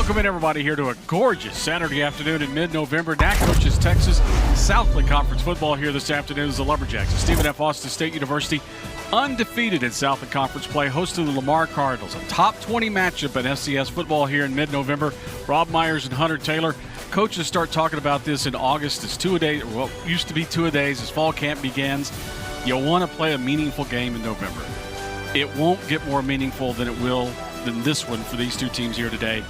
Welcome in, everybody, here to a gorgeous Saturday afternoon in mid-November. Nacogdoches, Texas, Southland Conference football here this afternoon as the Lumberjacks of Stephen F. Austin State University, undefeated in Southland Conference play, hosting the Lamar Cardinals. A top 20 matchup in FCS football here in mid-November. Rob Myers and Hunter Taylor. Coaches start talking about this in August. It's two-a-day, well, used to be two-a-days as fall camp begins. You'll want to play a meaningful game in November. It won't get more meaningful than this one for these two teams here today.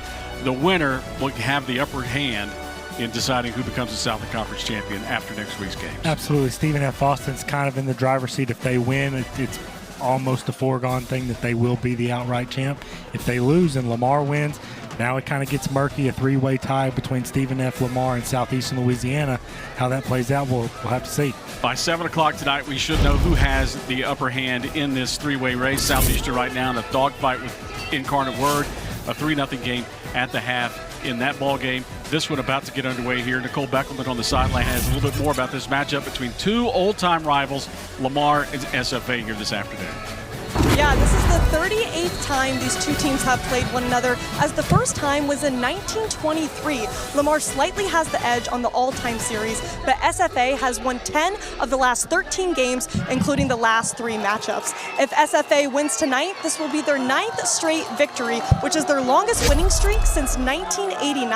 The winner will have the upper hand in deciding who becomes the Southland Conference champion after next week's game. Absolutely. Stephen F. Austin's kind of in the driver's seat. If they win, it's almost a foregone thing that they will be the outright champ. If they lose and Lamar wins, now it kind of gets murky, a three-way tie between Stephen F., Lamar, and Southeastern Louisiana. How that plays out, we'll have to see. By 7 o'clock tonight, we should know who has the upper hand in this three-way race. Southeastern right now in a dogfight with Incarnate Word, a 3-0 game at the half in that ball game. This one about to get underway here. Nicole Beckelman on the sideline has a little bit more about this matchup between two old-time rivals, Lamar and SFA, here this afternoon. Yeah, this is the 38th time these two teams have played one another, as the first time was in 1923. Lamar slightly has the edge on the all-time series, but SFA has won 10 of the last 13 games, including the last 3 matchups. If SFA wins tonight, this will be their 9th straight victory, which is their longest winning streak since 1989.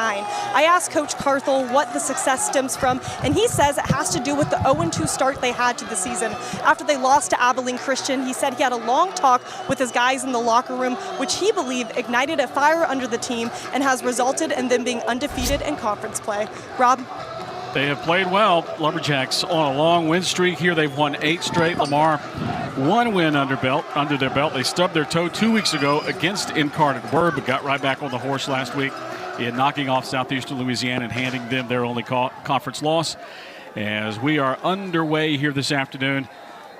I asked Coach Carthel what the success stems from, and he says it has to do with the 0-2 start they had to the season. After they lost to Abilene Christian, he said he had a long talk with his guys in the locker room, which he believed ignited a fire under the team and has resulted in them being undefeated in conference play. Rob? They have played well. Lumberjacks on a long win streak here. They've won 8 straight. Lamar, 1 win under their belt. They stubbed their toe 2 weeks ago against Incarnate Word, but got right back on the horse last week in knocking off Southeastern Louisiana and handing them their only conference loss. As we are underway here this afternoon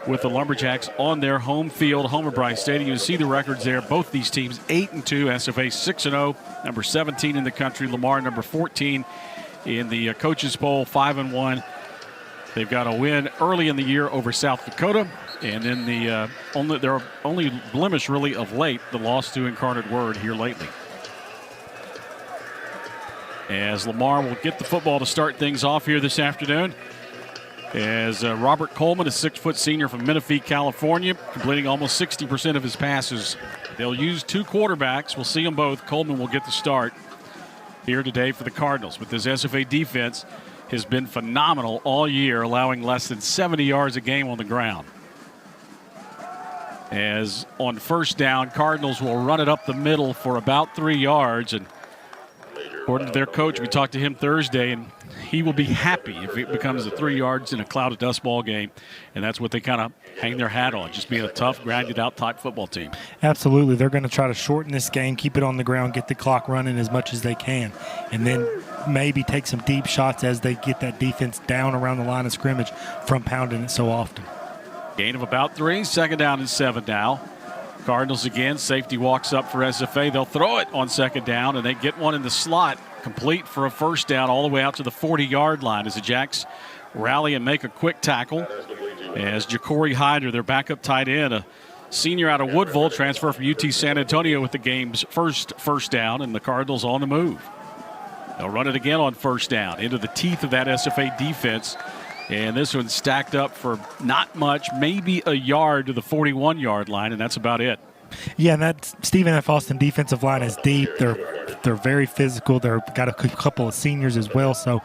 with the Lumberjacks on their home field, Homer Bryce Stadium. You see the records there. Both these teams 8-2, SFA 6-0, number 17 in the country. Lamar number 14 in the coaches poll, 5-1. They've got a win early in the year over South Dakota, and then their only blemish really of late, the loss to Incarnate Word here lately. As Lamar will get the football to start things off here this afternoon. As Robert Coleman, a 6-foot senior from Menifee, California, completing almost 60% of his passes. They'll use 2 quarterbacks. We'll see them both. Coleman will get the start here today for the Cardinals. But this SFA defense has been phenomenal all year, allowing less than 70 yards a game on the ground. As on first down, Cardinals will run it up the middle for about 3 yards. And according to their coach, we talked to him Thursday, and he will be happy if it becomes a 3 yards in a cloud of dust ball game. And that's what they kind of hang their hat on, just being a tough, grinded-out type football team. Absolutely. They're going to try to shorten this game, keep it on the ground, get the clock running as much as they can, and then maybe take some deep shots as they get that defense down around the line of scrimmage from pounding it so often. Gain of about 3, 2nd down and 7 now. Cardinals again, safety walks up for SFA. They'll throw it on 2nd down, and they get one in the slot, complete for a first down all the way out to the 40-yard line as the Jacks rally and make a quick tackle. As Ja'Cory Hyder, their backup tight end, a senior out of Woodville, transfer from UT San Antonio with the game's first down, and the Cardinals on the move. They'll run it again on 1st down into the teeth of that SFA defense. And this one's stacked up for not much, maybe a yard to the 41-yard line, and that's about it. Yeah, and that Stephen F. Austin defensive line is deep. They're very physical. They've got a couple of seniors as well. So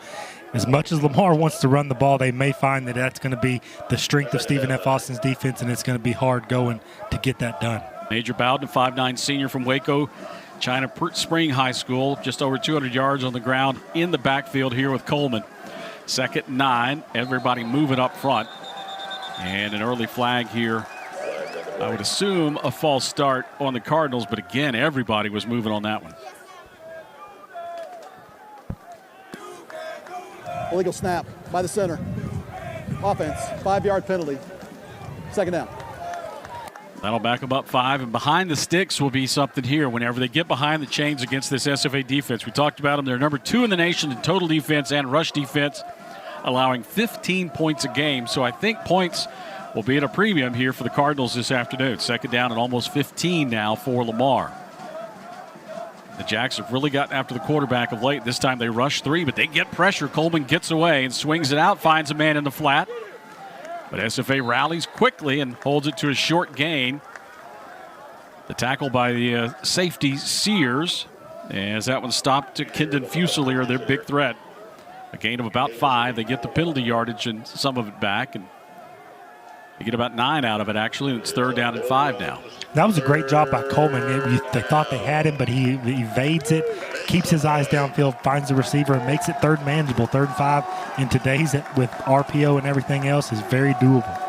as much as Lamar wants to run the ball, they may find that that's going to be the strength of Stephen F. Austin's defense, and it's going to be hard going to get that done. Major Bowden, 5'9" senior from Waco, China Spring High School, just over 200 yards on the ground in the backfield here with Coleman. 2nd and 9, everybody moving up front. And an early flag here. I would assume a false start on the Cardinals, but again, everybody was moving on that one. Illegal snap by the center. Offense, 5-yard penalty. 2nd down. That'll back them up 5, and behind the sticks will be something here whenever they get behind the chains against this SFA defense. We talked about them. They're number 2 in the nation in total defense and rush defense, allowing 15 points a game. So I think points will be at a premium here for the Cardinals this afternoon. 2nd down and almost 15 now for Lamar. The Jacks have really gotten after the quarterback of late. This time they rush 3, but they get pressure. Coleman gets away and swings it out, finds a man in the flat. But SFA rallies quickly and holds it to a short gain. The tackle by the safety Sears, as that one stopped to Kendon Fusilier, their big threat. A gain of about 5. They get the penalty yardage and some of it back, and they get about 9 out of it, actually, and it's 3rd down and 5 now. That was a great job by Coleman. They thought they had him, but he evades it, keeps his eyes downfield, finds the receiver, and makes it 3rd manageable. 3rd and 5 in today's with RPO and everything else is very doable.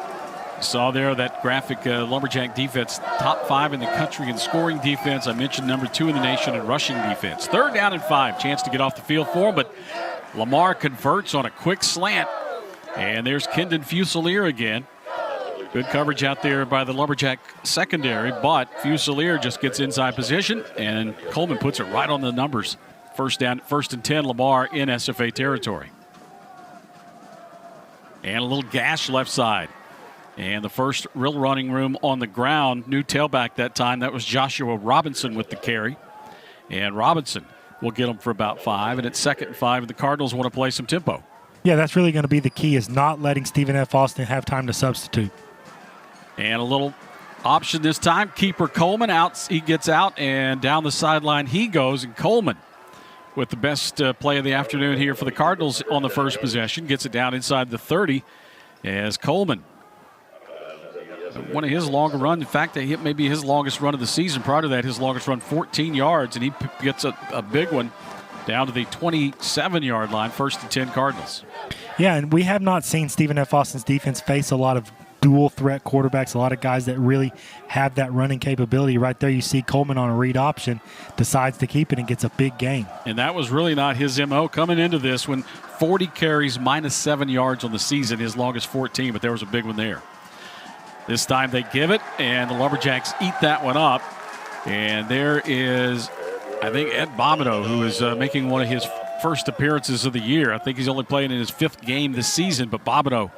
You saw there that graphic Lumberjack defense, top 5 in the country in scoring defense. I mentioned number 2 in the nation in rushing defense. 3rd down and 5, chance to get off the field for him, but Lamar converts on a quick slant. And there's Kendon Fusilier again. Good coverage out there by the Lumberjack secondary, but Fusilier just gets inside position, and Coleman puts it right on the numbers. 1st and 10, Lamar in SFA territory. And a little gash left side. And the first real running room on the ground, new tailback that time, that was Joshua Robinson with the carry. And Robinson will get him for about 5, and it's 2nd and 5, and the Cardinals want to play some tempo. Yeah, that's really going to be the key, is not letting Stephen F. Austin have time to substitute. And a little option this time. Keeper Coleman out. He gets out, and down the sideline he goes. And Coleman, with the best play of the afternoon here for the Cardinals on the first possession, gets it down inside the 30 as Coleman, one of his longer runs. In fact, it may be his longest run of the season. Prior to that, his longest run, 14 yards, and he gets a big one down to the 27-yard line, 1st and 10 Cardinals. Yeah, and we have not seen Stephen F. Austin's defense face a lot of dual threat quarterbacks, a lot of guys that really have that running capability. Right there you see Coleman on a read option, decides to keep it and gets a big gain. And that was really not his MO coming into this one. 40 carries, -7 yards on the season, his longest 14, but there was a big one there. This time they give it, and the Lumberjacks eat that one up. And there is, I think, Ed Bobineau, who is making one of his first appearances of the year. I think he's only playing in his 5th game this season, but Bobineau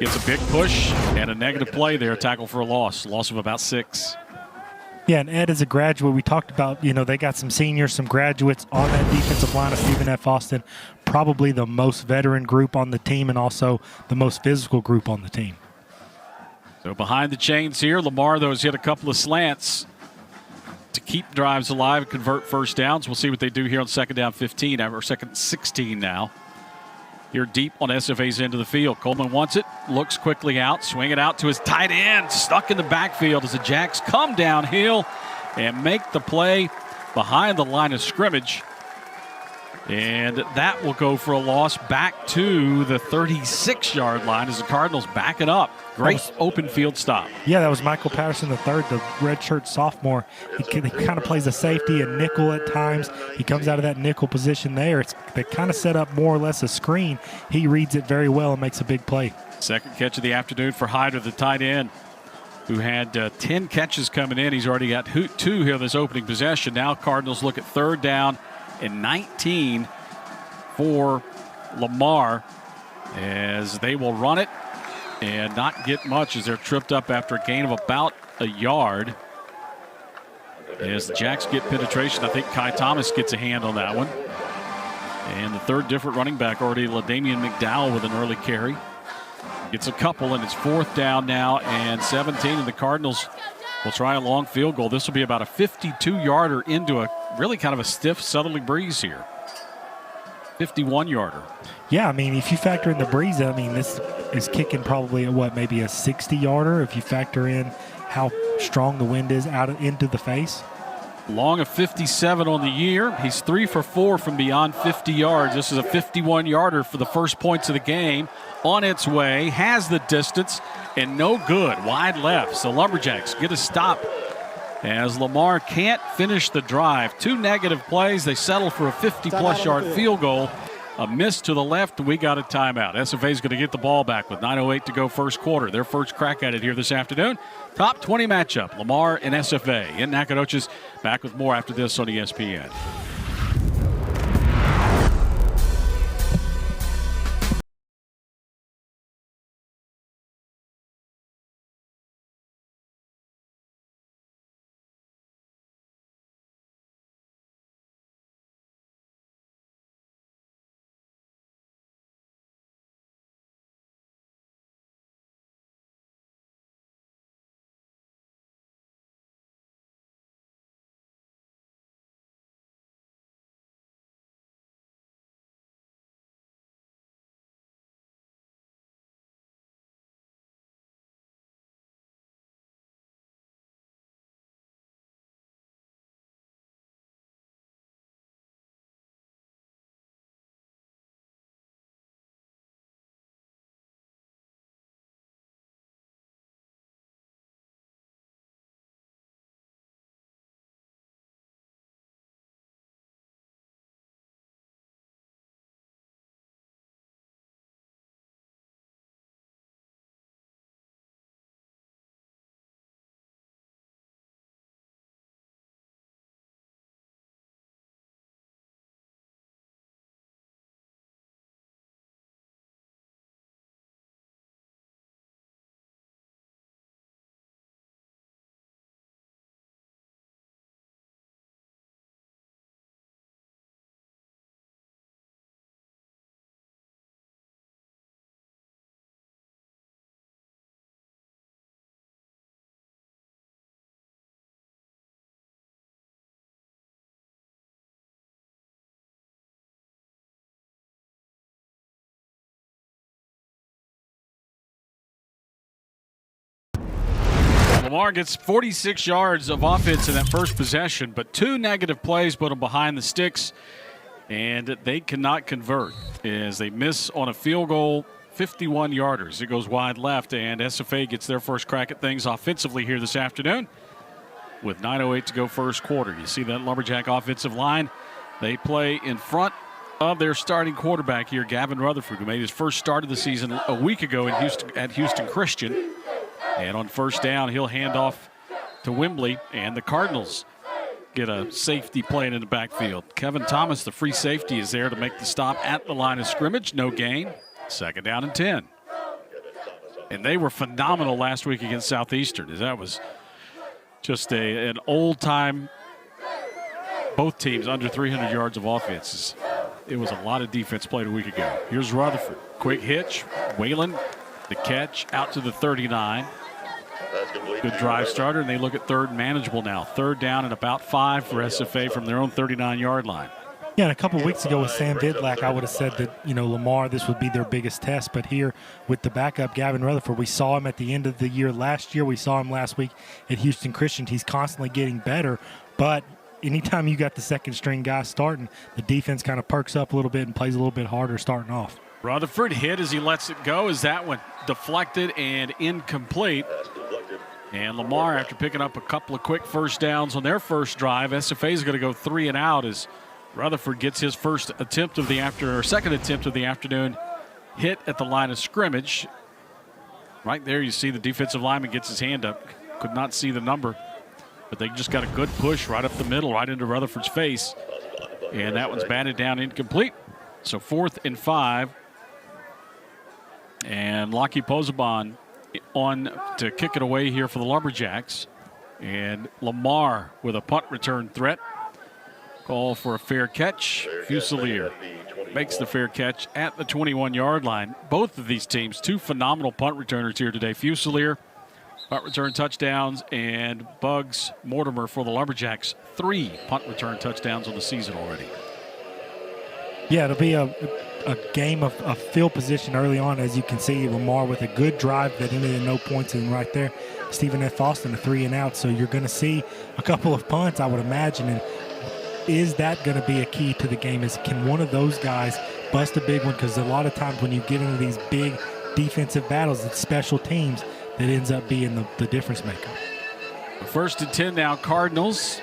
gets a big push and a negative play there, tackle for a loss of about 6. Yeah, and Ed is a graduate. We talked about, they got some seniors, some graduates on that defensive line of Stephen F. Austin, probably the most veteran group on the team and also the most physical group on the team. So behind the chains here, Lamar, though, has hit a couple of slants to keep drives alive and convert first downs. We'll see what they do here on 2nd down 15, or 2nd 16 now. Here deep on SFA's end of the field. Coleman wants it, looks quickly out, swing it out to his tight end, stuck in the backfield as the Jacks come downhill and make the play behind the line of scrimmage. And that will go for a loss back to the 36-yard line as the Cardinals back it up. Great open field stop. Yeah, that was Michael Patterson III, the redshirt sophomore. He kind of plays a safety, a nickel at times. He comes out of that nickel position there. They kind of set up more or less a screen. He reads it very well and makes a big play. Second catch of the afternoon for Hyder, the tight end, who had 10 catches coming in. He's already got 2 here in this opening possession. Now Cardinals look at 3rd down and 19 for Lamar as they will run it and not get much as they're tripped up after a gain of about a yard. As the Jacks get penetration, I think Kai Thomas gets a hand on that one. And the 3rd different running back already, LaDamian McDowell with an early carry. Gets a couple, and it's 4th down now and 17, and the Cardinals will try a long field goal. This will be about a 52-yarder into a really kind of a stiff southerly breeze here. 51-yarder. Yeah, I mean, if you factor in the breeze, I mean, this is kicking probably maybe a 60-yarder if you factor in how strong the wind is out into the face. Long of 57 on the year. He's 3 for 4 from beyond 50 yards. This is a 51-yarder for the first points of the game. On its way, has the distance, and no good. Wide left. So Lumberjacks get a stop as Lamar can't finish the drive. 2 negative plays. They settle for a 50-plus yard field goal. A miss to the left, and we got a timeout. SFA's going to get the ball back with 9:08 to go first quarter. Their first crack at it here this afternoon. Top 20 matchup, Lamar and SFA. In Nacogdoches, back with more after this on ESPN. Lamar gets 46 yards of offense in that first possession, but 2 negative plays put them behind the sticks, and they cannot convert as they miss on a field goal, 51-yarders. It goes wide left, and SFA gets their first crack at things offensively here this afternoon with 9:08 to go first quarter. You see that Lumberjack offensive line. They play in front of their starting quarterback here, Gavin Rutherford, who made his first start of the season a week ago at Houston Christian. And on first down, he'll hand off to Wembley, and the Cardinals get a safety playing in the backfield. Kevin Thomas, the free safety, is there to make the stop at the line of scrimmage. No gain. 2nd down and 10. And they were phenomenal last week against Southeastern. That was just an old-time, both teams under 300 yards of offenses. It was a lot of defense played a week ago. Here's Rutherford. Quick hitch. Whalen, the catch out to the 39. Good drive starter, and they look at 3rd and manageable now. 3rd down and about 5 for SFA from their own 39-yard line. Yeah, and a couple weeks ago with Sam Vidlak, I would have said that, Lamar, this would be their biggest test. But here with the backup, Gavin Rutherford, we saw him at the end of the year last year. We saw him last week at Houston Christian. He's constantly getting better. But anytime you got the second-string guy starting, the defense kind of perks up a little bit and plays a little bit harder starting off. Rutherford hit as he lets it go. Is that one deflected and incomplete? And Lamar, after picking up a couple of quick first downs on their first drive, SFA is going to go 3 and out as Rutherford gets his second attempt of the afternoon hit at the line of scrimmage. Right there, you see the defensive lineman gets his hand up. Could not see the number, but they just got a good push right up the middle, right into Rutherford's face. And that one's batted down incomplete. So 4th and 5. And Lockie Poseban on to kick it away here for the Lumberjacks. And Lamar with a punt return threat. Call for a fair catch. Fusilier makes the fair catch at the 21-yard line. Both of these teams, 2 phenomenal punt returners here today. Fusilier, punt return touchdowns, and Bugs Mortimer for the Lumberjacks, 3 punt return touchdowns on the season already. Yeah, it'll be a game of field position early on. As you can see, Lamar with a good drive that ended in no points, and right there, Stephen F. Austin, a 3 and out. So you're going to see a couple of punts, I would imagine. And is that going to be a key to the game? Can one of those guys bust a big one? Because a lot of times when you get into these big defensive battles, it's special teams that ends up being the difference maker. 1st and 10 now, Cardinals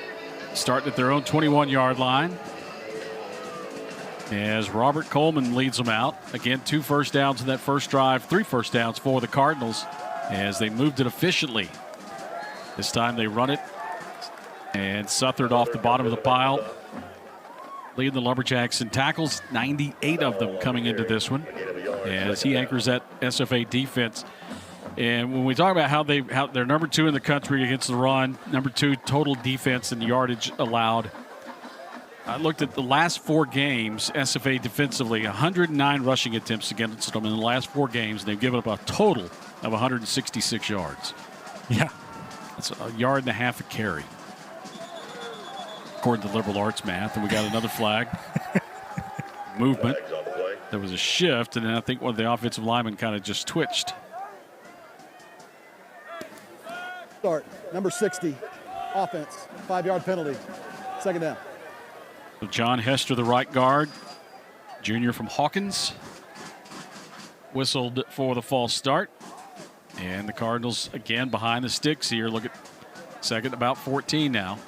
starting at their own 21-yard line. As Robert Coleman leads them out. Again, 2 first downs in that first drive, 3 first downs for the Cardinals as they moved it efficiently. This time they run it, and Southard off the bottom of the pile, leading the Lumberjacks in tackles, 98 of them coming into this one as he anchors that SFA defense. And when we talk about how they're number 2 in the country against the run, number 2 total defense and yardage allowed. I looked at the last 4 games, SFA defensively, 109 rushing attempts against them in the last 4 games, and they've given up a total of 166 yards. Yeah. That's a yard and a half a carry, according to liberal arts math. And we got another flag. Movement. There was a shift, and then I think one of the offensive linemen kind of just twitched. Start. Number 60. Offense. 5-yard penalty. 2nd down. So John Hester, the right guard, junior from Hawkins, whistled for the false start. And the Cardinals, again, behind the sticks here. Look at 2nd, about 14 now.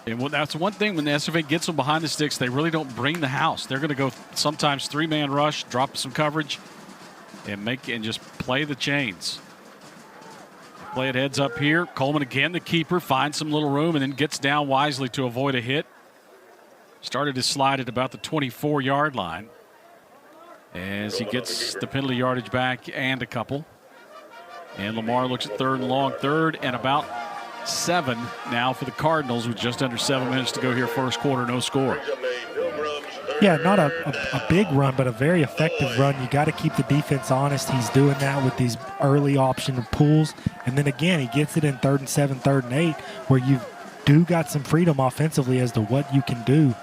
And that's one thing, when the SFA gets them behind the sticks, they really don't bring the house. They're going to go sometimes 3-man rush, drop some coverage, and just play the chains. Play it heads up here. Coleman again, the keeper, finds some little room and then gets down wisely to avoid a hit. Started his slide at about the 24-yard line as he gets the penalty yardage back and a couple. And Lamar looks at 3rd and long. 3rd and about 7 now for the Cardinals with just under 7 minutes to go here first quarter, no score. Yeah, not a big run, but a very effective run. You got to keep the defense honest. He's doing that with these early option pulls. And then again, he gets it in 3rd and 7, 3rd and 8, where you do got some freedom offensively as to what you can do.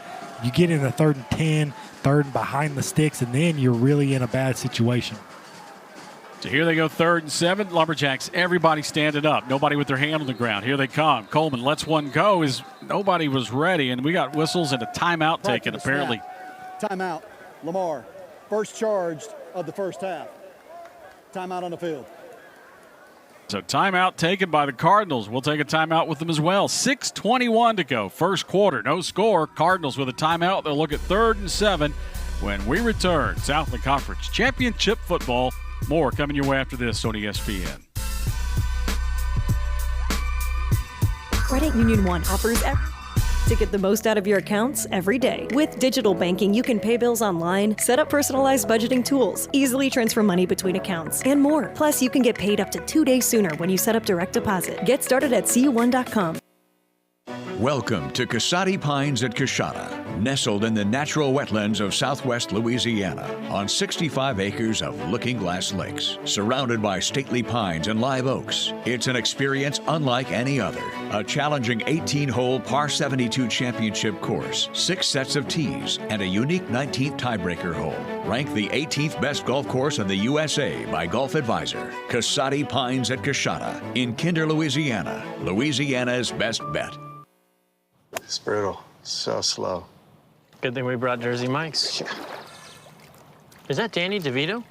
You get in a 3rd and 10, 3rd and behind the sticks, and then you're really in a bad situation. So here they go, 3rd and 7. Lumberjacks, everybody standing up. Nobody with their hand on the ground. Here they come. Coleman lets one go as nobody was ready, and we got whistles and a timeout taken, apparently. Timeout. Lamar, first charged of the first half. Timeout on the field. So timeout taken by the Cardinals. We'll take a timeout with them as well. 6:21 to go. First quarter, no score. Cardinals with a timeout. They'll look at 3rd and 7 when we return. Southland Conference Championship football. More coming your way after this on ESPN. Credit Union One offers to get the most out of your accounts every day. With digital banking, you can pay bills online, set up personalized budgeting tools, easily transfer money between accounts, and more. Plus, you can get paid up to 2 days sooner when you set up direct deposit. Get started at cu1.com. Welcome to Casati Pines at Coshada, nestled in the natural wetlands of southwest Louisiana on 65 acres of looking glass lakes, surrounded by stately pines and live oaks. It's an experience unlike any other. A challenging 18-hole par 72 championship course, 6 sets of tees, and a unique 19th tiebreaker hole. Ranked the 18th best golf course in the USA by Golf Advisor. Casati Pines at Coshada in Kinder, Louisiana. Louisiana's best bet. It's brutal. So slow. Good thing we brought Jersey Mike's. Is that Danny DeVito?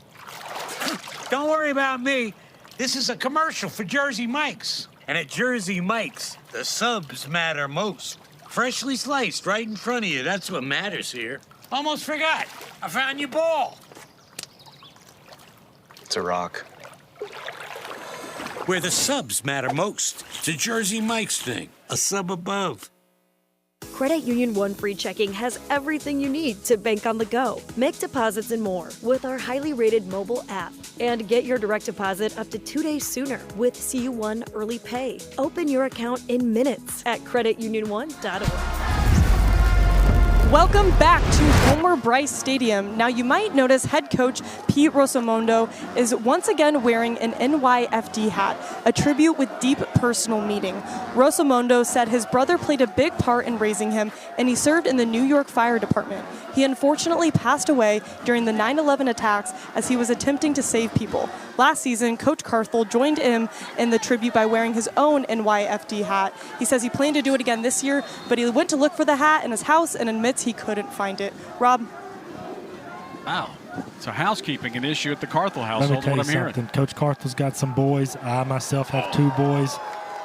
Don't worry about me. This is a commercial for Jersey Mike's. And at Jersey Mike's, the subs matter most. Freshly sliced right in front of you. That's what matters here. Almost forgot. I found your ball. It's a rock. Where the subs matter most. It's a Jersey Mike's thing. A sub above. Credit Union One Free Checking has everything you need to bank on the go. Make deposits and more with our highly rated mobile app. And get your direct deposit up to 2 days sooner with CU1 Early Pay. Open your account in minutes at creditunion1.org. Welcome back to Homer Bryce Stadium. Now, you might notice head coach Pete Rosamondo is once again wearing an NYFD hat, a tribute with deep personal meaning. Rosamondo said his brother played a big part in raising him, and he served in the New York Fire Department. He unfortunately passed away during the 9/11 attacks as he was attempting to save people. Last season, Coach Carthel joined him in the tribute by wearing his own NYFD hat. He says he planned to do it again this year, but he went to look for the hat in his house and admits he couldn't find it. Rob? Wow. So housekeeping an issue at the Carthel Let household, me tell what you I'm something. hearing. Coach Carthel's got some boys. I myself have 2 boys.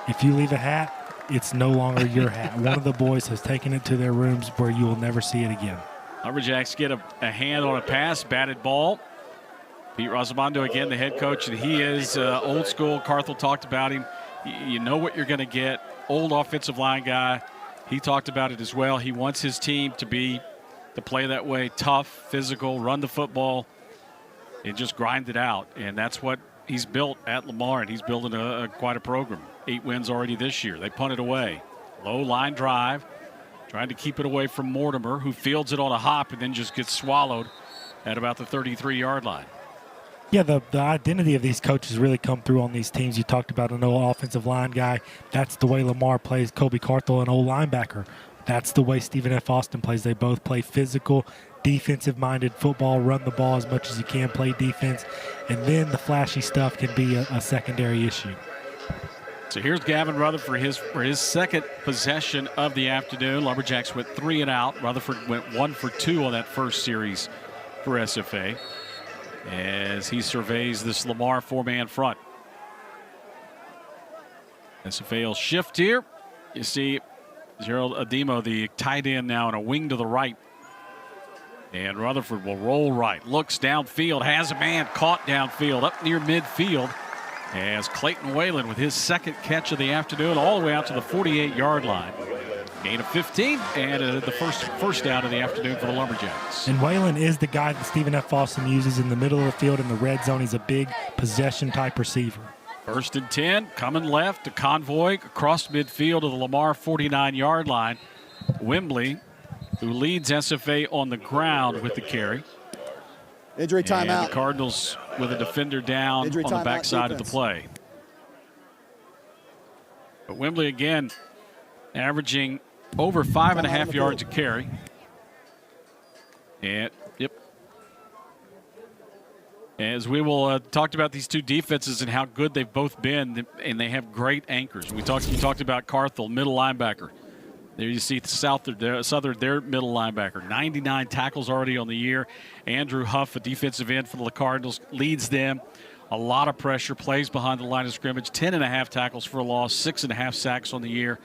If you leave a hat, it's no longer your hat. One of the boys has taken it to their rooms where you will never see it again. Lumberjacks get a hand on a pass, batted ball. Pete Rosamondo, again, the head coach, and he is old school. Carthel talked about him. You know what you're going to get. Old offensive line guy. He talked about it as well. He wants his team to play that way, tough, physical, run the football, and just grind it out. And that's what he's built at Lamar, and he's building quite a program. 8 wins already this year. They punted away. Low line drive, trying to keep it away from Mortimer, who fields it on a hop and then just gets swallowed at about the 33-yard line. Yeah, the identity of these coaches really come through on these teams. You talked about an old offensive line guy. That's the way Lamar plays. Kobe Carthel, an old linebacker. That's the way Stephen F. Austin plays. They both play physical, defensive-minded football, run the ball as much as you can, play defense. And then the flashy stuff can be a secondary issue. So here's Gavin Rutherford for his second possession of the afternoon. Lumberjacks went 3 and out. Rutherford went 1 for 2 on that first series for SFA as he surveys this Lamar 4-man front. SFA will shift here. You see Gerald Ademo, the tight end, now in a wing to the right. And Rutherford will roll right. Looks downfield, has a man caught downfield up near midfield as Clayton Whalen with his second catch of the afternoon all the way out to the 48-yard line. Gain of 15 and the first down of the afternoon for the Lumberjacks. And Whalen is the guy that Stephen F. Austin uses in the middle of the field in the red zone. He's a big possession-type receiver. 1st and 10, coming left to Convoy across midfield to the Lamar 49-yard line. Wembley, who leads SFA on the with the carry. Injury timeout. And the Cardinals with a defender down Injury on the timeout backside of the defense. play. But Wembley again averaging over 5.5 yards a carry. And, As we will talked about these two defenses and how good they've both been, and they have great anchors. You talked about Carthel, middle linebacker. There you see Southern, their middle linebacker. 99 tackles already on the year. Andrew Huff, a defensive end for the Cardinals, leads them. A lot of pressure, plays behind the line of scrimmage. 10.5 tackles for a loss, 6.5 sacks on the year.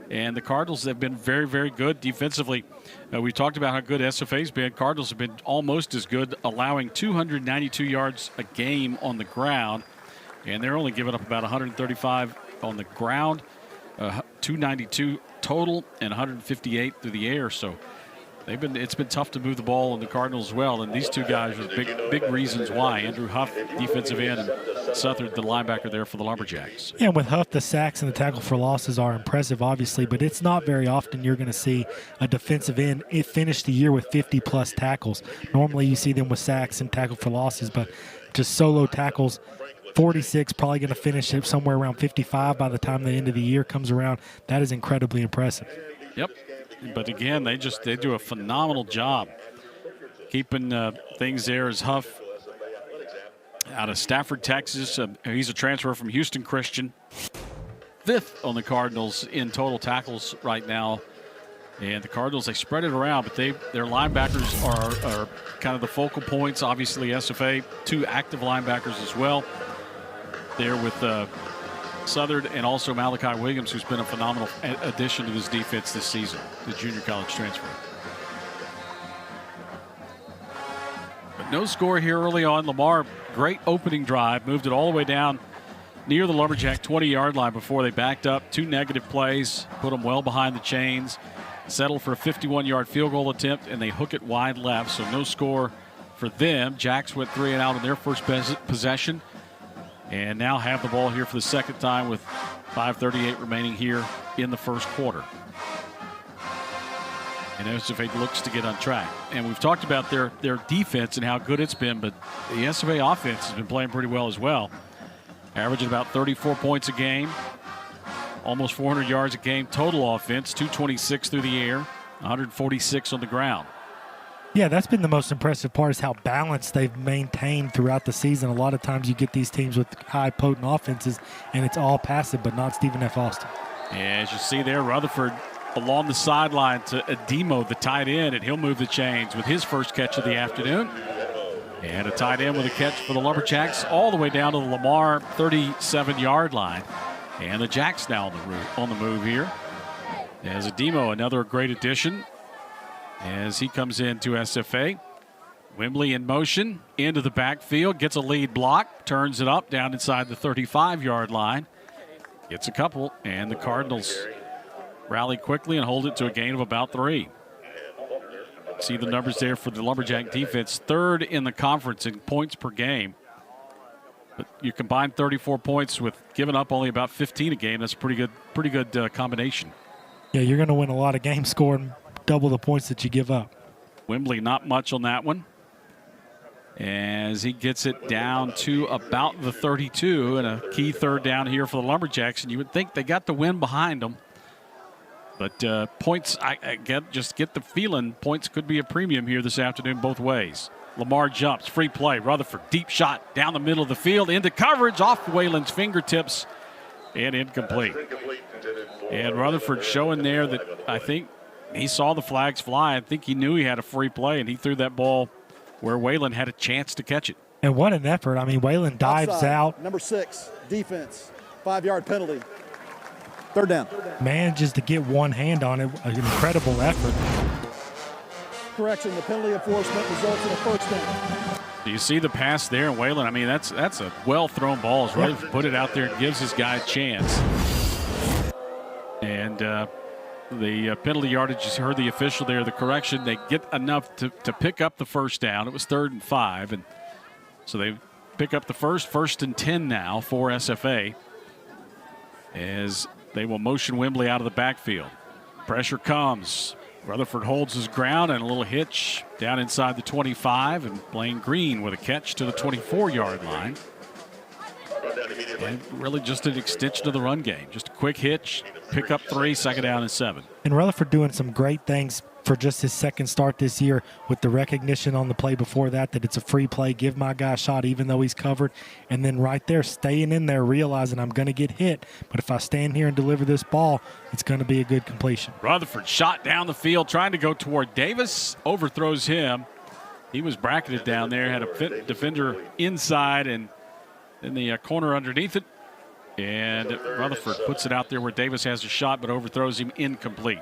And the Cardinals have been very, very good defensively. We talked about how good SFA's been. Cardinals have been almost as good, allowing 292 yards a game on the ground. And they're only giving up about 135 on the ground, 292 total, and 158 through the air. So it's been tough to move the ball on the Cardinals as well. And these two guys are big reasons why. Andrew Huff, defensive end, and Southard, the linebacker there for the Lumberjacks. Yeah, with Huff, the sacks and the tackle for losses are impressive, obviously, but it's not very often you're going to see a defensive end finish the year with 50-plus tackles. Normally you see them with sacks and tackle for losses, but just solo tackles, 46, probably going to finish it somewhere around 55 by the time the end of the year comes around. That is incredibly impressive. Yep. But again, they do a phenomenal job keeping things there. As Huff out of Stafford, Texas. He's a transfer from Houston Christian. 5th on the Cardinals in total tackles right now. And the Cardinals, they spread it around, but their linebackers are kind of the focal points. Obviously, SFA, 2 active linebackers as well. There with Southard and also Malachi Williams, who's been a phenomenal addition to this defense this season, the junior college transfer. But no score here early on. Lamar, great opening drive, moved it all the way down near the Lumberjack 20-yard line before they backed up. 2 negative plays, put them well behind the chains, settled for a 51-yard field goal attempt, and they hook it wide left, so no score for them. Jacks went 3 and out on their first possession, and now have the ball here for the second time with 5:38 remaining here in the first quarter. And SFA looks to get on track. And we've talked about their defense and how good it's been, but the SFA offense has been playing pretty well as well. Averaging about 34 points a game, almost 400 yards a game total offense, 226 through the air, 146 on the ground. Yeah, that's been the most impressive part is how balanced they've maintained throughout the season. A lot of times you get these teams with high potent offenses, and it's all passive, but not Stephen F. Austin. Yeah, as you see there, Rutherford along the sideline to Ademo, the tight end, and he'll move the chains with his first catch of the afternoon. And a tight end with a catch for the Lumberjacks all the way down to the Lamar 37-yard line. And the Jacks now on the move here. As Ademo, another great addition as he comes into SFA. Wembley in motion into the backfield, gets a lead block, turns it up down inside the 35-yard line. Gets a couple, and the Cardinals rally quickly and hold it to a gain of about 3. See the numbers there for the Lumberjack defense. 3rd in the conference in points per game. But you combine 34 points with giving up only about 15 a game. That's a pretty good combination. Yeah, you're going to win a lot of games scoring double the points that you give up. Wembley not much on that one, as he gets it down to about the 32, and a key 3rd down here for the Lumberjacks. And you would think they got the win behind them. But points, I get the feeling points could be a premium here this afternoon both ways. Lamar jumps, free play. Rutherford, deep shot down the middle of the field into coverage off Whalen's fingertips and incomplete. And Rutherford showing there that I think he saw the flags fly. I think he knew he had a free play, and he threw that ball where Whalen had a chance to catch it. And what an effort. I mean, Whalen dives Outside, out. Number 6, defense, 5-yard penalty. 3rd down. Manages to get one hand on it. An incredible effort. Correction, the penalty enforcement results in a 1st down. Do you see the pass there, Whalen? I mean, that's a well-thrown ball. As Rutherford put it out there and gives his guy a chance. And the penalty yardage, you heard the official there, the correction, they get enough to pick up the 1st down. It was 3rd and 5. And so they pick up the 1st and 10 now for SFA, as they will motion Wembley out of the backfield. Pressure comes. Rutherford holds his ground, and a little hitch down inside the 25, and Blaine Green with a catch to the 24-yard line. And really just an extension of the run game. Just a quick hitch, pick up 3, 2nd down and 7. And Rutherford doing some great things for just his second start this year, with the recognition on the play before that it's a free play, give my guy a shot even though he's covered, and then right there staying in there realizing I'm going to get hit, but if I stand here and deliver this ball, it's going to be a good completion. Rutherford shot down the field trying to go toward Davis, overthrows him. He was bracketed down there, had a defender inside and in the corner underneath it, and Rutherford puts it out there where Davis has a shot but overthrows him, incomplete.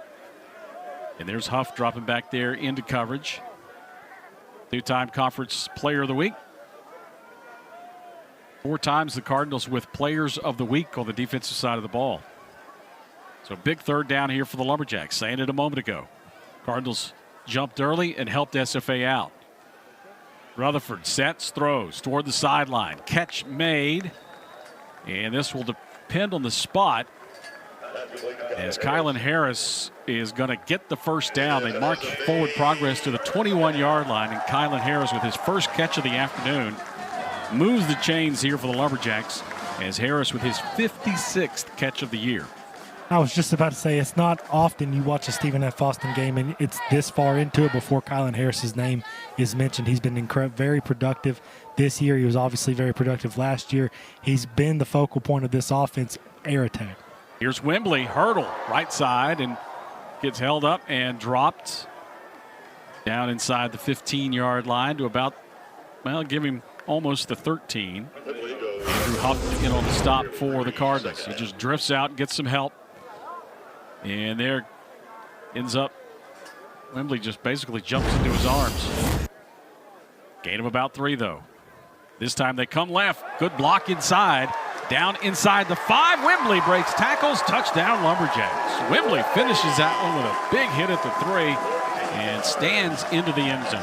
And there's Huff dropping back there into coverage. Two-time conference player of the week. 4 times the Cardinals with players of the week on the defensive side of the ball. So big third down here for the Lumberjacks. Saying it a moment ago. Cardinals jumped early and helped SFA out. Rutherford sets, throws toward the sideline. Catch made. And this will depend on the spot, as Kylan Harris is going to get the first down. They march forward progress to the 21-yard line, and Kylan Harris, with his first catch of the afternoon, moves the chains here for the Lumberjacks, as Harris with his 56th catch of the year. I was just about to say, it's not often you watch a Stephen F. Austin game and it's this far into it before Kylan Harris's name is mentioned. He's been very productive this year. He was obviously very productive last year. He's been the focal point of this offense, air attack. Here's Wembley, hurdle, right side, and gets held up and dropped down inside the 15-yard line to about, well, give him almost the 13. Andrew Huff in on the stop for the Cardinals. He just drifts out and gets some help. And there ends up, Wembley just basically jumps into his arms. Gain of about 3, though. This time they come left. Good block inside. Down inside the 5. Wembley breaks tackles. Touchdown, Lumberjacks. Wembley finishes that one with a big hit at the 3 and stands into the end zone.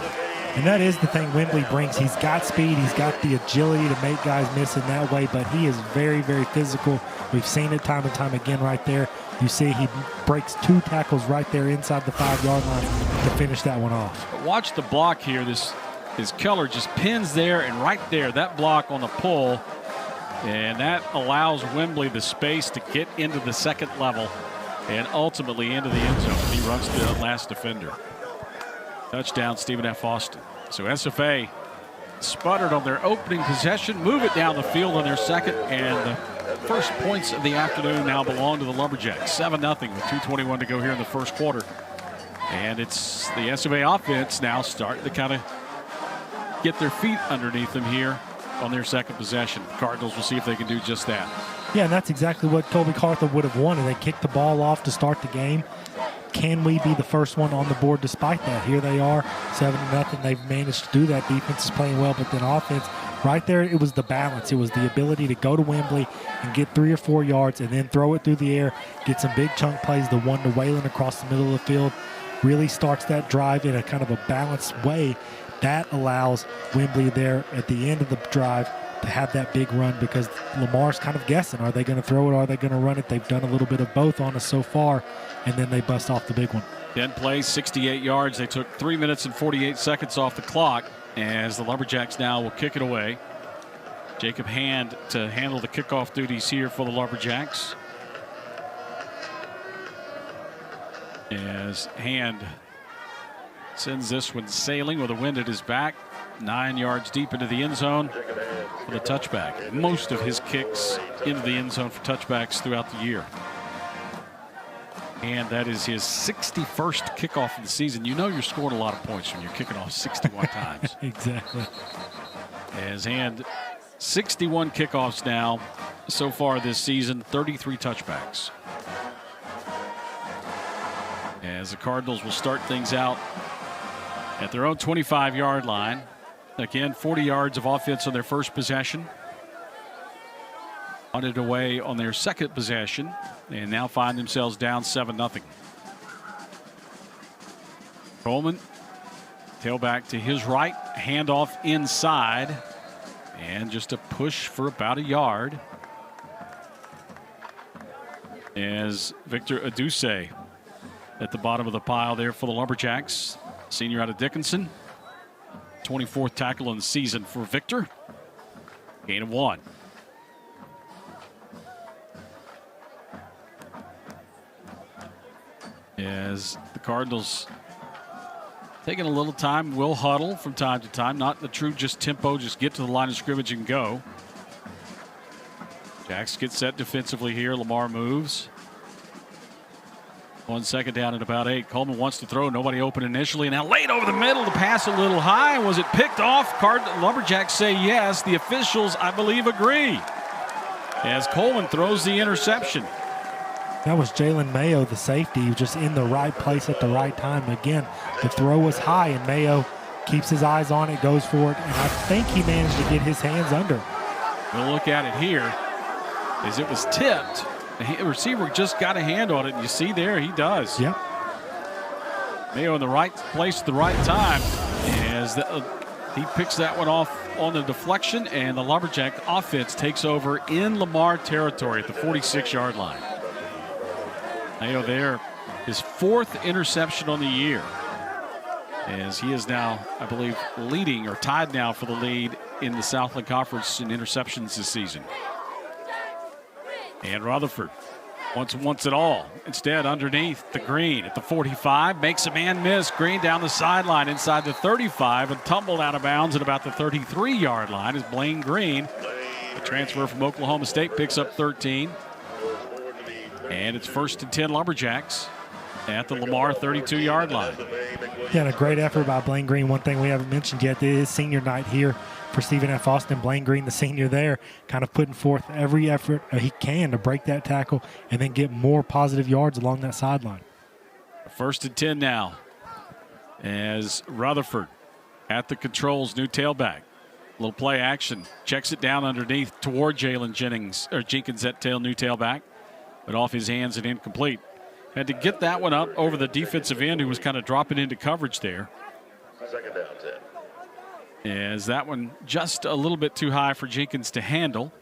And that is the thing Wembley brings. He's got speed. He's got the agility to make guys miss in that way, but he is very, very physical. We've seen it time and time again right there. You see he breaks 2 tackles right there inside the 5-yard line to finish that one off. But watch the block here. This Keller just pins there and right there, that block on the pull. And that allows Wembley the space to get into the second level and ultimately into the end zone. He runs to the last defender. Touchdown, Stephen F. Austin. So SFA sputtered on their opening possession, move it down the field on their second, and the first points of the afternoon now belong to the Lumberjacks. 7-0 with 2:21 to go here in the first quarter. And it's the SFA offense now starting to kind of get their feet underneath them here on their second possession. Cardinals will see if they can do just that. Yeah, and that's exactly what Colby Carthel would have wanted. They kicked the ball off to start the game. Can we be the first one on the board despite that? Here they are, 7-0. They've managed to do that. Defense is playing well, but then offense, right there, it was the balance. It was the ability to go to Wembley and get 3 or 4 yards and then throw it through the air, get some big chunk plays. The one to Whalen across the middle of the field really starts that drive in a kind of a balanced way. That allows Wembley there at the end of the drive to have that big run, because Lamar's kind of guessing. Are they going to throw it? Are they going to run it? They've done a little bit of both on us so far, and then they bust off the big one. 10 plays, 68 yards. They took 3 minutes and 48 seconds off the clock as the Lumberjacks now will kick it away. Jacob Hand to handle the kickoff duties here for the Lumberjacks. As Hand sends this one sailing with a wind at his back. 9 yards deep into the end zone for the touchback. Most of his kicks into the end zone for touchbacks throughout the year. And that is his 61st kickoff of the season. You know you're scoring a lot of points when you're kicking off 61 times. Exactly. As Hand, 61 kickoffs now so far this season, 33 touchbacks. As the Cardinals will start things out at their own 25-yard line. Again, 40 yards of offense on their first possession. On it away on their second possession, and now find themselves down 7-0. Coleman, tailback to his right, handoff inside, and just a push for about a yard. As Victor Aduse at the bottom of the pile there for the Lumberjacks. Senior out of Dickinson. 24th tackle in the season for Victor. Gain of 1. As the Cardinals taking a little time, will huddle from time to time. Not the true just tempo, just get to the line of scrimmage and go. Jacks gets set defensively here. Lamar moves. 1 second down at about 8. Coleman wants to throw. Nobody open initially. Now late over the middle. The pass a little high. Was it picked off? Lumberjacks say yes. The officials, I believe, agree. As Coleman throws the interception. That was Jalen Mayo, the safety. He was just in the right place at the right time. Again, the throw was high, and Mayo keeps his eyes on it, goes for it, and I think he managed to get his hands under. We'll look at it here as it was tipped. The receiver just got a hand on it, and you see there he does. Yep. Mayo in the right place at the right time as he picks that one off on the deflection, and the Lumberjack offense takes over in Lamar territory at the 46-yard line. Mayo there, his 4th interception on the year, as he is now, I believe, leading or tied now for the lead in the Southland Conference in interceptions this season. And Rutherford wants it all. Instead, underneath the Green at the 45, makes a man miss. Green down the sideline inside the 35 and tumbled out of bounds at about the 33-yard line as Blaine Green, the transfer from Oklahoma State, picks up 13. And it's 1st and 10 Lumberjacks at the Lamar 32-yard line. Yeah, and a great effort by Blaine Green. One thing we haven't mentioned yet is senior night here for Stephen F. Austin. Blaine Green, the senior there, kind of putting forth every effort he can to break that tackle and then get more positive yards along that sideline. 1st and 10 now as Rutherford at the controls, new tailback. Little play action, checks it down underneath toward Jenkins at new tailback, but off his hands and incomplete. Had to get that one up over the defensive end who was kind of dropping into coverage there. 2nd down, 10. As that one just a little bit too high for Jenkins to handle,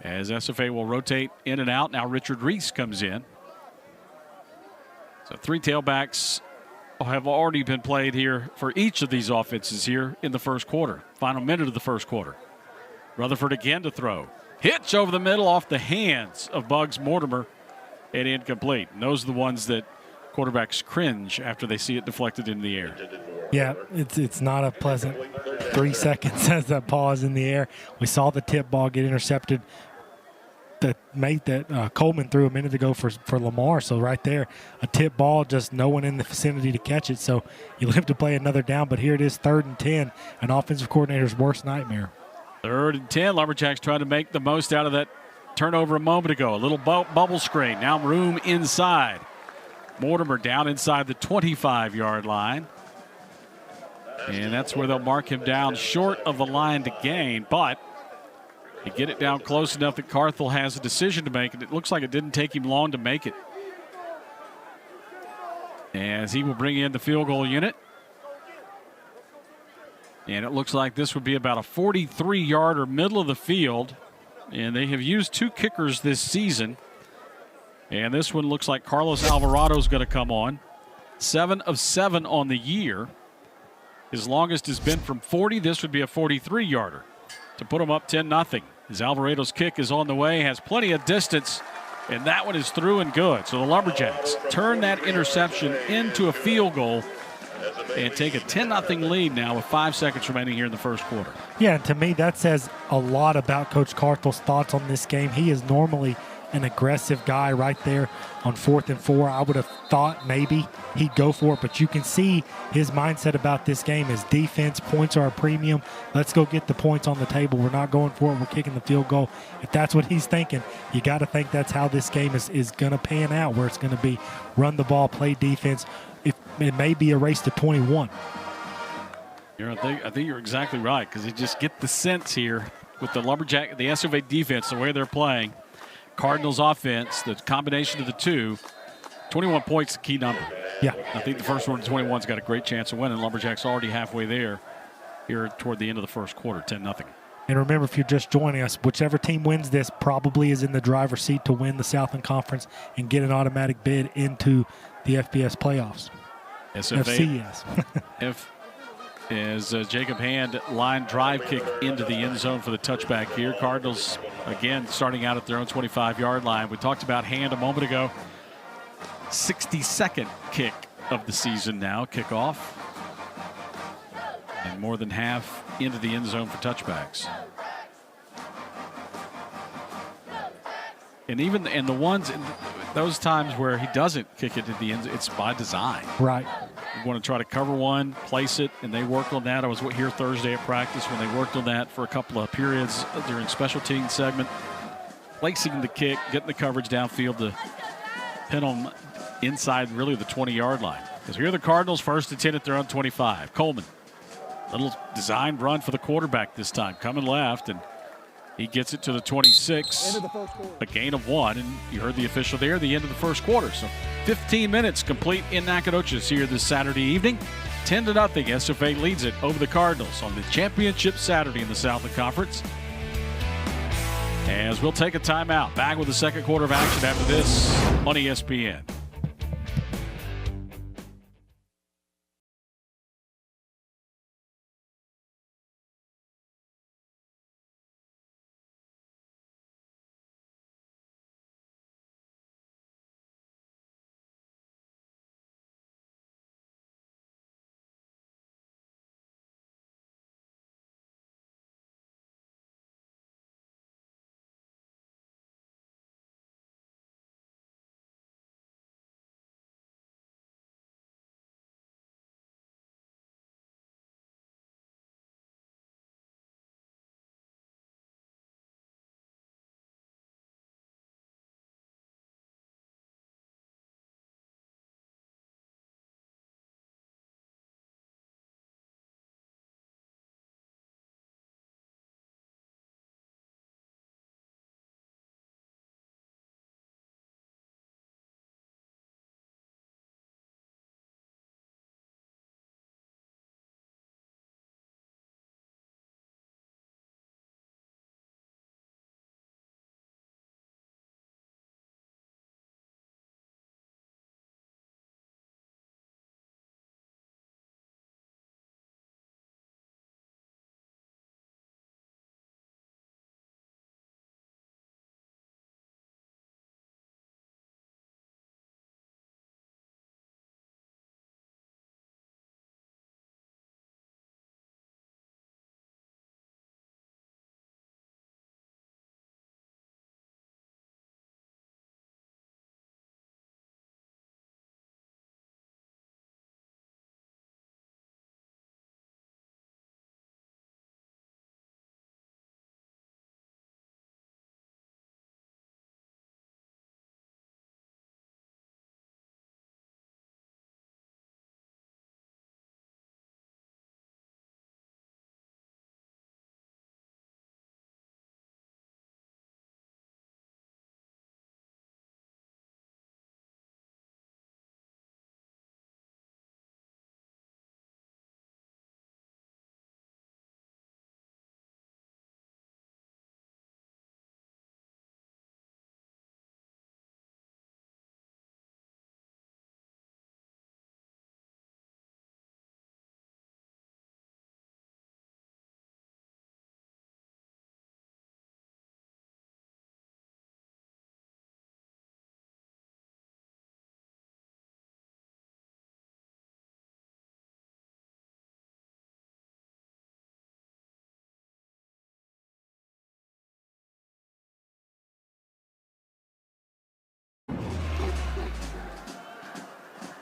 as SFA will rotate in and out. Now Richard Reese comes in. So 3 tailbacks have already been played here for each of these offenses here in the first quarter. Final minute of the first quarter. Rutherford again to throw. Hitch over the middle off the hands of Bugs Mortimer and incomplete. And those are the ones that quarterbacks cringe after they see it deflected in the air. Yeah, it's not a pleasant 3 seconds as that pause in the air. We saw the tip ball get intercepted that Coleman threw a minute ago for Lamar. So right there, a tip ball, just no one in the vicinity to catch it. So you live to play another down, but here it is, 3rd and 10, an offensive coordinator's worst nightmare. 3rd and 10, Lumberjacks trying to make the most out of that turnover a moment ago. A little bubble screen, now room inside. Mortimer down inside the 25-yard line. And that's where they'll mark him down short of the line to gain, but you get it down close enough that Carthel has a decision to make, and it looks like it didn't take him long to make it. As he will bring in the field goal unit. And it looks like this would be about a 43-yarder middle of the field. And they have used 2 kickers this season. And this one looks like Carlos Alvarado is going to come on. 7 of 7 on the year. His longest has been from 40. This would be a 43-yarder to put him up 10-0. As Alvarado's kick is on the way, has plenty of distance, and that one is through and good. So the Lumberjacks turn that interception into a field goal and take a 10-0 lead now with 5 seconds remaining here in the first quarter. Yeah, and to me, that says a lot about Coach Carthel's thoughts on this game. He is normally an aggressive guy right there on 4th and 4. I would have thought maybe he'd go for it, but you can see his mindset about this game is defense. Points are a premium. Let's go get the points on the table. We're not going for it. We're kicking the field goal. If that's what he's thinking, you got to think that's how this game is going to pan out, where it's going to be run the ball, play defense. It may be a race to 21. I think you're exactly right, because you just get the sense here with the Lumberjack, the SFA defense, the way they're playing. Cardinals offense, the combination of the two, 21 points, the key number. Yeah. I think the first one to 21's got a great chance of winning. Lumberjacks already halfway there here toward the end of the first quarter, 10-0. And remember, if you're just joining us, whichever team wins this probably is in the driver's seat to win the Southland Conference and get an automatic bid into the FBS playoffs. FCS. As Jacob Hand line drive kick into the end zone for the touchback here. Cardinals, again, starting out at their own 25-yard line. We talked about Hand a moment ago. 62nd kick of the season now, kickoff. And more than half into the end zone for touchbacks. And even in the ones, in those times where he doesn't kick it to the end, it's by design. Right. You want to try to cover one, place it, and they worked on that. I was here Thursday at practice when they worked on that for a couple of periods during special team segment. Placing the kick, getting the coverage downfield to pin them inside really the 20-yard line. Because here are the Cardinals, 1st and 10 at their own 25. Coleman, little designed run for the quarterback this time, coming left, and he gets it to the 26, a gain of 1, and you heard the official there, the end of the first quarter. So 15 minutes complete in Nacogdoches here this Saturday evening. 10-0, SFA leads it over the Cardinals on the championship Saturday in the Southland Conference. As we'll take a timeout, back with the second quarter of action after this on ESPN.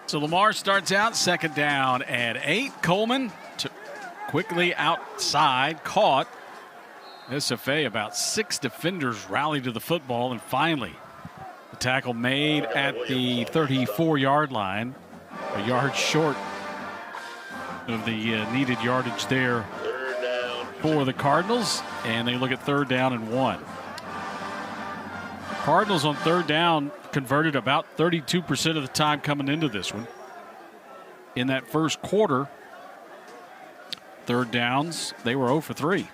So Lamar starts out, second down at 8. Coleman quickly outside, caught. SFA, about 6 defenders rally to the football, and finally the tackle made at the 34-yard line, a yard short of the needed yardage there for the Cardinals, and they look at 3rd down and 1. Cardinals on 3rd down converted about 32% of the time coming into this one. In that first quarter, 3rd downs, they were 0 for 3.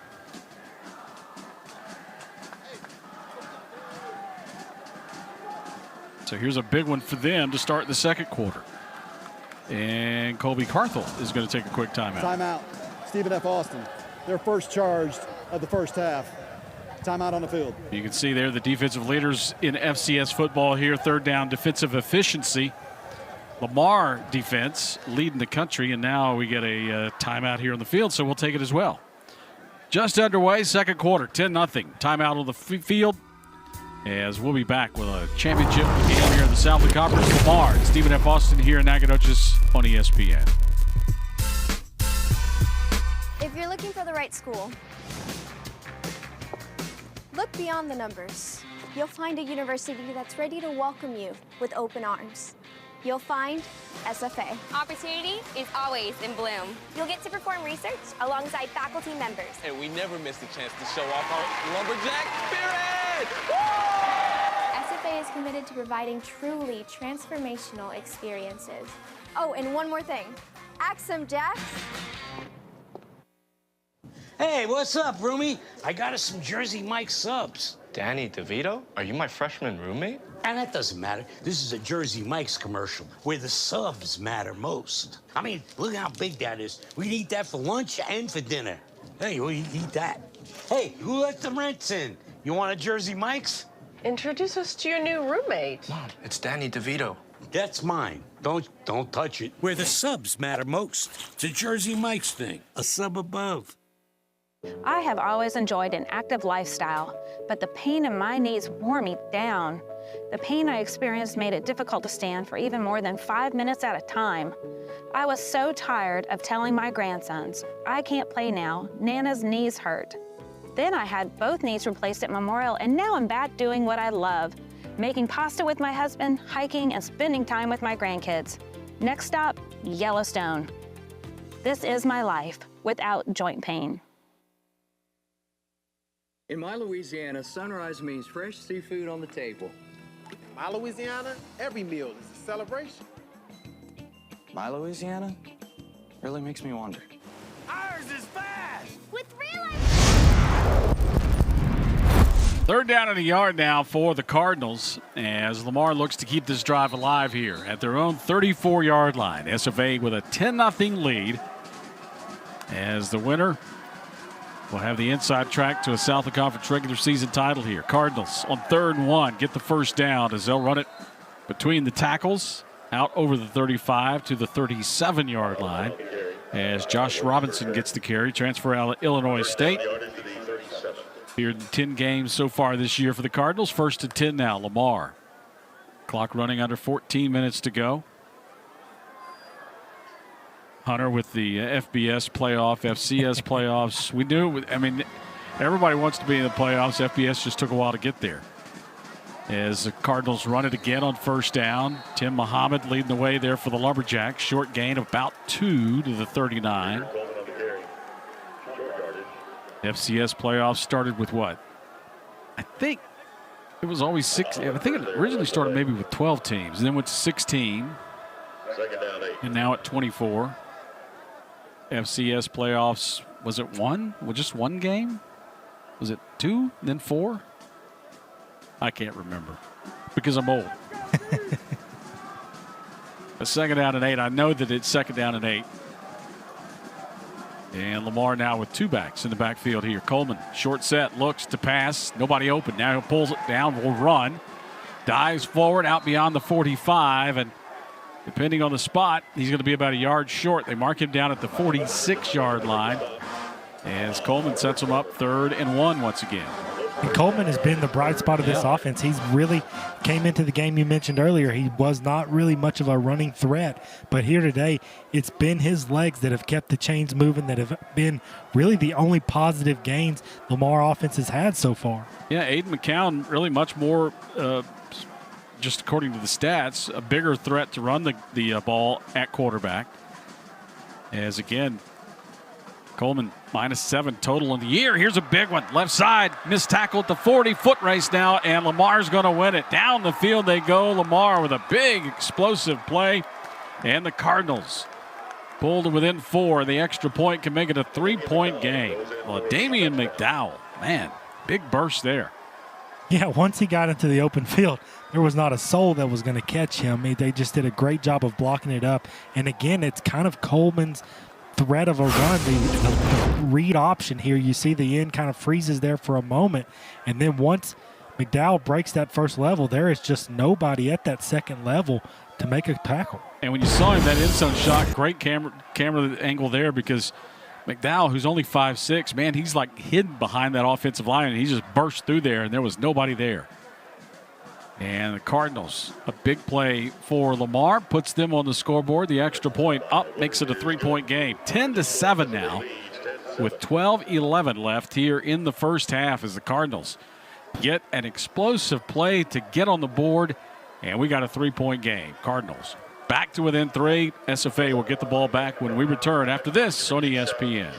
So here's a big one for them to start the second quarter. And Colby Carthel is going to take a quick timeout. Timeout. Stephen F. Austin, their first charge of the first half. Timeout on the field. You can see there the defensive leaders in FCS football here. 3rd down defensive efficiency. Lamar defense leading the country, and now we get a timeout here on the field, so we'll take it as well. Just underway, second quarter, 10-0. Timeout on the field, as we'll be back with a championship game here in the Southland Conference. Lamar and Stephen F. Austin here in Nacogdoches on ESPN. If you're looking for the right school, look beyond the numbers. You'll find a university that's ready to welcome you with open arms. You'll find SFA. Opportunity is always in bloom. You'll get to perform research alongside faculty members. And we never miss the chance to show off our lumberjack spirit! SFA is committed to providing truly transformational experiences. Oh, and one more thing. Ask some Jacks. Hey, what's up, roomie? I got us some Jersey Mike subs. Danny DeVito? Are you my freshman roommate? And that doesn't matter. This is a Jersey Mike's commercial where the subs matter most. I mean, look how big that is. We'd eat that for lunch and for dinner. Hey, we eat that. Hey, who let the rents in? You want a Jersey Mike's? Introduce us to your new roommate. Mom, it's Danny DeVito. That's mine. Don't touch it. Where the subs matter most. It's a Jersey Mike's thing. A sub above. I have always enjoyed an active lifestyle, but the pain in my knees wore me down. The pain I experienced made it difficult to stand for even more than 5 minutes at a time. I was so tired of telling my grandsons, I can't play now, Nana's knees hurt. Then I had both knees replaced at Memorial, and now I'm back doing what I love, making pasta with my husband, hiking, and spending time with my grandkids. Next stop, Yellowstone. This is my life without joint pain. In my Louisiana, sunrise means fresh seafood on the table. My Louisiana, every meal is a celebration. My Louisiana really makes me wonder. Ours is fast! With real Third down in the yard now for the Cardinals as Lamar looks to keep this drive alive here at their own 34-yard line. SFA with a 10-0 lead as the winner will have the inside track to a Southland Conference regular season title here. Cardinals on 3rd and 1 get the first down as they'll run it between the tackles out over the 35 to the 37-yard line as Josh Robinson gets the carry, transfer out of Illinois State. Appeared in 10 games so far this year for the Cardinals. 1st and 10 now, Lamar. Clock running under 14 minutes to go. Hunter with the FBS playoff, FCS playoffs. We knew, I mean, everybody wants to be in the playoffs. FBS just took a while to get there. As the Cardinals run it again on 1st down. Tim Muhammad leading the way there for the Lumberjacks. Short gain of about 2 to the 39. FCS playoffs started with what? I think it was always 6. I think it originally started maybe with 12 teams, and then went to 16. Second down 8. And now at 24. FCS playoffs, was it 1? Was just 1 game? Was it 2, then 4? I can't remember because I'm old. A second down and 8. I know that it's second down and 8. And Lamar now with 2 backs in the backfield here. Coleman, short set, looks to pass. Nobody open. Now he pulls it down, will run. Dives forward, out beyond the 45, and depending on the spot, he's going to be about a yard short. They mark him down at the 46-yard line as Coleman sets him up 3rd and 1 once again. And Coleman has been the bright spot of this offense. He's really came into the game you mentioned earlier. He was not really much of a running threat, but here today, it's been his legs that have kept the chains moving, that have been really the only positive gains Lamar offense has had so far. Yeah, Aiden McCown really much more, just according to the stats, a bigger threat to run the ball at quarterback. As again, Coleman -7 total in the year. Here's a big one. Left side, missed tackle at the 40-foot race now, and Lamar's going to win it. Down the field they go. Lamar with a big explosive play. And the Cardinals pulled to within 4. The extra point can make it a 3-point game. Well, Damian McDowell, man, big burst there. Yeah, once he got into the open field, there was not a soul that was going to catch him. They just did a great job of blocking it up. And again, it's kind of Coleman's threat of a run, the read option here. You see the end kind of freezes there for a moment, and then once McDowell breaks that first level, there is just nobody at that second level to make a tackle. And when you saw him, that end zone shot, great camera angle there, because McDowell, who's only 5'6", man, he's like hidden behind that offensive line, and he just burst through there, and there was nobody there. And the Cardinals, a big play for Lamar, puts them on the scoreboard. The extra point up makes it a 3-point game. 10-7 now with 12:11 left here in the first half as the Cardinals get an explosive play to get on the board, and we got a 3-point game. Cardinals back to within 3. SFA will get the ball back when we return after this on ESPN.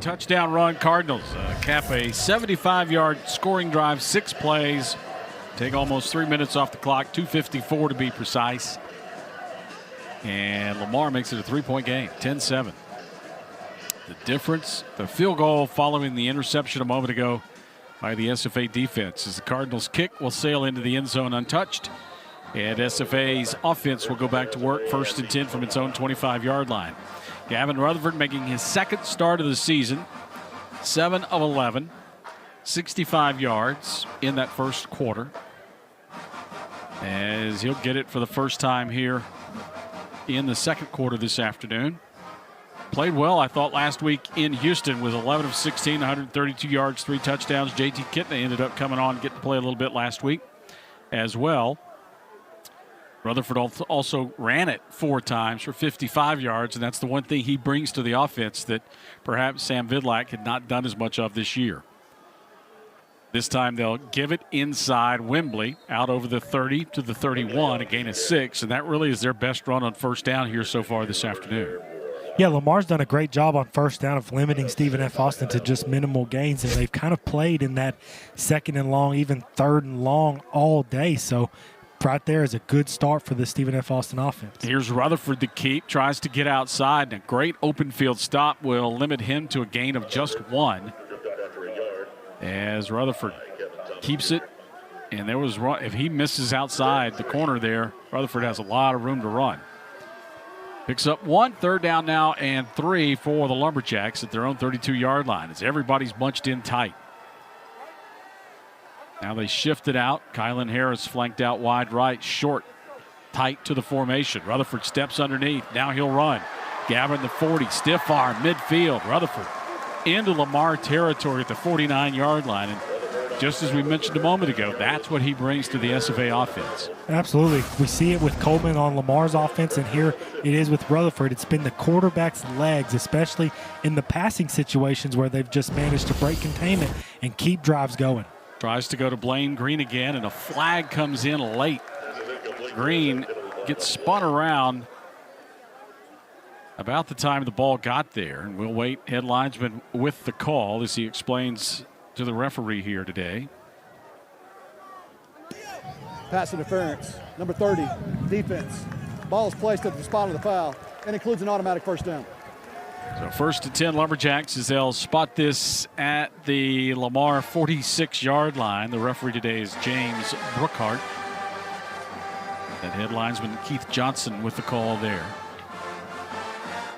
Touchdown run, Cardinals cap a 75-yard scoring drive, 6 plays, take almost 3 minutes off the clock, 2:54 to be precise. And Lamar makes it a 3-point game, 10-7. The difference, the field goal following the interception a moment ago by the SFA defense, as the Cardinals kick will sail into the end zone untouched, and SFA's offense will go back to work, 1st and 10 from its own 25-yard line. Gavin Rutherford making his 2nd start of the season, 7 of 11, 65 yards in that first quarter, as he'll get it for the first time here in the second quarter this afternoon. Played well, I thought, last week in Houston with 11 of 16, 132 yards, 3 touchdowns. JT Kitna ended up coming on and getting to play a little bit last week as well. Rutherford also ran it 4 times for 55 yards, and that's the one thing he brings to the offense that perhaps Sam Vidlak had not done as much of this year. This time they'll give it inside Wembley, out over the 30 to the 31, a gain of 6, and that really is their best run on first down here so far this afternoon. Yeah, Lamar's done a great job on first down of limiting Stephen F. Austin to just minimal gains, and they've kind of played in that 2nd and long, even 3rd and long all day. So right there is a good start for the Stephen F. Austin offense. Here's Rutherford to keep, tries to get outside, and a great open field stop will limit him to a gain of just 1. As Rutherford keeps it, and there was, if he misses outside the corner there, Rutherford has a lot of room to run. Picks up 1, 3rd down now, and 3 for the Lumberjacks at their own 32-yard line as everybody's bunched in tight. Now they shift it out. Kylan Harris flanked out wide right, short, tight to the formation. Rutherford steps underneath. Now he'll run. Gavin the 40, stiff arm, midfield. Rutherford into Lamar territory at the 49-yard line. And just as we mentioned a moment ago, that's what he brings to the SFA offense. Absolutely. We see it with Coleman on Lamar's offense, and here it is with Rutherford. It's been the quarterback's legs, especially in the passing situations where they've just managed to break containment and keep drives going. Tries to go to Blaine Green again, and a flag comes in late. Green gets spun around about the time the ball got there, and we'll wait head linesman with the call as he explains to the referee here today. Pass interference, number 30, defense. Ball is placed at the spot of the foul and includes an automatic first down. So 1st and 10 Lumberjacks as they'll spot this at the Lamar 46-yard line. The referee today is James Brookhart. And head linesman Keith Johnson with the call there.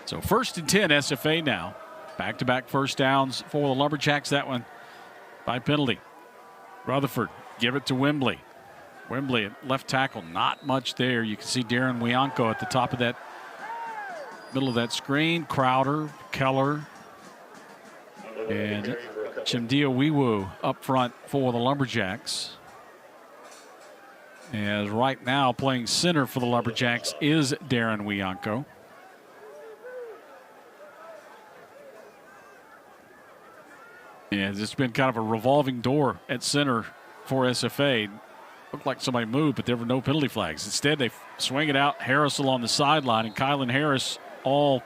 So 1st and 10 SFA now. Back-to-back first downs for the Lumberjacks. That one by penalty. Rutherford give it to Wembley. Wembley at left tackle, not much there. You can see Darren Wianco at the top of that middle of that screen. Crowder, Keller, and Chimdia Wiwu up front for the Lumberjacks. As right now playing center for the Lumberjacks is Darren Wianco. And it's been kind of a revolving door at center for SFA. Looked like somebody moved, but there were no penalty flags. Instead, they swing it out. Harris along the sideline, and Kylan Harris all,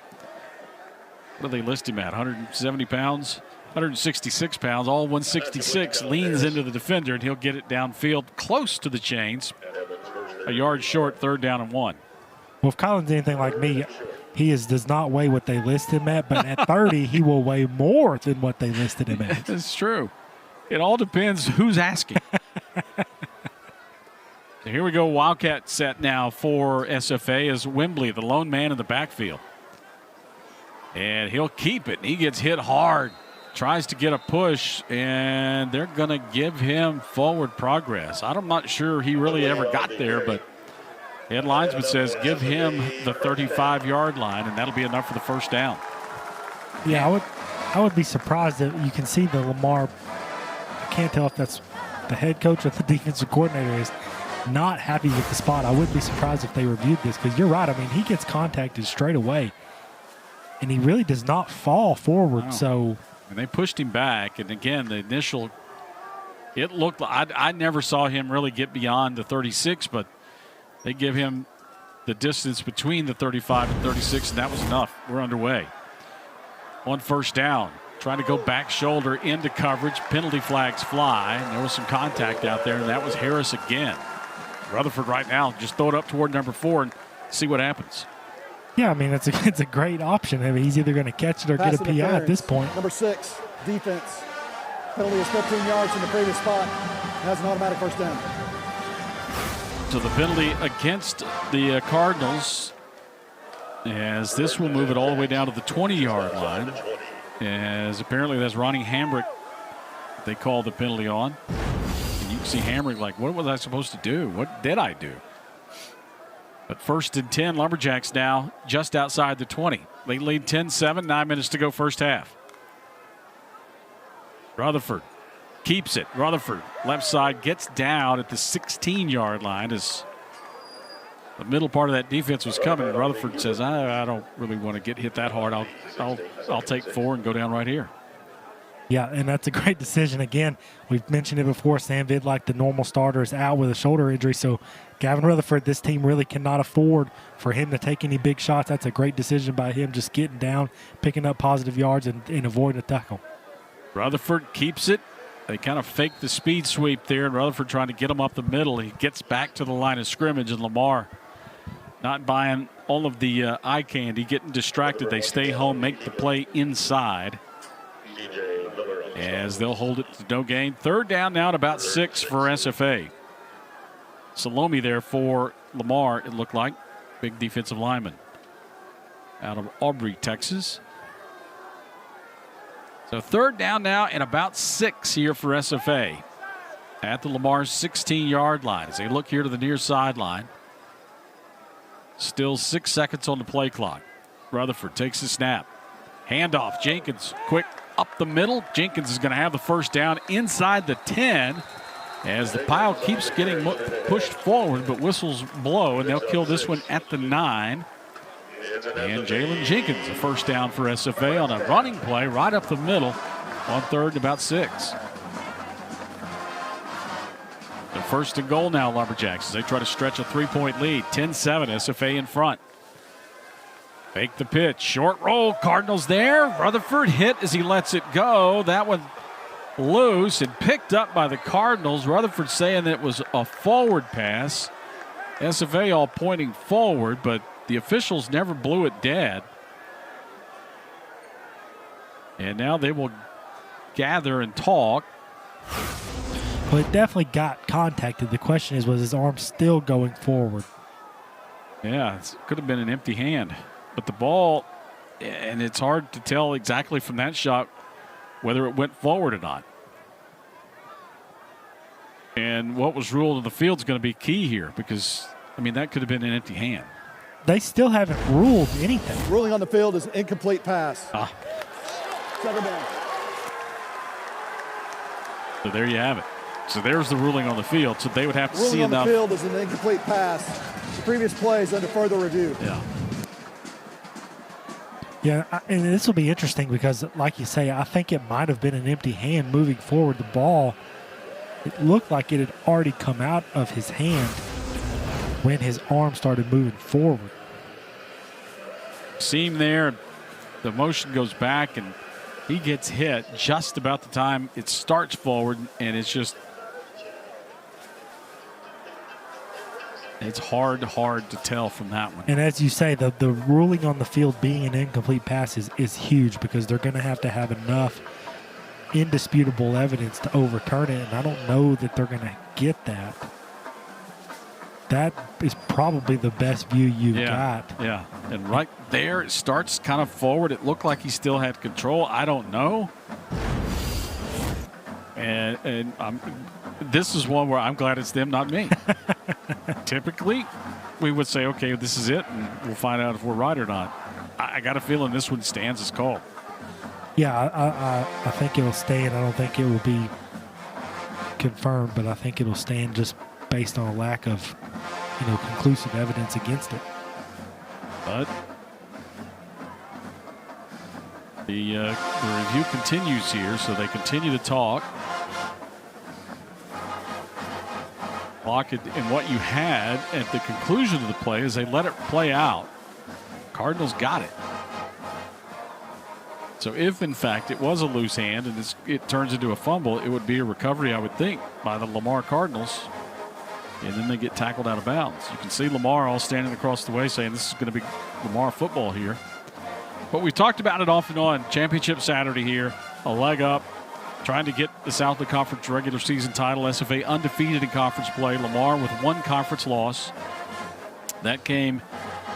what do they list him at, 170 pounds? 166 pounds, all 166, leans into the defender, and he'll get it downfield close to the chains. A yard short, 3rd down and 1. Well, if Kylan's anything like me, he does not weigh what they list him at, but at 30, he will weigh more than what they listed him at. That's true. It all depends who's asking. So here we go, Wildcat set now for SFA as Wembley, the lone man in the backfield. And he'll keep it. He gets hit hard, tries to get a push, and they're going to give him forward progress. I'm not sure he really ever got there, but head linesman says give him the 35-yard line, and that'll be enough for the first down. Yeah, I would be surprised that you can see the Lamar. I can't tell if that's the head coach or the defensive coordinator is not happy with the spot. I wouldn't be surprised if they reviewed this, because you're right. I mean, he gets contacted straight away, and he really does not fall forward. Wow. So, and they pushed him back, and again, the initial, it looked like I never saw him really get beyond the 36, but they give him the distance between the 35 and 36, and that was enough. We're underway. On first down, trying to go back shoulder into coverage. Penalty flags fly, and there was some contact out there, and that was Harris again. Rutherford right now, just throw it up toward number 4 and see what happens. yeah, I mean, it's a great option. I mean, he's either going to catch it or Pass get a PI at this point. Number 6, defense. Penalty is 15 yards from the previous spot. Has an automatic first down. So the penalty against the Cardinals, as this will move it all the way down to the 20-yard line, as apparently that's Ronnie Hambrick they called the penalty on. And you can see Hambrick like, what was I supposed to do? What did I do? But 1st and 10, Lumberjacks now just outside the 20. They lead 10-7, 9 minutes to go first half. Rutherford keeps it. Rutherford, left side, gets down at the 16-yard line as the middle part of that defense was coming. And Rutherford says, I don't really want to get hit that hard. I'll take 4 and go down right here. Yeah, and that's a great decision. Again, we've mentioned it before. Sam Vidlak, the normal starter, is out with a shoulder injury. So Gavin Rutherford, this team really cannot afford for him to take any big shots. That's a great decision by him, just getting down, picking up positive yards, and avoiding a tackle. Rutherford keeps it. They kind of fake the speed sweep there, and Rutherford trying to get him up the middle. He gets back to the line of scrimmage, and Lamar not buying all of the eye candy, getting distracted. They stay home, make the play inside, as they'll hold it to no gain. 3rd down now at about 6 for SFA. Salome there for Lamar, it looked like. Big defensive lineman out of Aubrey, Texas. So 3rd down now and about 6 here for SFA at the Lamar's 16-yard line as they look here to the near sideline. Still 6 seconds on the play clock. Rutherford takes the snap. Handoff. Jenkins, quick up the middle. Jenkins is going to have the first down inside the 10 as the pile keeps getting pushed forward, but whistles blow, and they'll kill this one at the 9. And Jalen Jenkins, a first down for SFA on a running play right up the middle on 3rd and about 6. The first and goal now, Lumberjacks, as they try to stretch a 3-point lead. 10-7, SFA in front. Fake the pitch, short roll, Cardinals there. Rutherford hit as he lets it go. That one loose and picked up by the Cardinals. Rutherford saying that it was a forward pass. SFA all pointing forward, but the officials never blew it dead. And now they will gather and talk. Well, it definitely got contacted. The question is, was his arm still going forward? Yeah, it could have been an empty hand. But the ball, and it's hard to tell exactly from that shot whether it went forward or not. And what was ruled in the field is going to be key here because, I mean, that could have been an empty hand. They still haven't ruled anything. Ruling on the field is incomplete pass. Second down. So there you have it. So there's the ruling on the field. So they would have to ruling see enough. Ruling on the field is an incomplete pass. The previous play is under further review. Yeah. Yeah, and this will be interesting because, like you say, I think it might have been an empty hand moving forward. The ball, it looked like it had already come out of his hand when his arm started moving forward. Seam there, the motion goes back, and he gets hit just about the time it starts forward, and it's just, it's hard to tell from that one. And as you say, the ruling on the field being an incomplete pass is huge because they're going to have enough indisputable evidence to overturn it, and I don't know that they're going to get that. That is probably the best view you've got. Yeah, and right there, it starts kind of forward. It looked like he still had control. I don't know. And this is one where I'm glad it's them, not me. Typically, we would say, okay, this is it, and we'll find out if we're right or not. I got a feeling this one stands as called. Yeah, I think it'll stand. I don't think it will be confirmed, but I think it'll stand just based on a lack of, conclusive evidence against it. But the review continues here, so they continue to talk. And what you had at the conclusion of the play is they let it play out. Cardinals got it. So if, in fact, it was a loose hand and it turns into a fumble, it would be a recovery, I would think, by the Lamar Cardinals. And then they get tackled out of bounds. You can see Lamar all standing across the way saying this is going to be Lamar football here. But we've talked about it off and on. Championship Saturday here, a leg up, trying to get the Southland Conference regular season title. SFA undefeated in conference play. Lamar with one conference loss. That came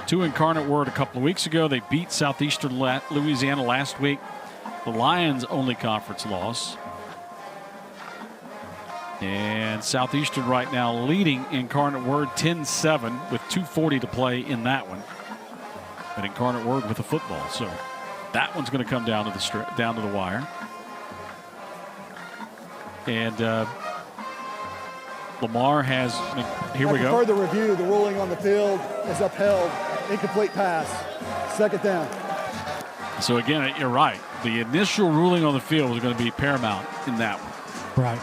to Incarnate Word a couple of weeks ago. They beat Southeastern Louisiana last week. The Lions' only conference loss. And Southeastern right now leading Incarnate Word 10-7 with 2:40 to play in that one. But Incarnate Word with a football. So that one's going to come down to the wire. And Lamar has, here we go. Further review, the ruling on the field is upheld. Incomplete pass. Second down. So again, you're right. The initial ruling on the field was going to be paramount in that one. Right.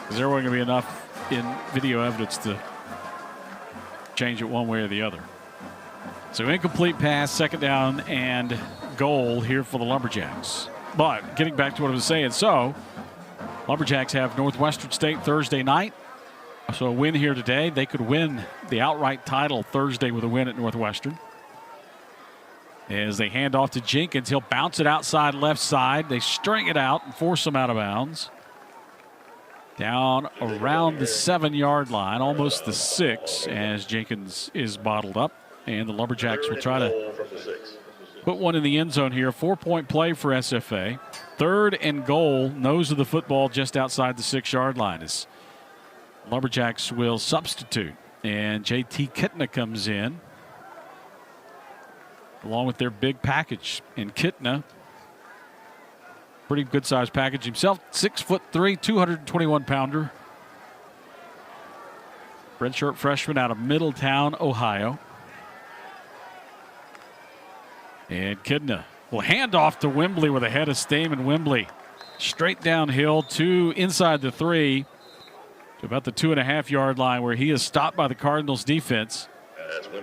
Because there wasn't going to be enough in video evidence to change it one way or the other. So incomplete pass, second down and goal here for the Lumberjacks. But getting back to what I was saying, so Lumberjacks have Northwestern State Thursday night. So a win here today. They could win the outright title Thursday with a win at Northwestern. As they hand off to Jenkins, he'll bounce it outside left side. They string it out and force him out of bounds. Down around the 7-yard line, almost the 6, as Jenkins is bottled up. And the Lumberjacks will try to put one in the end zone here. 4-point play for SFA. Third and goal, nose of the football just outside the 6-yard line. As Lumberjacks will substitute. And JT Kitna comes in along with their big package. And Kitna Pretty good size package himself. 6'3", 221-pounder. Redshirt freshman out of Middletown, Ohio. And Kidna will hand off to Wembley with a head of steam, and Wembley straight downhill to inside the 3 to about the 2.5-yard line, where he is stopped by the Cardinals defense.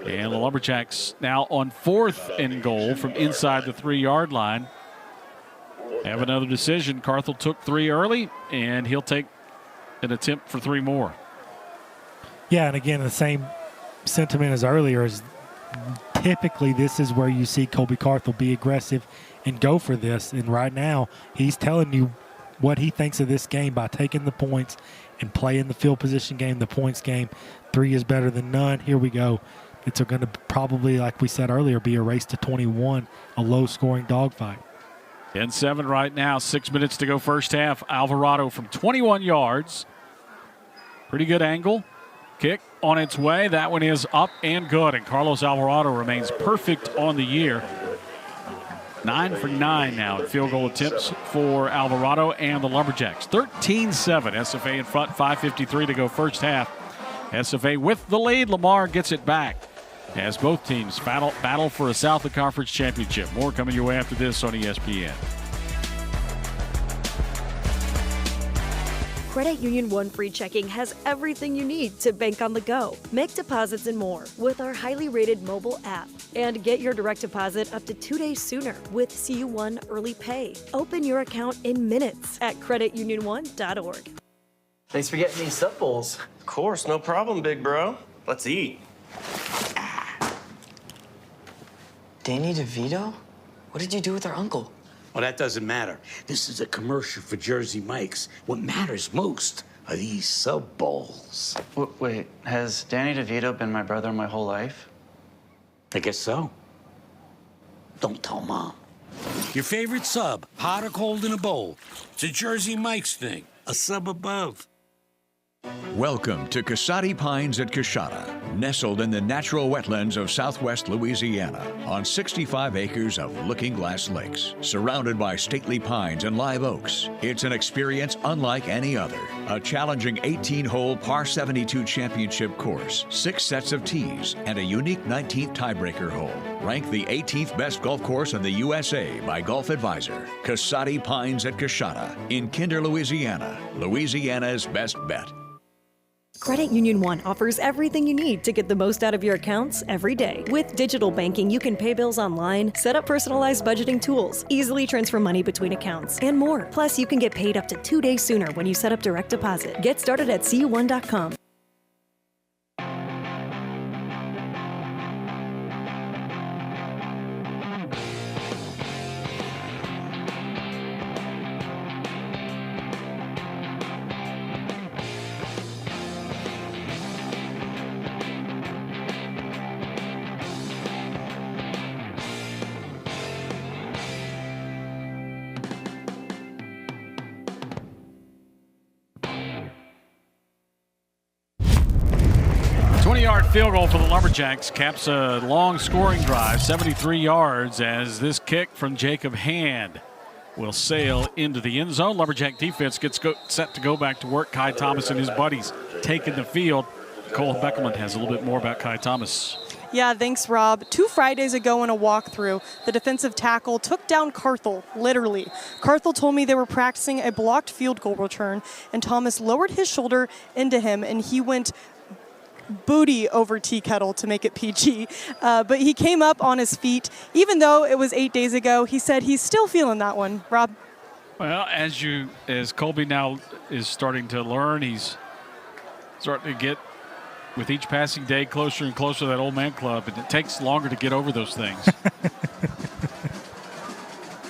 And the Lumberjacks now on 4th and goal from inside the 3-yard line. Have another decision. Carthel took 3 early, and he'll take an attempt for 3 more. Yeah, and again, the same sentiment as earlier is typically this is where you see Colby Carthel be aggressive and go for this. And right now, he's telling you what he thinks of this game by taking the points and playing the field position game, the points game. 3 is better than none. Here we go. It's going to probably, like we said earlier, be a race to 21, a low-scoring dogfight. 10-7 right now, 6 minutes to go first half. Alvarado from 21 yards. Pretty good angle. Kick on its way. That one is up and good, and Carlos Alvarado remains perfect on the year. 9 for 9 now in field goal attempts for Alvarado and the Lumberjacks. 13-7, SFA in front, 5:53 to go first half. SFA with the lead. Lamar gets it back as both teams battle for a Southland Conference championship. More coming your way after this on ESPN. Credit Union One Free Checking has everything you need to bank on the go. Make deposits and more with our highly rated mobile app. And get your direct deposit up to 2 days sooner with CU1 Early Pay. Open your account in minutes at creditunion1.org. Thanks for getting these sub bowls. Of course, no problem, big bro. Let's eat. Danny DeVito? What did you do with our uncle? Well, that doesn't matter. This is a commercial for Jersey Mike's. What matters most are these sub bowls. Wait, has Danny DeVito been my brother my whole life? I guess so. Don't tell Mom. Your favorite sub, hot or cold in a bowl. It's a Jersey Mike's thing. A sub above. Welcome to Casati Pines at Coshada, nestled in the natural wetlands of southwest Louisiana on 65 acres of looking glass lakes, surrounded by stately pines and live oaks. It's an experience unlike any other. A challenging 18-hole par 72 championship course, 6 sets of tees, and a unique 19th tiebreaker hole. Ranked the 18th best golf course in the USA by Golf Advisor. Casati Pines at Coshada in Kinder, Louisiana. Louisiana's best bet. Credit Union One offers everything you need to get the most out of your accounts every day. With digital banking, you can pay bills online, set up personalized budgeting tools, easily transfer money between accounts, and more. Plus, you can get paid up to 2 days sooner when you set up direct deposit. Get started at cu1.com. Field goal for the Lumberjacks caps a long scoring drive, 73 yards, as this kick from Jacob Hand will sail into the end zone. Lumberjack defense gets set to go back to work. Kai Thomas and his buddies taking the field. Cole Beckelman has a little bit more about Kai Thomas. Yeah, thanks, Rob. 2 Fridays ago in a walkthrough, the defensive tackle took down Carthel, literally. Carthel told me they were practicing a blocked field goal return, and Thomas lowered his shoulder into him, and he went booty over tea kettle to make it PG. But he came up on his feet. Even though it was 8 days ago, he said he's still feeling that one. Rob? Well, as Colby now is starting to learn, he's starting to get, with each passing day, closer and closer to that old man club, and it takes longer to get over those things.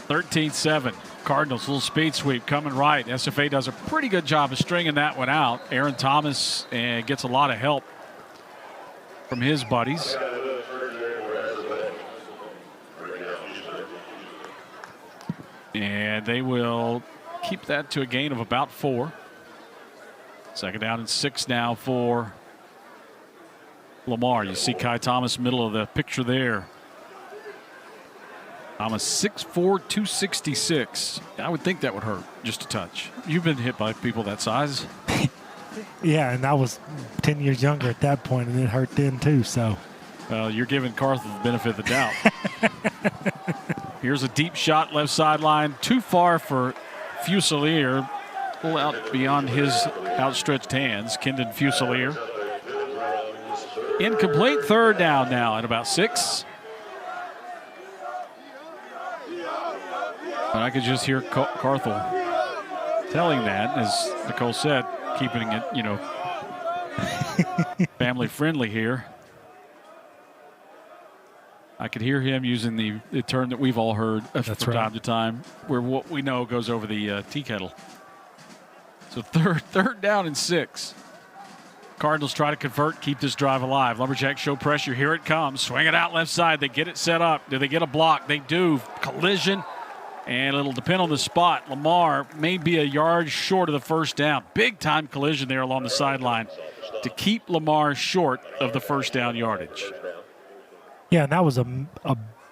13-7. Cardinals, little speed sweep coming right. SFA does a pretty good job of stringing that one out. Aaron Thomas gets a lot of help from his buddies. And they will keep that to a gain of about 4. Second down and 6 now for Lamar. You see Kai Thomas, middle of the picture there. I'm a 6'4", 266. I would think that would hurt just a touch. You've been hit by people that size. Yeah, and I was 10 years younger at that point, and it hurt then too. So, you're giving Carthel the benefit of the doubt. Here's a deep shot left sideline, too far for Fusilier. Pull out beyond his outstretched hands. Kendon Fusilier. Incomplete. Third down now at about 6. But I could just hear Carthel telling that, as Nicole said, keeping it, family friendly here. I could hear him using the term that we've all heard from time to time, where what we know goes over the tea kettle. So third down and 6. Cardinals try to convert, keep this drive alive. Lumberjacks show pressure. Here it comes. Swing it out left side. They get it set up. Do they get a block? They do. Collision. And it'll depend on the spot. Lamar may be a yard short of the first down. Big time collision there along the sideline to keep Lamar short of the first down yardage. Yeah, and that was a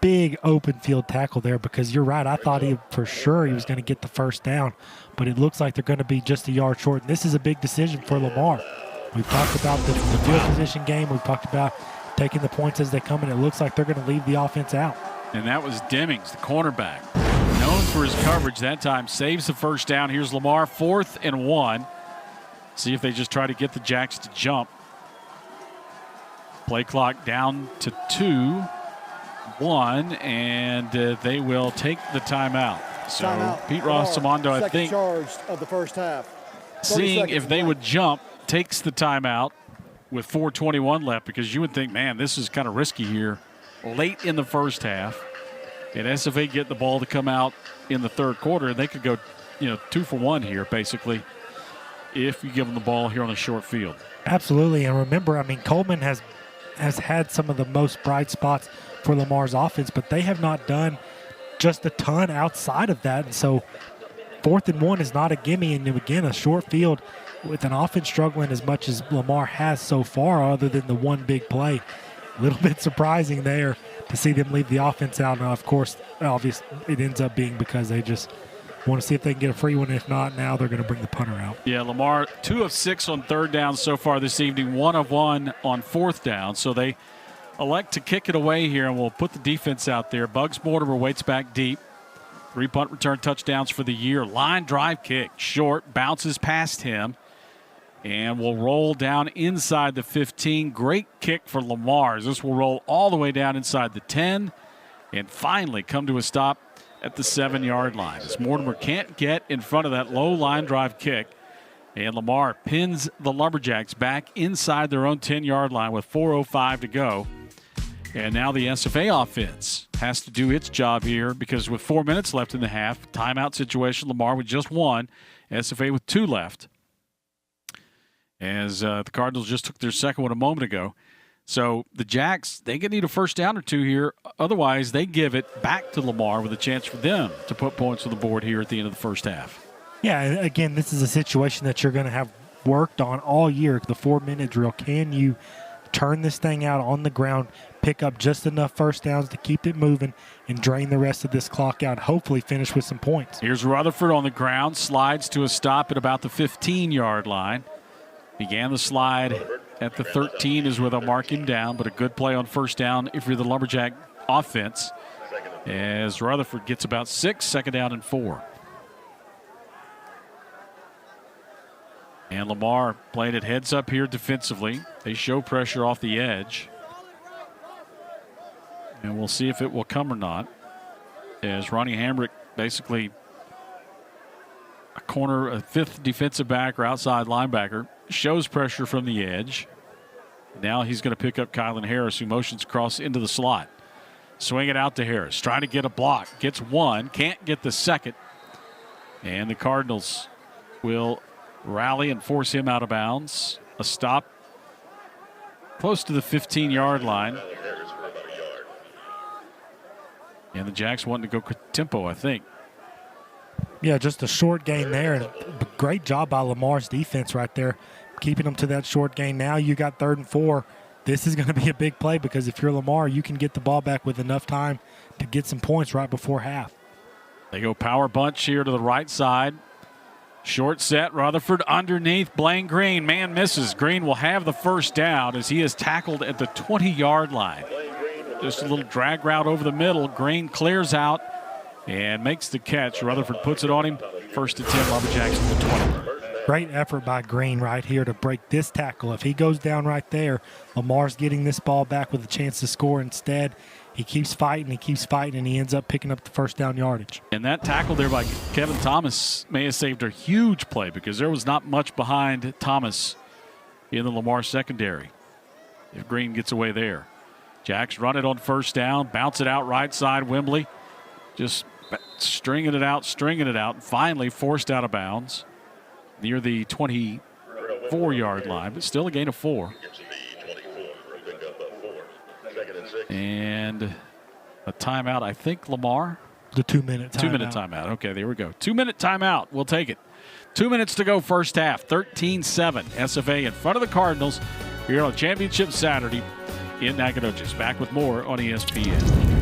big open field tackle there, because you're right. I thought for sure he was going to get the first down, but it looks like they're going to be just a yard short. And this is a big decision for Lamar. We've talked about the field position game. We've talked about taking the points as they come, and it looks like they're going to leave the offense out. And that was Demings, the cornerback. Known for his coverage that time, saves the first down. Here's Lamar, 4th and 1. See if they just try to get the Jacks to jump. Play clock down to 2-1, and they will take the timeout. So timeout. Pete Rosamondo, I think, charge of the first half. seeing if they would jump, takes the timeout with 4:21 left, because you would think, man, this is kind of risky here late in the first half. And SFA get the ball to come out in the third quarter, and they could go, 2 for 1 here, basically, if you give them the ball here on a short field. Absolutely. And remember, Coleman has had some of the most bright spots for Lamar's offense, but they have not done just a ton outside of that. And so 4th and 1 is not a gimme. And again, a short field with an offense struggling as much as Lamar has so far, other than the one big play. A little bit surprising there to see them leave the offense out. And of course, obviously, it ends up being because they just want to see if they can get a free one. If not, now they're going to bring the punter out. Yeah, Lamar, 2 of 6 on third down so far this evening, 1 of 1 on fourth down. So they elect to kick it away here, and we'll put the defense out there. Bugs Mortimer waits back deep. 3 punt return touchdowns for the year. Line drive kick, short, bounces past him, and will roll down inside the 15. Great kick for Lamar. This will roll all the way down inside the 10 and finally come to a stop at the 7-yard line. As Mortimer can't get in front of that low line drive kick, and Lamar pins the Lumberjacks back inside their own 10-yard line with 4:05 to go. And now the SFA offense has to do its job here, because with 4 minutes left in the half, timeout situation, Lamar with just 1, SFA with 2 left. As the Cardinals just took their second one a moment ago. So the Jacks, they need a first down or 2 here. Otherwise, they give it back to Lamar with a chance for them to put points on the board here at the end of the first half. Yeah, and again, this is a situation that you're going to have worked on all year, the 4-minute drill. Can you turn this thing out on the ground, pick up just enough first downs to keep it moving, and drain the rest of this clock out, hopefully finish with some points? Here's Rutherford on the ground, slides to a stop at about the 15-yard line. Began the slide at the 13 is where they'll mark him down, but a good play on first down if you're the Lumberjack offense, as Rutherford gets about 6, 2nd down and 4. And Lamar playing it heads up here defensively. They show pressure off the edge. And we'll see if it will come or not, as Ronnie Hamrick, basically a corner, a 5th defensive back or outside linebacker, shows pressure from the edge. Now he's going to pick up Kylan Harris, who motions across into the slot. Swing it out to Harris, trying to get a block. Gets 1, can't get the second. And the Cardinals will rally and force him out of bounds. A stop close to the 15-yard line. And the Jacks wanting to go tempo, I think. Yeah, just a short gain there. Great job by Lamar's defense right there, keeping them to that short gain. Now you got 3rd and 4. this is going to be a big play because if you're Lamar, you can get the ball back with enough time to get some points right before half. They go power bunch here to the right side. Short set, Rutherford underneath. Blaine Green, man misses. Green will have the first down as he is tackled at the 20-yard line. Just a little drag route over the middle. Green clears out and makes the catch. Rutherford puts it on him. 1st and 10, Lumberjacks at the 20. Great effort by Green right here to break this tackle. If he goes down right there, Lamar's getting this ball back with a chance to score. Instead, he keeps fighting, and he ends up picking up the first down yardage. And that tackle there by Kevin Thomas may have saved a huge play because there was not much behind Thomas in the Lamar secondary if Green gets away there. Jacks run it on 1st down, bounce it out right side. Wembley just stringing it out, and finally forced out of bounds near the 24-yard line, but still a gain of 4. And a timeout, I think, Lamar. The 2-minute timeout. 2-minute timeout. Okay, there we go. 2-minute timeout. We'll take it. 2 minutes to go first half. 13-7. SFA in front of the Cardinals here on Championship Saturday in Nacogdoches. Back with more on ESPN.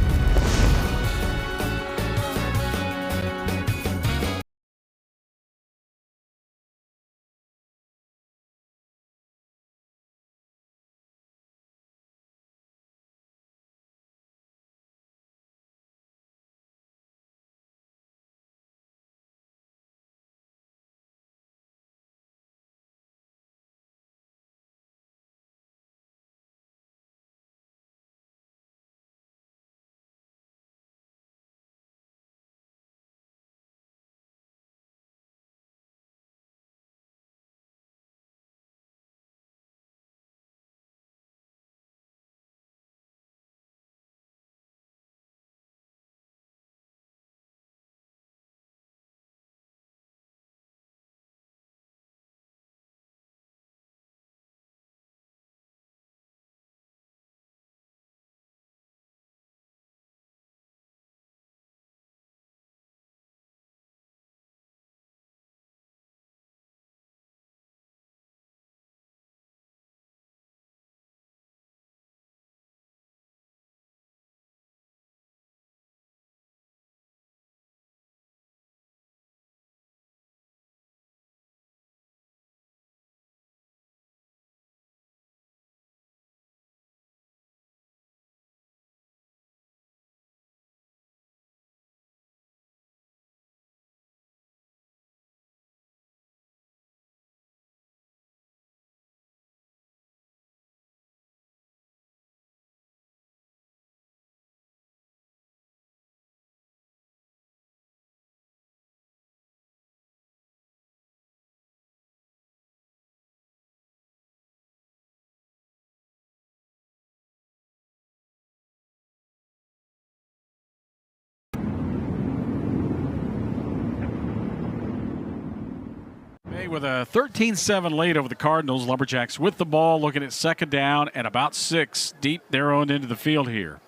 With a 13-7 lead over the Cardinals, Lumberjacks with the ball, looking at 2nd down and about 6 deep their own into the field here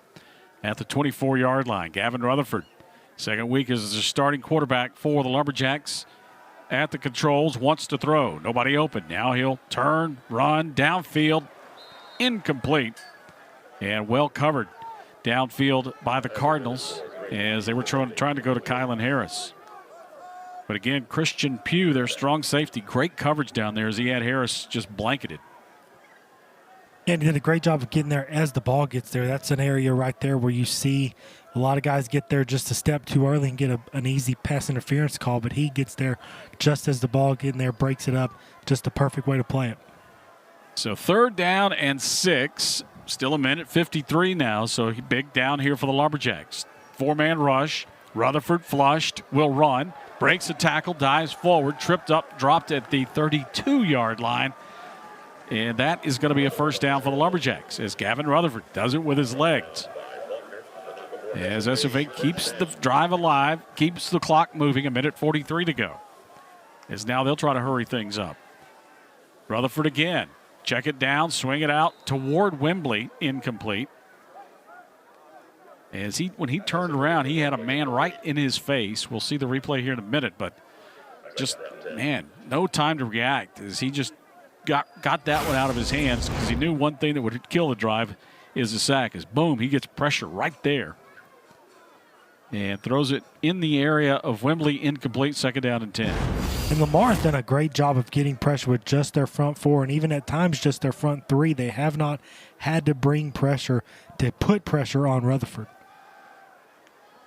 at the 24-yard line. Gavin Rutherford, second week as a starting quarterback for the Lumberjacks at the controls, wants to throw. Nobody open. Now he'll turn, run, downfield, incomplete, and well covered downfield by the Cardinals as they were trying to go to Kylan Harris. But again, Christian Pugh, their strong safety, great coverage down there as he had Harris just blanketed. And he did a great job of getting there as the ball gets there. That's an area right there where you see a lot of guys get there just a step too early and get an easy pass interference call, but he gets there just as the ball getting there, breaks it up. Just the perfect way to play it. So 3rd down and 6. Still a minute 53 now, so big down here for the Lumberjacks. 4-man rush. Rutherford flushed, will run. Breaks a tackle, dives forward, tripped up, dropped at the 32-yard line. And that is going to be a first down for the Lumberjacks as Gavin Rutherford does it with his legs. As SFA keeps the drive alive, keeps the clock moving, a minute 43 to go. As now they'll try to hurry things up. Rutherford again. Check it down, swing it out toward Wembley, incomplete. As when he turned around, he had a man right in his face. We'll see the replay here in a minute, but just, man, no time to react as he just got that one out of his hands because he knew one thing that would kill the drive is a sack. Is boom, he gets pressure right there. And throws it in the area of Wembley, incomplete, 2nd down and 10. And Lamar's done a great job of getting pressure with just their front 4 and even at times just their front 3. They have not had to bring pressure to put pressure on Rutherford.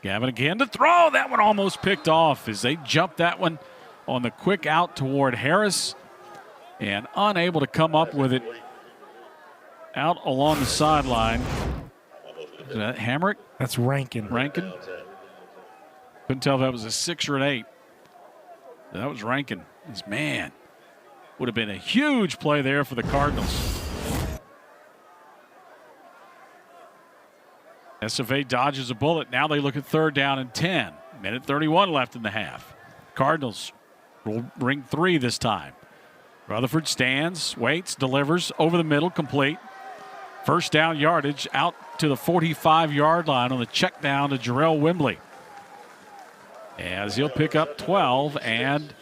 Gavin again to throw. That one almost picked off as they jumped that one on the quick out toward Harris and unable to come up with it out along the sideline. Is that Hamrick? That's Rankin. Rankin? Couldn't tell if that was a 6 or an 8. That was Rankin. Man, would have been a huge play there for the Cardinals. SFA dodges a bullet. Now they look at 3rd down and 10. Minute 31 left in the half. Cardinals will bring 3 this time. Rutherford stands, waits, delivers over the middle, complete. 1st down yardage out to the 45-yard line on the check down to Jarrell Wembley. As he'll pick up 12 and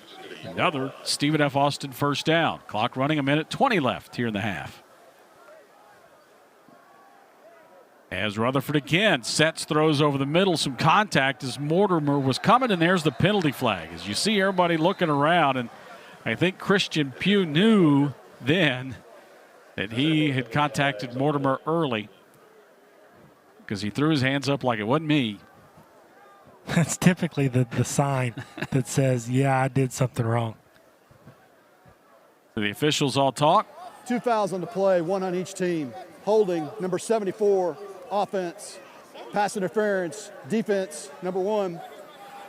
another Stephen F. Austin 1st down. Clock running, a minute 20 left here in the half. As Rutherford again sets, throws over the middle, some contact as Mortimer was coming, and there's the penalty flag. As you see everybody looking around, and I think Christian Pugh knew then that he had contacted Mortimer early because he threw his hands up like it wasn't me. That's typically the sign that says, yeah, I did something wrong. The officials all talk. 2 fouls on the play, 1 on each team. Holding, number 74, offense. Pass interference, defense, number 1.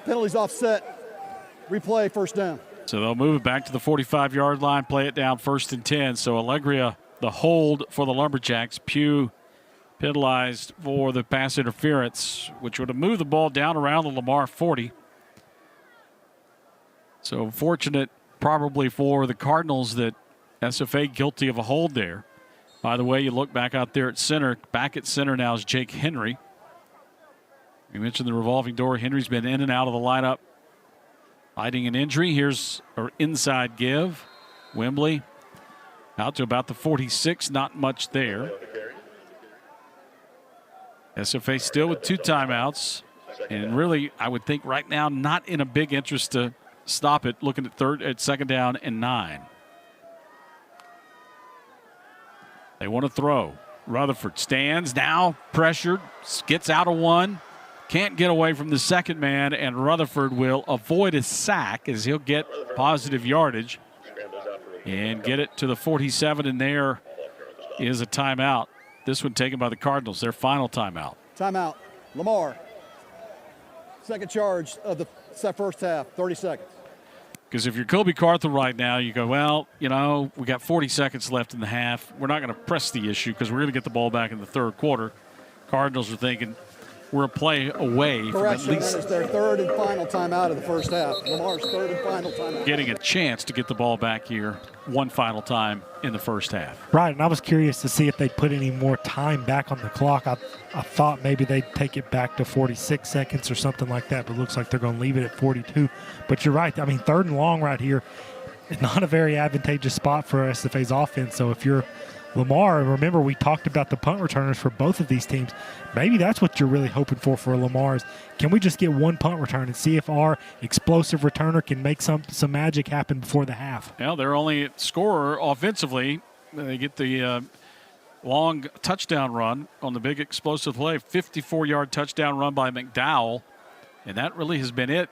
Penalties offset. Replay, 1st down. So they'll move it back to the 45-yard line, play it down 1st and 10. So Allegria, the hold for the Lumberjacks. Pugh penalized for the pass interference, which would have moved the ball down around the Lamar 40. So fortunate probably for the Cardinals that SFA guilty of a hold there. By the way, you look back out there at center. Back at center now is Jake Henry. We mentioned the revolving door. Henry's been in and out of the lineup, hiding an injury. Here's an inside give. Wembley out to about the 46. Not much there. SFA still with 2 timeouts. And really, I would think right now, not in a big interest to stop it, looking at 2nd down and 9. They want to throw. Rutherford stands now, pressured, gets out of 1, can't get away from the 2nd man, and Rutherford will avoid a sack as he'll get positive yardage and get it to the 47, and there is a timeout. This one taken by the Cardinals, their final timeout. Timeout. Lamar. 2nd charge of the 1st half, 30 seconds. Because if you're Kobe Carthel right now, you go, well, you know, we got 40 seconds left in the half. We're not going to press the issue because we're going to get the ball back in the 3rd quarter. Cardinals are thinking we're a play away from at least. That is their 3rd and final timeout of the 1st half. Lamar's 3rd and final timeout. Getting a chance to get the ball back here one final time in the 1st half. Right, and I was curious to see if they'd put any more time back on the clock. I thought maybe they'd take it back to 46 seconds or something like that, but it looks like they're going to leave it at 42. But you're right. I mean, 3rd and long right here, not a very advantageous spot for SFA's offense. So if you're Lamar, and remember we talked about the punt returners for both of these teams, maybe that's what you're really hoping for Lamar is, can we just get 1 punt return and see if our explosive returner can make some magic happen before the half? Well, they're only scorer offensively. They get the long touchdown run on the big explosive play, 54-yard touchdown run by McDowell, and that really has been it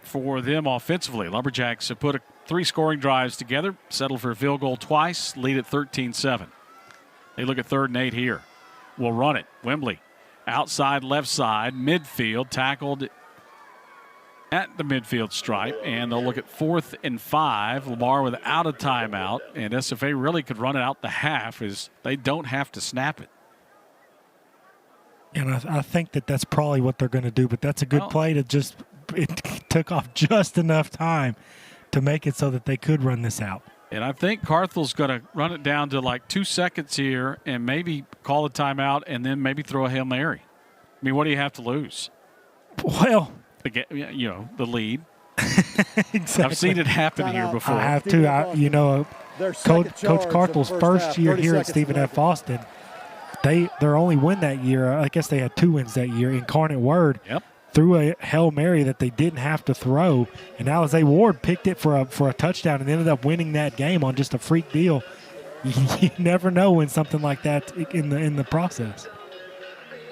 for them offensively. Lumberjacks have put 3 scoring drives together, settled for a field goal twice, lead at 13-7. They look at 3rd and 8 here. Will run it. Wembley outside left side, midfield, tackled at the midfield stripe, and they'll look at 4th and 5. Lamar without a timeout, and SFA really could run it out the half as they don't have to snap it. And I think that's probably what they're going to do, but that's a good play to just – it took off just enough time to make it so that they could run this out. And I think Carthel's going to run it down to like 2 seconds here and maybe call a timeout and then maybe throw a Hail Mary. I mean, what do you have to lose? Well, the lead. Exactly. I've seen it happen here before. I have too. Coach Carthel's first year here at Stephen F. Austin, their only win that year, I guess they had 2 wins that year, Incarnate Word. Yep. Threw a Hail Mary that they didn't have to throw, and Alizé Ward picked it for a touchdown and ended up winning that game on just a freak deal. You never know when something like that in the process.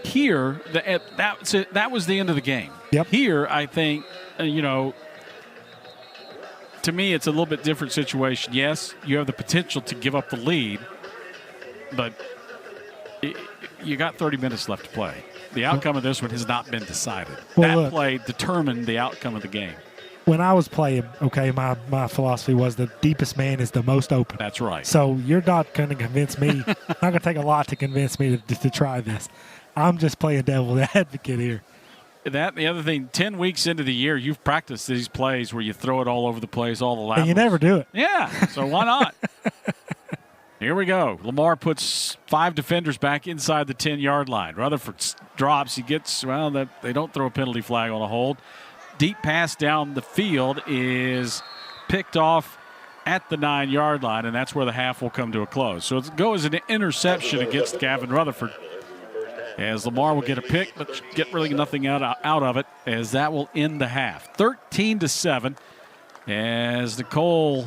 Here, that was the end of the game. Yep. Here, I think, to me, it's a little bit different situation. Yes, you have the potential to give up the lead, but you got 30 minutes left to play. The outcome of this one has not been decided. That play determined the outcome of the game. When I was playing, my philosophy was the deepest man is the most open. That's right. So you're not going to convince me. Not going to take a lot to convince me to try this. I'm just playing devil's advocate here. The other thing, 10 weeks into the year, you've practiced these plays where you throw it all over the place, all the laterals. And you never do it. Yeah, so why not? Here we go. Lamar puts 5 defenders back inside the 10-yard line. Rutherford drops. He gets, they don't throw a penalty flag on a hold. Deep pass down the field is picked off at the 9-yard line, and that's where the half will come to a close. So it goes as an interception against Gavin Rutherford, as Lamar will get a pick, but get really nothing out of it, as that will end the half. 13-7, as Nicole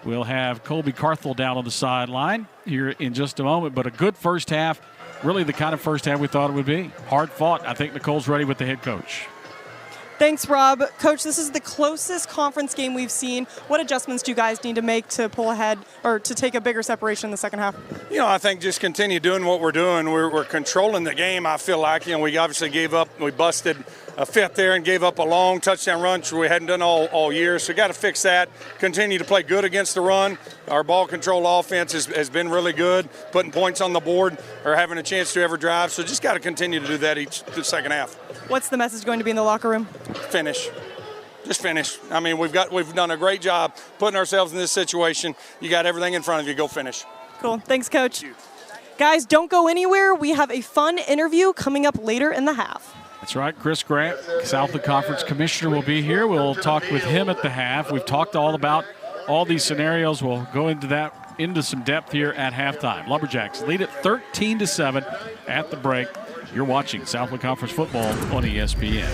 will have Colby Carthel down on the sideline here in just a moment. But a good first half, really the kind of first half we thought it would be. Hard fought. I think Nicole's ready with the head coach. Thanks, Rob. Coach, this is the closest conference game we've seen. What adjustments do you guys need to make to pull ahead or to take a bigger separation in the second half? I think just continue doing what we're doing. We're controlling the game, I feel like. We obviously gave up. We busted a fifth there and gave up a long touchdown run, which we hadn't done all year. So we got to fix that. Continue to play good against the run. Our ball control offense has been really good, putting points on the board or having a chance to ever drive. So just got to continue to do that the second half. What's the message going to be in the locker room? Finish. Just finish. I mean, we've done a great job putting ourselves in this situation. You got everything in front of you. Go finish. Cool. Thanks, Coach. Guys, don't go anywhere. We have a fun interview coming up later in the half. That's right. Chris Grant, Southland Conference Commissioner, will be here. We'll talk with him at the half. We've talked all about all these scenarios. We'll go into some depth here at halftime. Lumberjacks lead it 13-7 at the break. You're watching Southland Conference football on ESPN.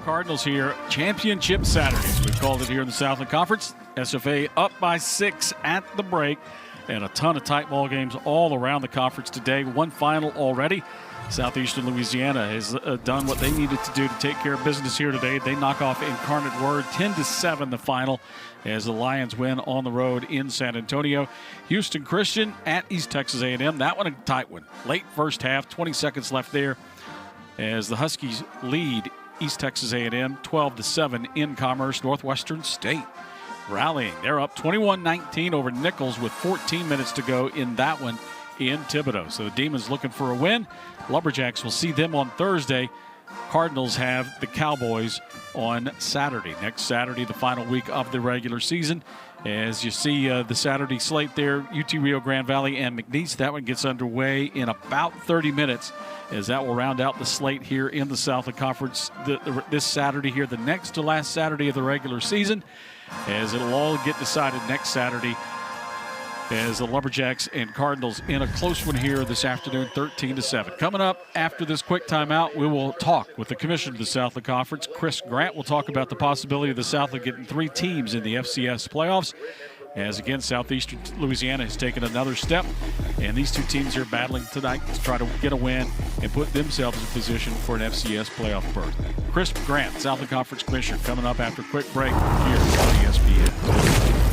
Cardinals here. Championship Saturdays, we've called it here in the Southland Conference. SFA up by 6 at the break, and a ton of tight ball games all around the conference today. One final already. Southeastern Louisiana has done what they needed to do to take care of business here today. They knock off Incarnate Word 10-7 the final as the Lions win on the road in San Antonio. Houston Christian at East Texas A&M. That one a tight one. Late first half, 20 seconds left there as the Huskies lead East Texas A&M 12-7 in Commerce. Northwestern State rallying. They're up 21-19 over Nichols with 14 minutes to go in that one in Thibodaux. So the Demons looking for a win. Lumberjacks will see them on Thursday. Cardinals have the Cowboys on Saturday. Next Saturday, the final week of the regular season. As you see the Saturday slate there, UT Rio Grande Valley and McNeese. That one gets underway in about 30 minutes as that will round out the slate here in the Southland Conference this Saturday here, the next to last Saturday of the regular season, as it'll all get decided next Saturday as the Lumberjacks and Cardinals in a close one here this afternoon, 13-7. Coming up after this quick timeout, we will talk with the commissioner of the Southland Conference, Chris Grant. We'll talk about the possibility of the Southland getting 3 teams in the FCS playoffs, as again, Southeastern Louisiana has taken another step, and these 2 teams are battling tonight to try to get a win and put themselves in position for an FCS playoff berth. Chris Grant, Southland Conference Commissioner, coming up after a quick break here on ESPN.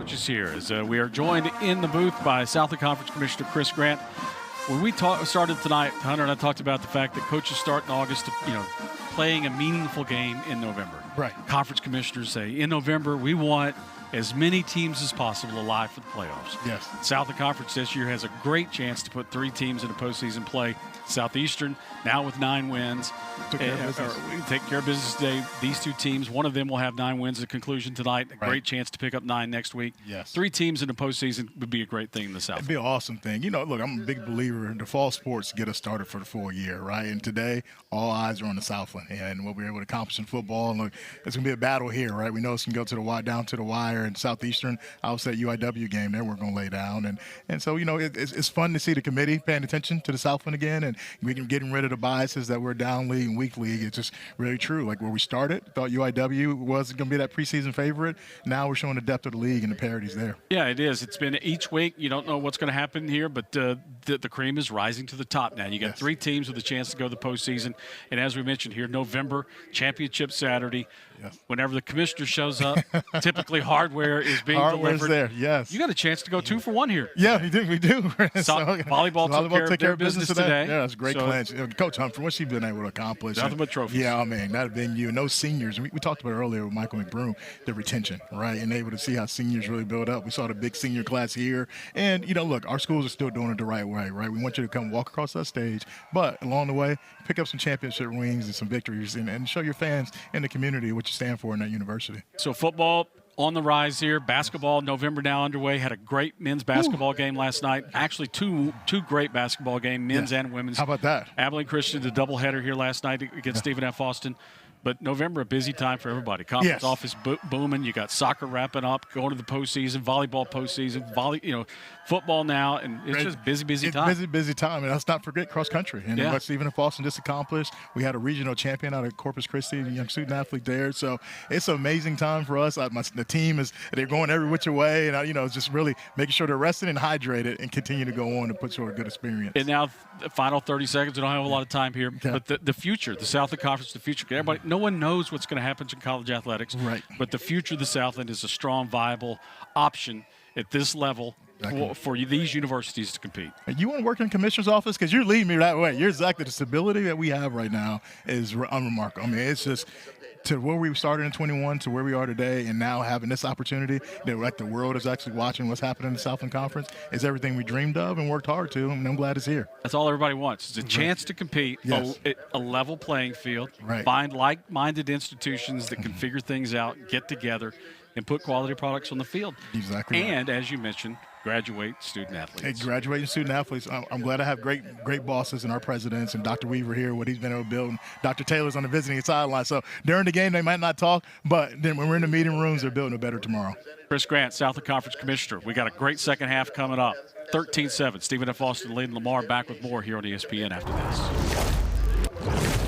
coaches here as we are joined in the booth by Southland Conference Commissioner Chris Grant. When we started tonight, Hunter and I talked about the fact that coaches start in August, playing a meaningful game in November. Right. Conference commissioners say in November we want as many teams as possible alive for the playoffs. Yes. Southland Conference this year has a great chance to put 3 teams into postseason play. Southeastern now with 9 wins. Took care of business. We take care of business today. These 2 teams, one of them will have 9 wins at conclusion tonight. A great chance to pick up 9 next week. Yes. 3 teams in the postseason would be a great thing in the South. It'd be an awesome thing. Look, I'm a big believer in the fall sports get us started for the full year, right? And today, all eyes are on the Southland and what we're able to accomplish in football. And look, it's going to be a battle here, right? We know it's going to go to the down to the wire. And Southeastern, I was at UIW game there, we're going to lay down. And so, it's fun to see the committee paying attention to the Southland again, and we can getting rid of the biases that we're down league and weak league. It's just really true. Like where we started, thought UIW was going to be that preseason favorite. Now we're showing the depth of the league and the parities there. Yeah, it is. It's been each week. You don't know what's going to happen here, but the cream is rising to the top now. You got 3 teams with a chance to go to the postseason. And as we mentioned here, November, championship Saturday. Yes. Whenever the commissioner shows up, typically hardware is being delivered. There, yes. You got a chance to go 2 for 1 here. Yeah, we do. Volleyball took care of business today. Yeah, that's a great clinch. Coach Humphrey, what's she been able to accomplish? Nothing but trophies. Yeah, I mean, that venue, and those seniors. We talked about it earlier with Michael McBroom, the retention, right? And able to see how seniors really build up. We saw the big senior class here. And, look, our schools are still doing it the right way, right? We want you to come walk across that stage, but along the way, pick up some championship rings and some victories and show your fans and the community what you stand for in that university. So football on the rise here. Basketball, November now underway. Had a great men's basketball game last night. Actually, two great basketball games, men's and women's. How about that? Abilene Christian, the doubleheader here last night against Stephen F. Austin. But November, a busy time for everybody. Conference office booming. You got soccer wrapping up, going to the postseason, volleyball postseason, football now, and it's just busy time. Busy time, and let's not forget cross country. And what Stephen F. Austin just accomplished. We had a regional champion out of Corpus Christi, a young student athlete there. So it's an amazing time for us. The team they're going every which way, and just really making sure they're rested and hydrated and continue to go on and put you a good experience. And now, the final 30 seconds. We don't have a lot of time here, but the future, the Southland Conference, the future. Everybody. No one knows what's going to happen in college athletics, right? But the future of the Southland is a strong, viable option at this level for these universities to compete. You want to work in the commissioner's office? Because you're leading me that way. You're exactly the stability that we have right now is unremarkable. I mean, it's just to where we started in 21 to where we are today, and now having this opportunity that the world is actually watching what's happening in the Southland Conference is everything we dreamed of and worked hard to, and I'm glad it's here. That's all everybody wants. It's a chance to compete, a level playing field, find like-minded institutions that can figure things out, get together, and put quality products on the field. Exactly. And as you mentioned, graduate student athletes. Hey, graduating student athletes. I'm glad I have great bosses and our presidents and Dr. Weaver here, what he's been able to build. And Dr. Taylor's on the visiting sideline. So during the game, they might not talk, but then when we're in the meeting rooms, they're building a better tomorrow. Chris Grant, Southland Conference Commissioner. We got a great second half coming up. 13-7. Stephen F. Austin leading Lamar. Back with more here on ESPN after this.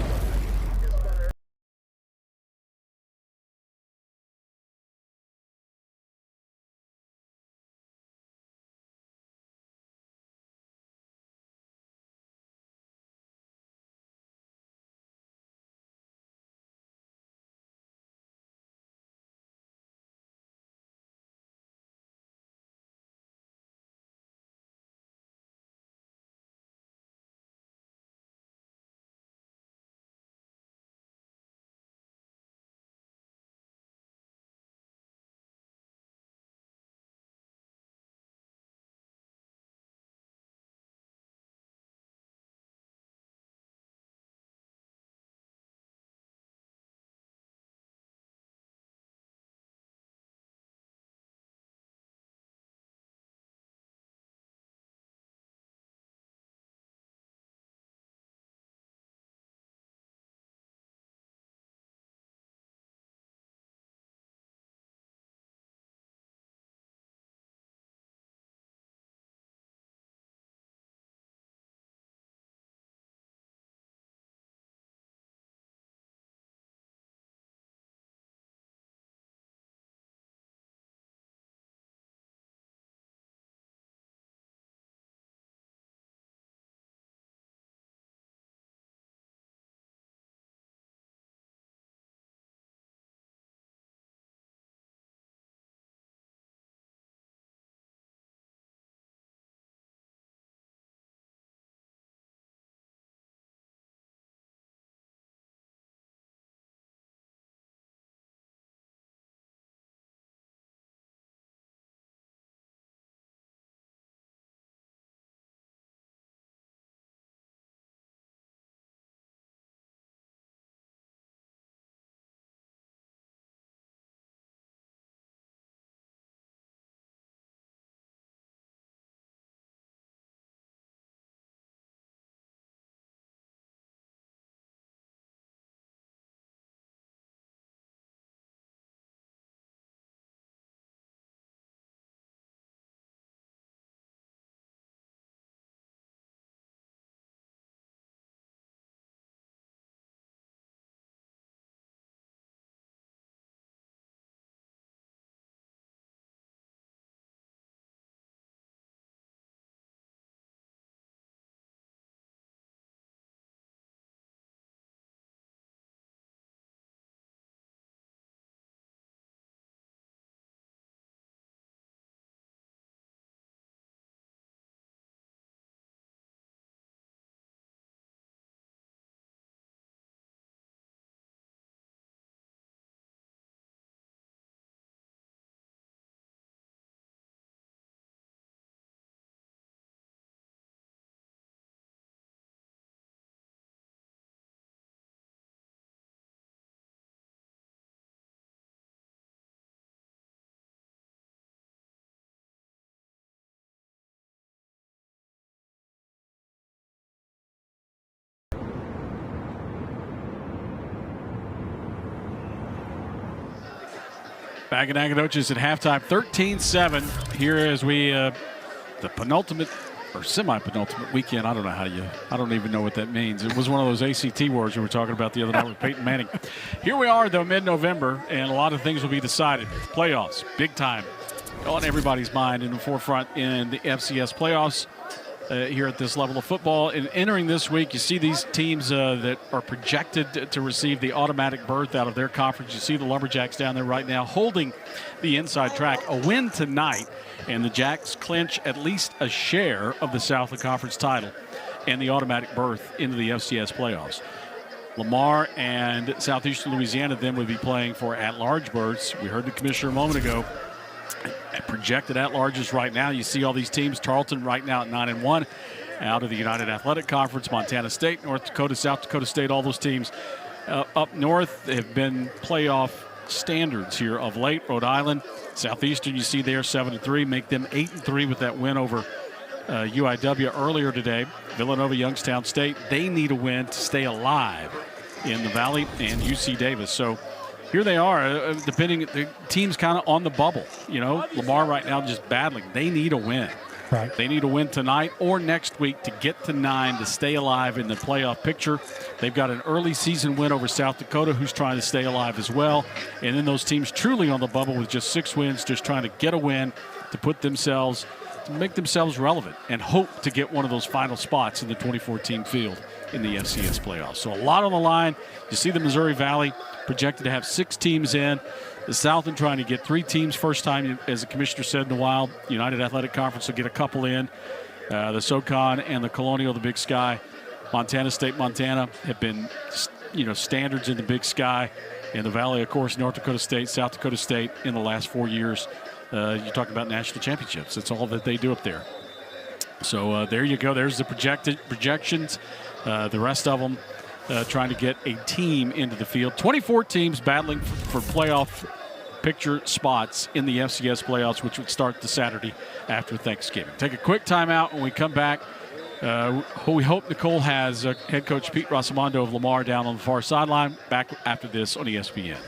Back in Nacogdoches at halftime, 13-7. Here as we, the penultimate or semi-penultimate weekend. I don't even know what that means. It was one of those ACT words we were talking about the other night with Peyton Manning. Here we are, though, mid-November, and a lot of things will be decided. Playoffs, big time, on everybody's mind in the forefront in the FCS playoffs here at this level of football. And entering this week, you see these teams that are projected to receive the automatic berth out of their conference. You see the Lumberjacks down there right now holding the inside track. A win tonight, and the Jacks clinch at least a share of the Southland Conference title and the automatic berth into the FCS playoffs. Lamar and Southeastern Louisiana then would be playing for at-large berths. We heard the commissioner a moment ago. Projected at-larges right now. You see all these teams. Tarleton right now at 9-1 out of the United Athletic Conference. Montana State, North Dakota, South Dakota State, all those teams up north have been playoff standards here of late. Rhode Island, Southeastern, you see there 7-3, make them 8-3 with that win over UIW earlier today. Villanova, Youngstown State, they need a win to stay alive in the Valley, and UC Davis. So here they are, depending, the team's kind of on the bubble. You know, Lamar right now just battling. They need a win. Right. They need a win tonight or next week to get to 9 to stay alive in the playoff picture. They've got an early season win over South Dakota, who's trying to stay alive as well. And then those teams truly on the bubble with just 6 wins, just trying to get a win to put themselves, to make themselves relevant and hope to get one of those final spots in the 24-team field in the FCS playoffs. So a lot on the line. You see the Missouri Valley projected to have 6 teams in. The Southland trying to get 3 teams first time, as the commissioner said in a while. United Athletic Conference will get a couple in. The SoCon and the Colonial, the Big Sky. Montana State, Montana have been, standards in the Big Sky. And the Valley, of course, North Dakota State, South Dakota State in the last 4 years. You talk about national championships. That's all that they do up there. So there you go. There's the projections. The rest of them trying to get a team into the field. 24 teams battling for playoff picture spots in the FCS playoffs, which would start the Saturday after Thanksgiving. Take a quick timeout. When we come back, we hope Nicole has head coach Pete Rossimondo of Lamar down on the far sideline. Back after this on ESPN.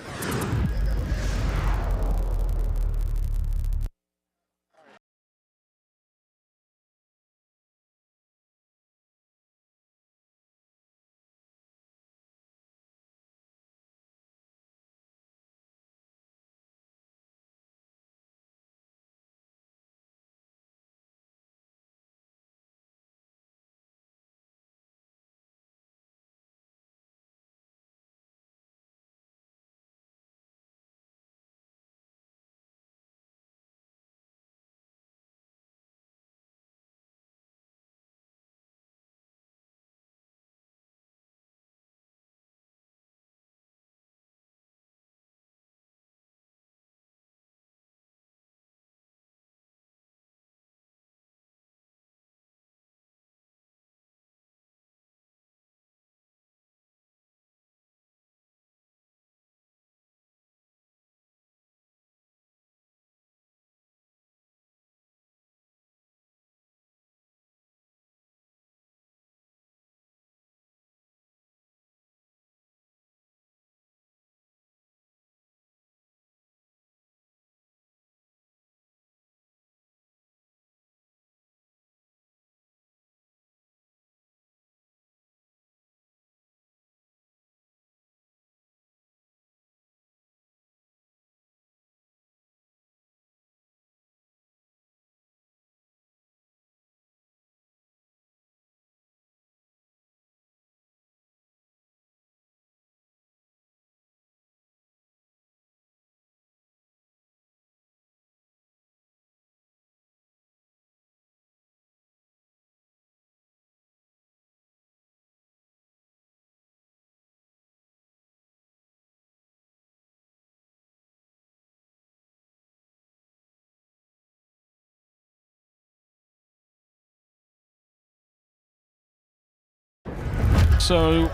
So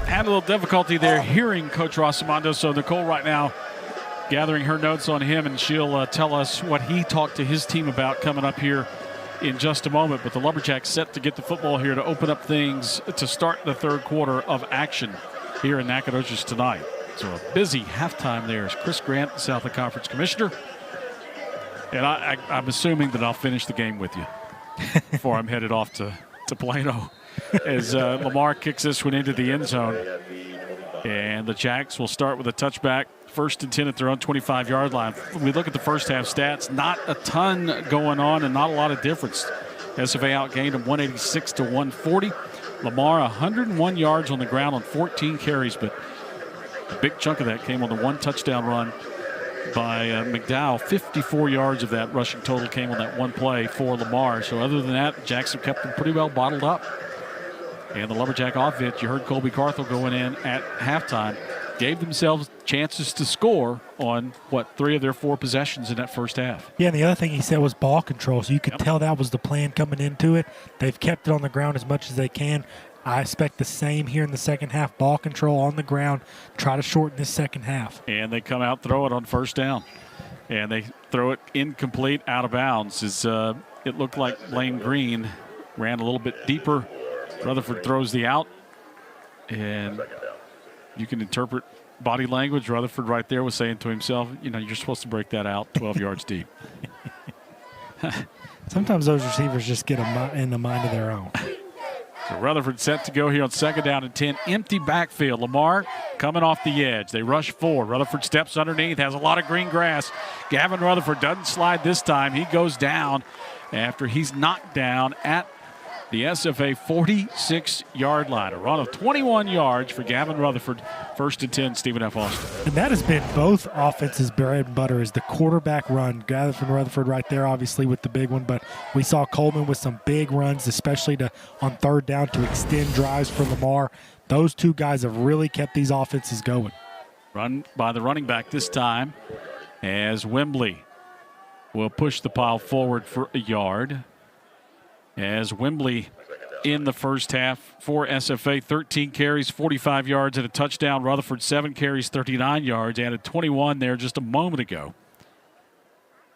had a little difficulty there hearing Coach Rossimondo. So Nicole right now gathering her notes on him, and she'll tell us what he talked to his team about coming up here in just a moment. But the Lumberjacks set to get the football here to open up things to start the third quarter of action here in Nacogdoches tonight. So a busy halftime there as Chris Grant, the Southland Conference Commissioner. And I'm assuming that I'll finish the game with you before I'm headed off to Plano as Lamar kicks this one into the end zone. And the Jacks will start with a touchback, 1st and 10 at their own 25-yard line. We look at the first half stats, not a ton going on and not a lot of difference. SFA outgained them 186 to 140. Lamar 101 yards on the ground on 14 carries, but a big chunk of that came on the one touchdown run by McDowell. 54 yards of that rushing total came on that one play for Lamar. So other than that, Jackson kept them pretty well bottled up. And the Lumberjack offense, you heard Colby Carthel going in at halftime, gave themselves chances to score on, 3 of their 4 possessions in that first half. Yeah, and the other thing he said was ball control. So you could tell that was the plan coming into it. They've kept it on the ground as much as they can. I expect the same here in the second half. Ball control on the ground. Try to shorten this second half. And they come out, throw it on first down. And they throw it incomplete, out of bounds. It looked like Blaine Green ran a little bit deeper. Rutherford throws the out. And you can interpret body language. Rutherford right there was saying to himself, you're supposed to break that out 12 yards deep. Sometimes those receivers just get in the mind of their own. So Rutherford set to go here on 2nd down and 10. Empty backfield. Lamar coming off the edge. They rush 4. Rutherford steps underneath, has a lot of green grass. Gavin Rutherford doesn't slide this time. He goes down after he's knocked down at the SFA 46-yard line. A run of 21 yards for Gavin Rutherford. 1st and 10, Stephen F. Austin. And that has been both offenses' bread and butter, is the quarterback run. Gavin Rutherford right there, obviously, with the big one. But we saw Coleman with some big runs, especially on 3rd down to extend drives for Lamar. Those two guys have really kept these offenses going. Run by the running back this time as Wembley will push the pile forward for a yard. As Wembley in the first half for SFA, 13 carries, 45 yards, and a touchdown. Rutherford, 7 carries, 39 yards, added 21 there just a moment ago.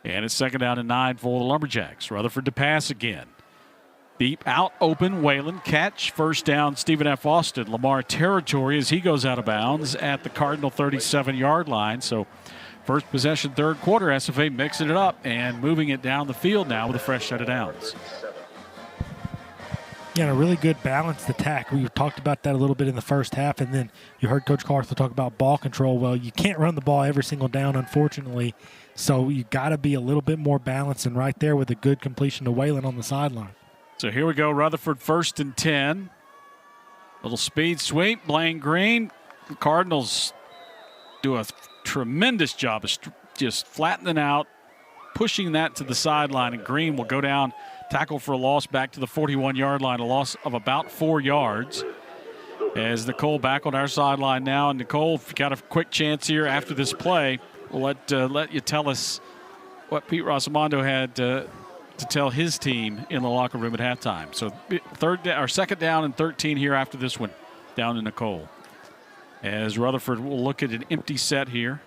And it's 2nd down and 9 for the Lumberjacks. Rutherford to pass again. Deep out, open, Whalen, catch, 1st down, Stephen F. Austin. Lamar territory as he goes out of bounds at the Cardinal 37-yard line. So first possession, 3rd quarter, SFA mixing it up and moving it down the field now with a fresh set of downs. Yeah, a really good balanced attack. We talked about that a little bit in the first half, and then you heard Coach Carthel talk about ball control. Well, you can't run the ball every single down, unfortunately, so you got to be a little bit more balanced, and right there with a good completion to Whalen on the sideline. So here we go, Rutherford 1st and 10. Little speed sweep, Blaine Green. The Cardinals do a tremendous job of just flattening out, pushing that to the sideline, and Green will go down, tackle for a loss back to the 41-yard line, a loss of about 4 yards. As Nicole back on our sideline now. And Nicole, if you got a quick chance here after this play, we'll let you tell us what Pete Rosamondo had to tell his team in the locker room at halftime. So 2nd down and 13 here after this one down to Nicole. As Rutherford will look at an empty set here.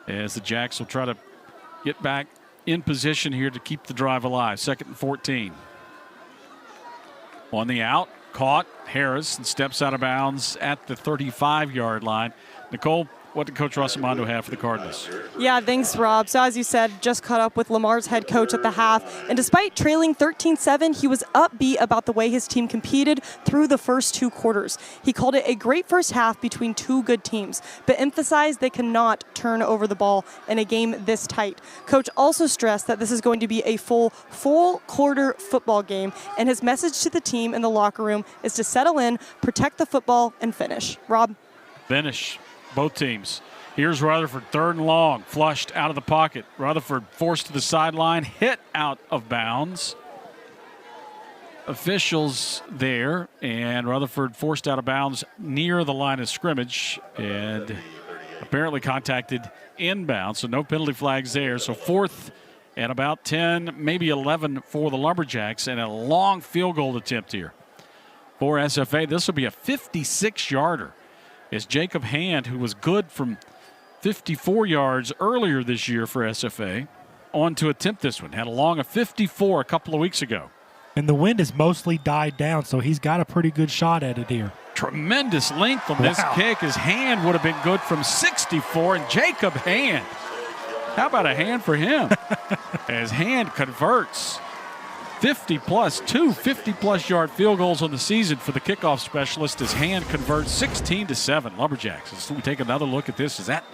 As the Jacks will try to get back in position here to keep the drive alive. 2nd and 14. On the out, caught Harris and steps out of bounds at the 35-yard line. Nicole, what did Coach Rosamondo have for the Cardinals? Yeah, thanks, Rob. So as you said, just caught up with Lamar's head coach at the half. And despite trailing 13-7, he was upbeat about the way his team competed through the first 2 quarters. He called it a great first half between 2 good teams, but emphasized they cannot turn over the ball in a game this tight. Coach also stressed that this is going to be a full quarter football game, and his message to the team in the locker room is to settle in, protect the football, and finish. Rob? Finish. Both teams. Here's Rutherford, 3rd and long, flushed out of the pocket. Rutherford forced to the sideline, hit out of bounds. Officials there, and Rutherford forced out of bounds near the line of scrimmage and apparently contacted inbound, so no penalty flags there. So 4th and about 10, maybe 11 for the Lumberjacks, and a long field goal attempt here for SFA. This will be a 56-yarder. Is Jacob Hand, who was good from 54 yards earlier this year for SFA, on to attempt this one. Had a long of 54 a couple of weeks ago. And the wind has mostly died down, so he's got a pretty good shot at it here. Tremendous length on this kick. His hand would have been good from 64, and Jacob Hand. How about a hand for him? As Hand converts 50-plus, two 50-plus yard field goals on the season for the kickoff specialist as Hand converts 16-7 Lumberjacks. As we take another look at this, is that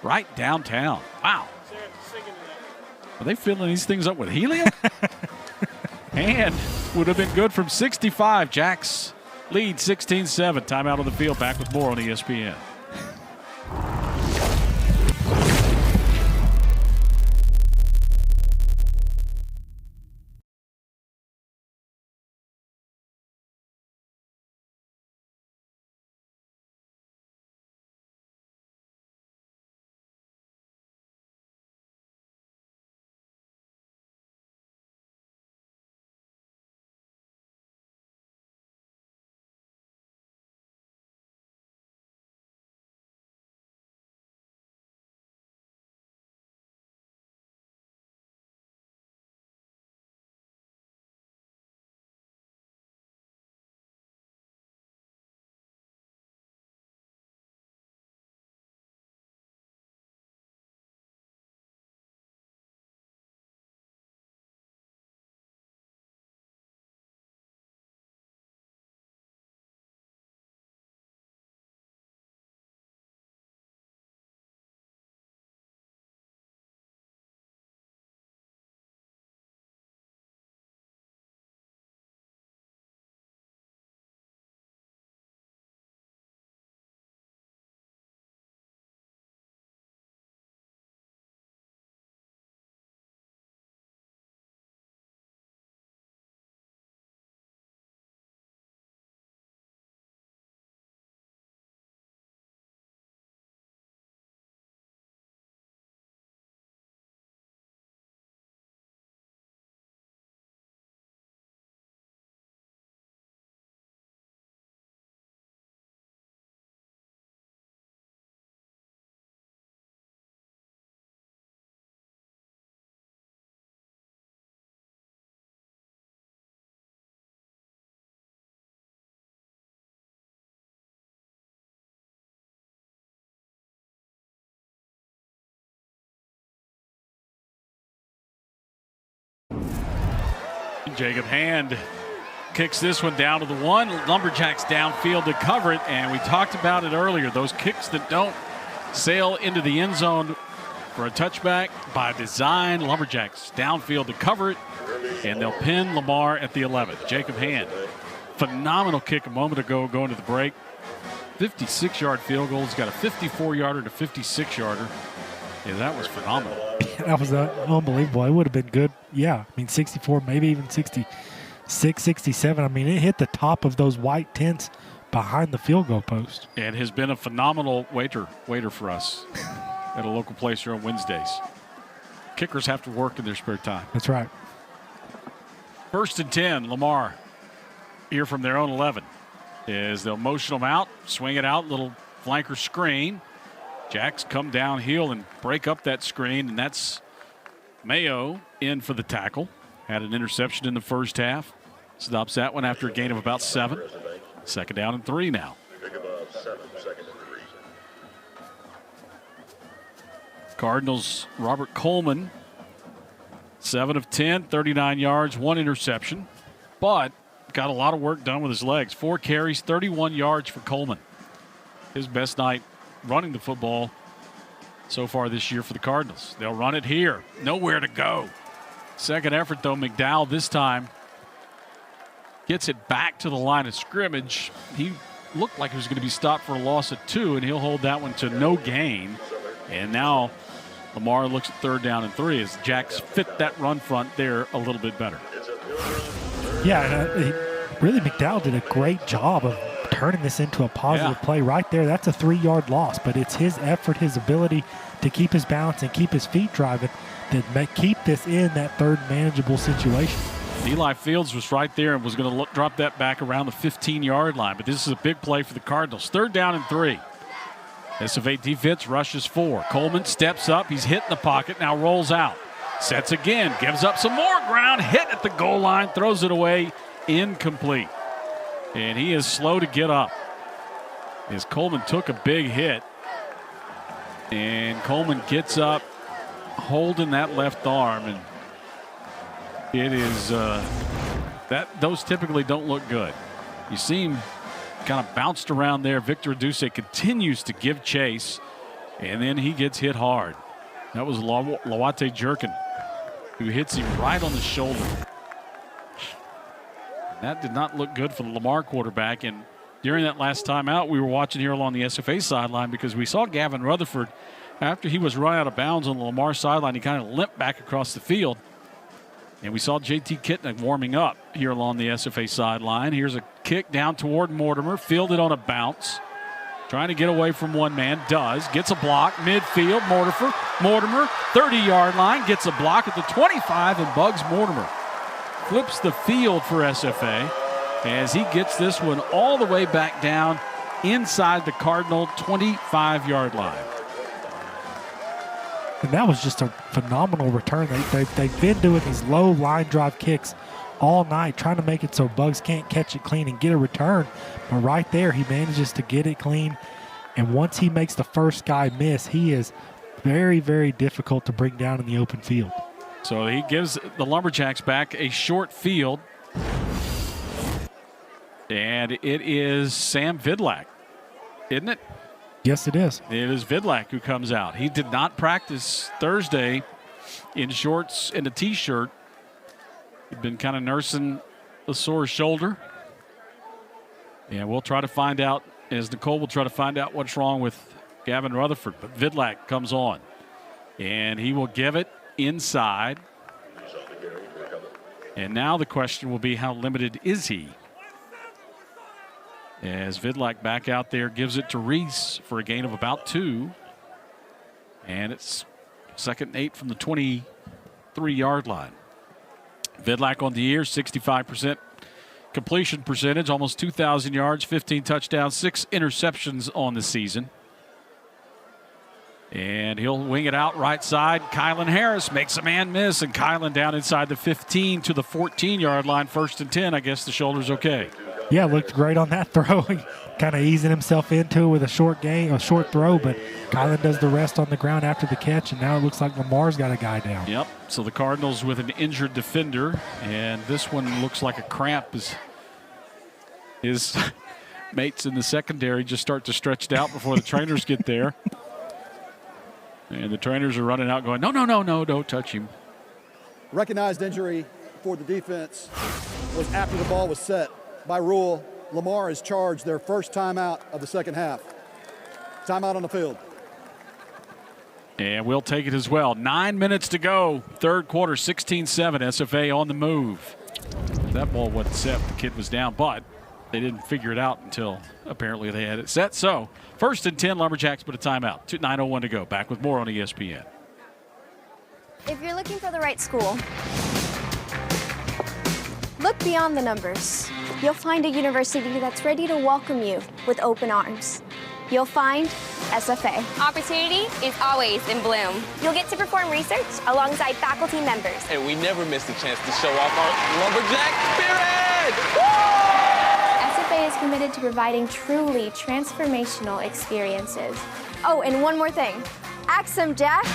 right downtown? Wow. Are they filling these things up with helium? Hand would have been good from 65. Jacks lead 16-7. Timeout on the field. Back with more on ESPN. Jacob Hand kicks this one down to the 1. Lumberjacks downfield to cover it, and we talked about it earlier. Those kicks that don't sail into the end zone for a touchback by design. Lumberjacks downfield to cover it, and they'll pin Lamar at the 11. Jacob Hand, phenomenal kick a moment ago going to the break. 56-yard field goal. He's got a 54-yarder to 56-yarder. Yeah, that was phenomenal. That was unbelievable. It would have been good. Yeah, I mean, 64, maybe even 66, 67. I mean, it hit the top of those white tents behind the field goal post. And has been a phenomenal waiter for us at a local place here on Wednesdays. Kickers have to work in their spare time. That's right. 1st and 10, Lamar here from their own 11. Is they'll motion them out, swing it out, little flanker screen. Jacks come downhill and break up that screen, and that's Mayo in for the tackle. Had an interception in the first half. Stops that one after a gain of about 7. 2nd down and 3 now. Cardinals, Robert Coleman, 7 of 10, 39 yards, 1 interception, but got a lot of work done with his legs. 4 carries, 31 yards for Coleman. His best night running the football so far this year for the Cardinals. They'll run it here. Nowhere to go. Second effort, though. McDowell this time gets it back to the line of scrimmage. He looked like he was going to be stopped for a loss of 2, and he'll hold that one to no gain. And now Lamar looks at 3rd down and 3 as Jacks fit that run front there a little bit better. Yeah, really McDowell did a great job of turning this into a positive play right there. That's a 3-yard loss, but it's his effort, his ability to keep his balance and keep his feet driving that keep this in that 3rd manageable situation. Eli Fields was right there and was going to drop that back around the 15-yard line, but this is a big play for the Cardinals. 3rd down and 3. SV defense rushes 4. Coleman steps up. He's hit in the pocket, now rolls out. Sets again, gives up some more ground, hit at the goal line, throws it away, incomplete. And he is slow to get up. as Coleman took a big hit. And Coleman gets up holding that left arm, and it is those typically don't look good. You see him kind of bounced around there. Victor Duce continues to give chase, and then he gets hit hard. That was Lawate Jerkin, who hits him right on the shoulder. That did not look good for the Lamar quarterback. And during that last timeout, we were watching here along the SFA sideline because we saw Gavin Rutherford, after he was run out of bounds on the Lamar sideline, he kind of limped back across the field. And we saw JT Kitna warming up here along the SFA sideline. Here's a kick down toward Mortimer, fielded on a bounce. Trying to get away from one man, does. Gets a block, midfield, Mortimer, 30-yard line, gets a block at the 25 and bugs Mortimer. Flips the field for SFA as he gets this one all the way back down inside the Cardinal 25-yard line. And that was just a phenomenal return. They've been doing these low line drive kicks all night, trying to make it so Bugs can't catch it clean and get a return. But right there, he manages to get it clean. And once he makes the first guy miss, he is very, very difficult to bring down in the open field. So he gives the Lumberjacks back a short field. And it is Sam Vidlak, isn't it? Yes, it is. It is Vidlak who comes out. He did not practice Thursday in shorts and a T-shirt. He'd been kind of nursing a sore shoulder. And we'll try to find out, as Nicole will try to find out what's wrong with Gavin Rutherford. But Vidlak comes on. And he will give it inside. And now the question will be, how limited is he? As Vidlak back out there gives it to Reese for a gain of about 2. And it's 2nd and 8 from the 23-yard line. Vidlak on the year, 65% completion percentage, almost 2,000 yards, 15 touchdowns, 6 interceptions on the season. And he'll wing it out right side. Kylan Harris makes a man miss, and Kylan down inside the 15 to the 14-yard line, 1st and 10. I guess the shoulder's okay. Yeah, looked great on that throw. Kind of easing himself into it with a short throw, but Kylan does the rest on the ground after the catch, and now it looks like Lamar's got a guy down. Yep, so the Cardinals with an injured defender, and this one looks like a cramp as his mates in the secondary just start to stretch it out before the trainers get there. And the trainers are running out going, no, don't touch him. Recognized injury for the defense was after the ball was set. By rule, Lamar has charged their first timeout of the second half. Timeout on the field. And we'll take it as well. 9 minutes to go. Third quarter, 16-7. SFA on the move. That ball wasn't set. The kid was down, but they didn't figure it out until apparently they had it set. So 1st and 10, Lumberjacks put a timeout. 9:01 to go. Back with more on ESPN. If you're looking for the right school, look beyond the numbers. You'll find a university that's ready to welcome you with open arms. You'll find SFA. Opportunity is always in bloom. You'll get to perform research alongside faculty members. And we never miss the chance to show off our lumberjack spirit! SFA is committed to providing truly transformational experiences. Oh, and one more thing. Act some jacks.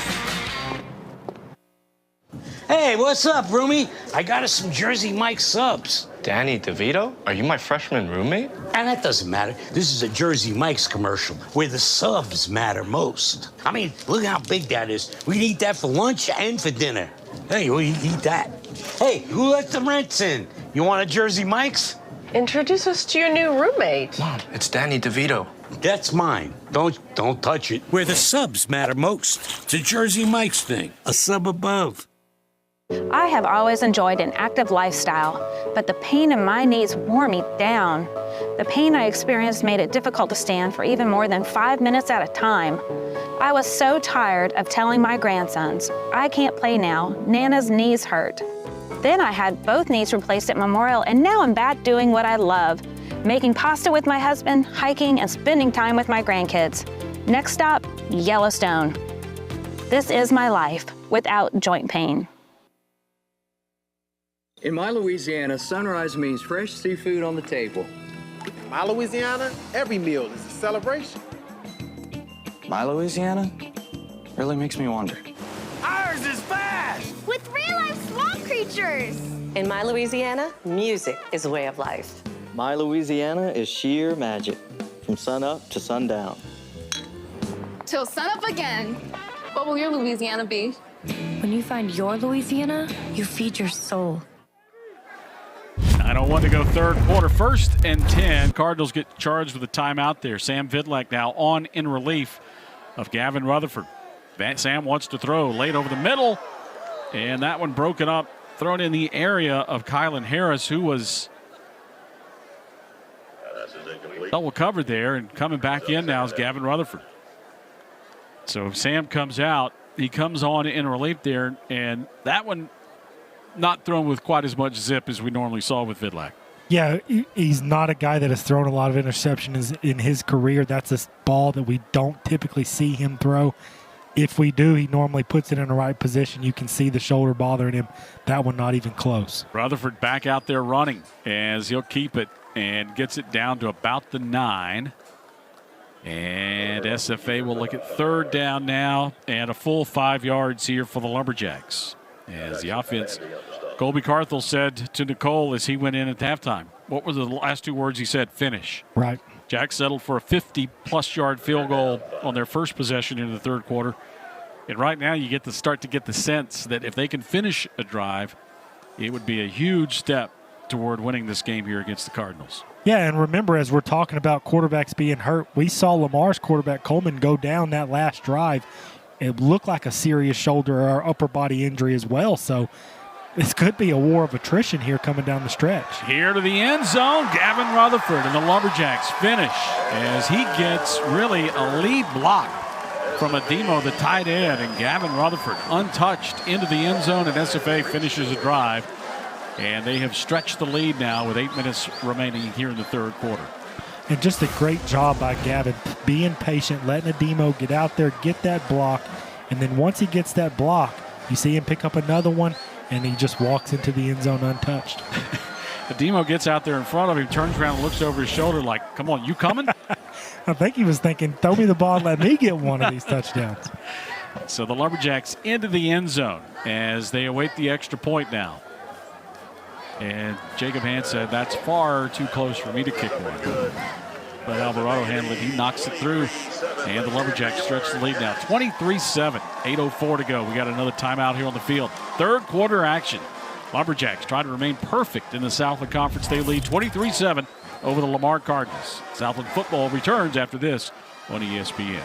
Hey, what's up, roomie? I got us some Jersey Mike subs. Danny DeVito? Are you my freshman roommate? And that doesn't matter. This is a Jersey Mike's commercial where the subs matter most. I mean, look how big that is. We can eat that for lunch and for dinner. Hey, we eat that. Hey, who let the rents in? You want a Jersey Mike's? Introduce us to your new roommate. Mom, it's Danny DeVito. That's mine. Don't touch it. Where the subs matter most. It's a Jersey Mike's thing. A sub above. I have always enjoyed an active lifestyle, but the pain in my knees wore me down. The pain I experienced made it difficult to stand for even more than 5 minutes at a time. I was so tired of telling my grandsons, I can't play now, Nana's knees hurt. Then I had both knees replaced at Memorial, and now I'm back doing what I love, making pasta with my husband, hiking, and spending time with my grandkids. Next stop, Yellowstone. This is my life without joint pain. In my Louisiana, sunrise means fresh seafood on the table. My Louisiana, every meal is a celebration. My Louisiana really makes me wonder. Ours is fast! With real-life swamp creatures! In my Louisiana, music is a way of life. My Louisiana is sheer magic, from sun up to sundown. Till sunup again. What will your Louisiana be? When you find your Louisiana, you feed your soul. 9:01 to go third quarter. 1st and 10. Cardinals get charged with a timeout there. Sam Vidlak now on in relief of Gavin Rutherford. Sam wants to throw late over the middle, and that one broken up, thrown in the area of Kylan Harris, who was double covered there, and coming back in now is Gavin Rutherford. So Sam comes out. He comes on in relief there, and that one not thrown with quite as much zip as we normally saw with Vidlak. Yeah, he's not a guy that has thrown a lot of interceptions in his career. That's a ball that we don't typically see him throw. If we do, he normally puts it in the right position. You can see the shoulder bothering him. That one not even close. Rutherford back out there running as he'll keep it and gets it down to about the 9. And SFA will look at third down now and a full 5 yards here for the Lumberjacks. As the offense, Colby Carthel said to Nicole as he went in at halftime, what were the last 2 words he said? Finish. Right. Jack settled for a 50-plus yard field goal on their first possession in the third quarter. And right now you get to start to get the sense that if they can finish a drive, it would be a huge step toward winning this game here against the Cardinals. Yeah, and remember, as we're talking about quarterbacks being hurt, we saw Lamar's quarterback, Coleman, go down that last drive. It looked like a serious shoulder or upper body injury as well. So this could be a war of attrition here coming down the stretch. Here to the end zone, Gavin Rutherford, and the Lumberjacks finish as he gets really a lead block from Ademo, the tight end, and Gavin Rutherford untouched into the end zone, and SFA finishes a drive. And they have stretched the lead now with 8 minutes remaining here in the third quarter. And just a great job by Gavin, being patient, letting Ademo get out there, get that block. And then once he gets that block, you see him pick up another one, and he just walks into the end zone untouched. Ademo gets out there in front of him, turns around and looks over his shoulder like, come on, you coming? I think he was thinking, throw me the ball and let me get one of these touchdowns. So the Lumberjacks into the end zone as they await the extra point now. And Jacob Hand said, that's far too close for me to kick one. But Alvarado handled it. He knocks it through. And the Lumberjacks stretch the lead now. 23-7, 8:04 to go. We got another timeout here on the field. Third quarter action. Lumberjacks try to remain perfect in the Southland Conference. They lead 23-7 over the Lamar Cardinals. Southland football returns after this on ESPN.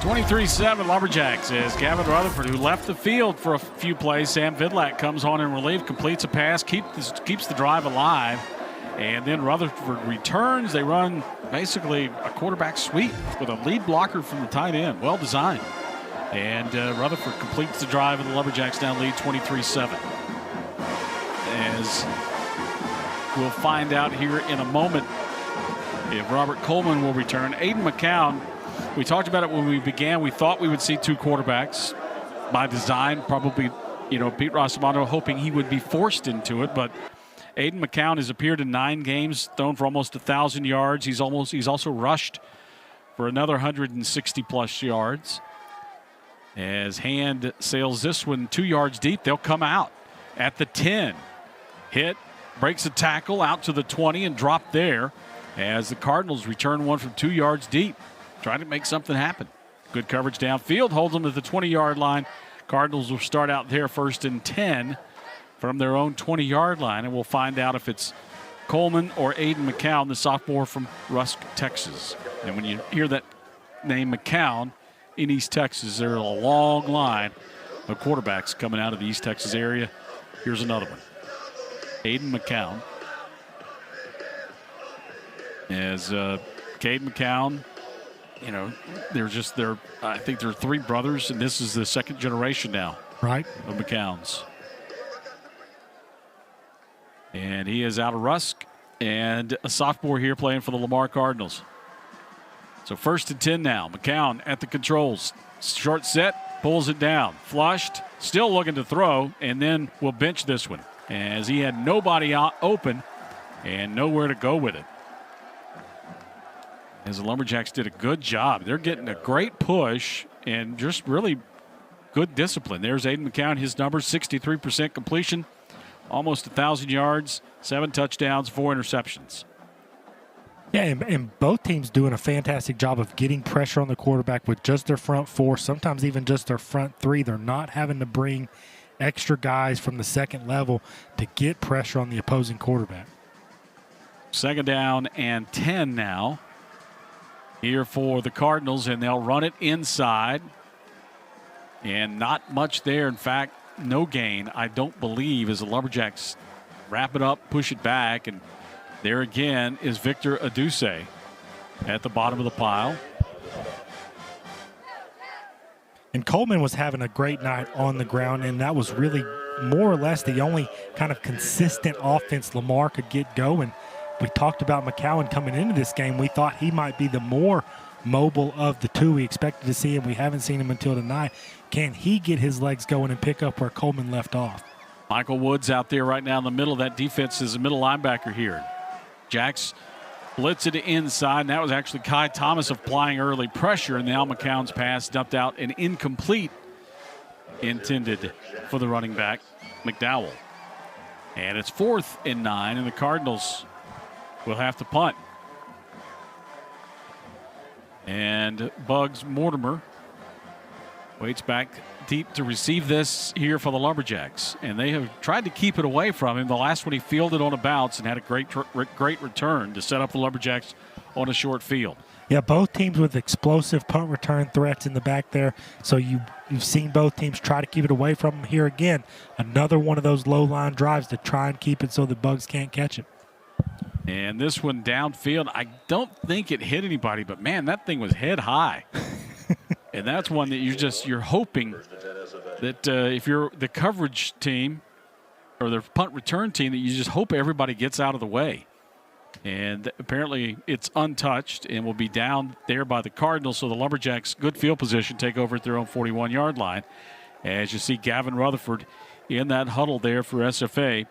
23-7 Lumberjacks as Gavin Rutherford, who left the field for a few plays. Sam Vidlak comes on in relief, completes a pass, keeps the drive alive. And then Rutherford returns. They run basically a quarterback sweep with a lead blocker from the tight end. Well designed. And Rutherford completes the drive, and the Lumberjacks now lead 23-7. As we'll find out here in a moment if Robert Coleman will return. Aiden McCown, we talked about it when we began. We thought we would see two quarterbacks by design. Probably, Pete Rossamato hoping he would be forced into it, but Aiden McCown has appeared in 9 games, thrown for almost 1,000 yards. He's also rushed for another 160-plus yards. As Hand sails this one 2 yards deep, they'll come out at the 10. Hit, breaks a tackle out to the 20 and drop there as the Cardinals return one from 2 yards deep, trying to make something happen. Good coverage downfield, holds them at the 20-yard line. Cardinals will start out there 1st and 10. From their own 20-yard line, and we'll find out if it's Coleman or Aiden McCown, the sophomore from Rusk, Texas. And when you hear that name McCown in East Texas, there's a long line of quarterbacks coming out of the East Texas area. Here's another one. Aiden McCown. As Cade McCown, I think there are 3 brothers, and this is the 2nd generation now. Right. Of McCowns. And he is out of Rusk and a sophomore here playing for the Lamar Cardinals. So 1st and 10 now. McCown at the controls. Short set, pulls it down. Flushed, still looking to throw, and then will bench this one as he had nobody out open and nowhere to go with it. As the Lumberjacks did a good job. They're getting a great push and just really good discipline. There's Aiden McCown, his numbers, 63% completion. Almost 1,000 yards, 7 touchdowns, 4 interceptions. Yeah, and both teams doing a fantastic job of getting pressure on the quarterback with just their front 4, sometimes even just their front 3. They're not having to bring extra guys from the second level to get pressure on the opposing quarterback. 2nd down and 10 now here for the Cardinals, and they'll run it inside. And not much there. In fact, no gain, I don't believe, as the Lumberjacks wrap it up, push it back, and there again is Victor Aduse at the bottom of the pile. And Coleman was having a great night on the ground, and that was really more or less the only kind of consistent offense Lamar could get going. We talked about McCowan coming into this game. We thought he might be the more mobile of the 2. We expected to see him. We haven't seen him until tonight. Can he get his legs going and pick up where Coleman left off? Michael Woods out there right now in the middle of that defense is a middle linebacker here. Jacks blitz it inside, and that was actually Kai Thomas applying early pressure, and now McCown's pass dumped out and incomplete, intended for the running back, McDowell. And it's 4th and 9, and the Cardinals will have to punt. And Bugs Mortimer waits back deep to receive this here for the Lumberjacks. And they have tried to keep it away from him. The last one he fielded on a bounce and had a great return to set up the Lumberjacks on a short field. Yeah, both teams with explosive punt return threats in the back there. So you've seen both teams try to keep it away from him. Here again, another one of those low-line drives to try and keep it so the Bugs can't catch it. And this one downfield, I don't think it hit anybody, but man, that thing was head high. And that's one that you're hoping that if you're the coverage team or the punt return team, that you just hope everybody gets out of the way. And apparently it's untouched and will be down there by the Cardinals. So the Lumberjacks, good field position, take over at their own 41-yard line. As you see Gavin Rutherford in that huddle there for SFA.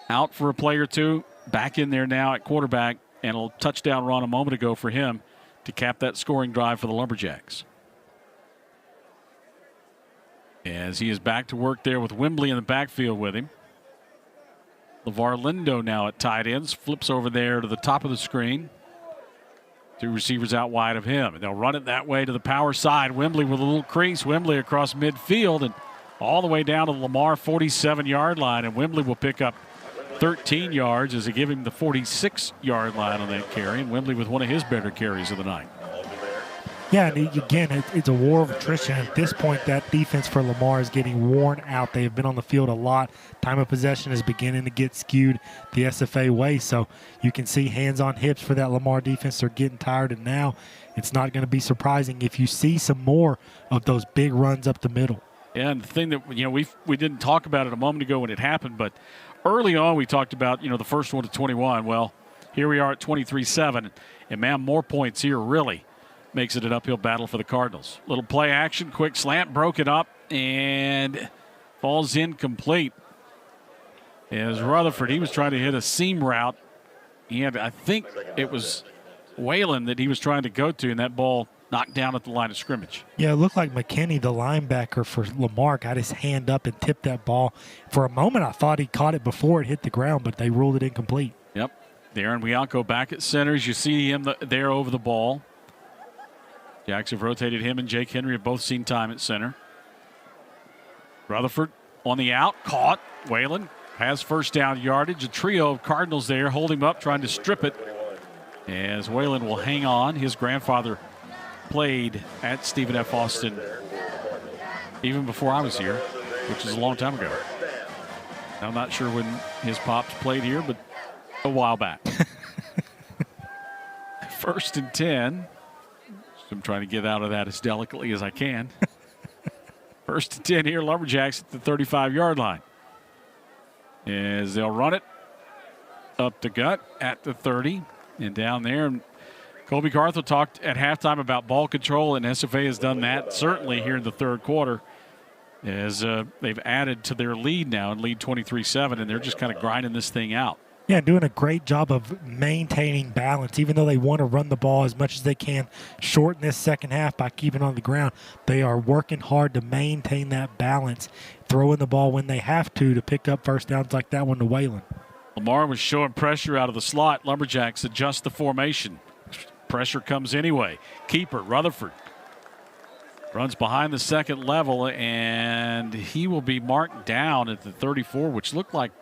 Out for a play or two, back in there now at quarterback, and a touchdown run a moment ago for him to cap that scoring drive for the Lumberjacks. As he is back to work there with Wembley in the backfield with him. LeVar Lindo now at tight ends, flips over there to the top of the screen. 2 receivers out wide of him, and they'll run it that way to the power side. Wembley with a little crease. Wembley across midfield and all the way down to the Lamar 47-yard line, and Wembley will pick up 13 yards as they give him the 46-yard line on that carry, and Wembley with one of his better carries of the night. Yeah, and again, it's a war of attrition. At this point, that defense for Lamar is getting worn out. They have been on the field a lot. Time of possession is beginning to get skewed the SFA way, so you can see hands on hips for that Lamar defense. They're getting tired, and now it's not going to be surprising if you see some more of those big runs up the middle. Yeah, and the thing that, we didn't talk about it a moment ago when it happened, but early on we talked about, the first one to 21. Well, here we are at 23-7, and, man, more points here really makes it an uphill battle for the Cardinals. Little play action, quick slant, broke it up, and falls incomplete. As Rutherford, he was trying to hit a seam route. I think it was Whalen that he was trying to go to, and that ball knocked down at the line of scrimmage. Yeah, it looked like McKinney, the linebacker for Lamar, got his hand up and tipped that ball. For a moment, I thought he caught it before it hit the ground, but they ruled it incomplete. Yep. Darren Wianco back at center. As you see him there over the ball. Jacks have rotated him, and Jake Henry have both seen time at center. Rutherford on the out, caught. Whalen has first down yardage. A trio of Cardinals there hold him up, trying to strip it. As Whalen will hang on. His grandfather played at Stephen F. Austin even before I was here, which is a long time ago. I'm not sure when his pops played here, but a while back. 1st and 10. I'm trying to get out of that as delicately as I can. 1st and 10 here, Lumberjacks at the 35-yard line. As they'll run it up the gut at the 30 and down there. And Colby Carthel talked at halftime about ball control, and SFA has done that certainly here in the third quarter as they've added to their lead now and lead 23-7, and they're just kind of grinding this thing out. Yeah, doing a great job of maintaining balance. Even though they want to run the ball as much as they can, shorten this second half by keeping it on the ground, they are working hard to maintain that balance, throwing the ball when they have to pick up first downs like that one to Whalen. Lamar was showing pressure out of the slot. Lumberjacks adjust the formation. Pressure comes anyway. Keeper, Rutherford, runs behind the second level, and he will be marked down at the 34, which looked like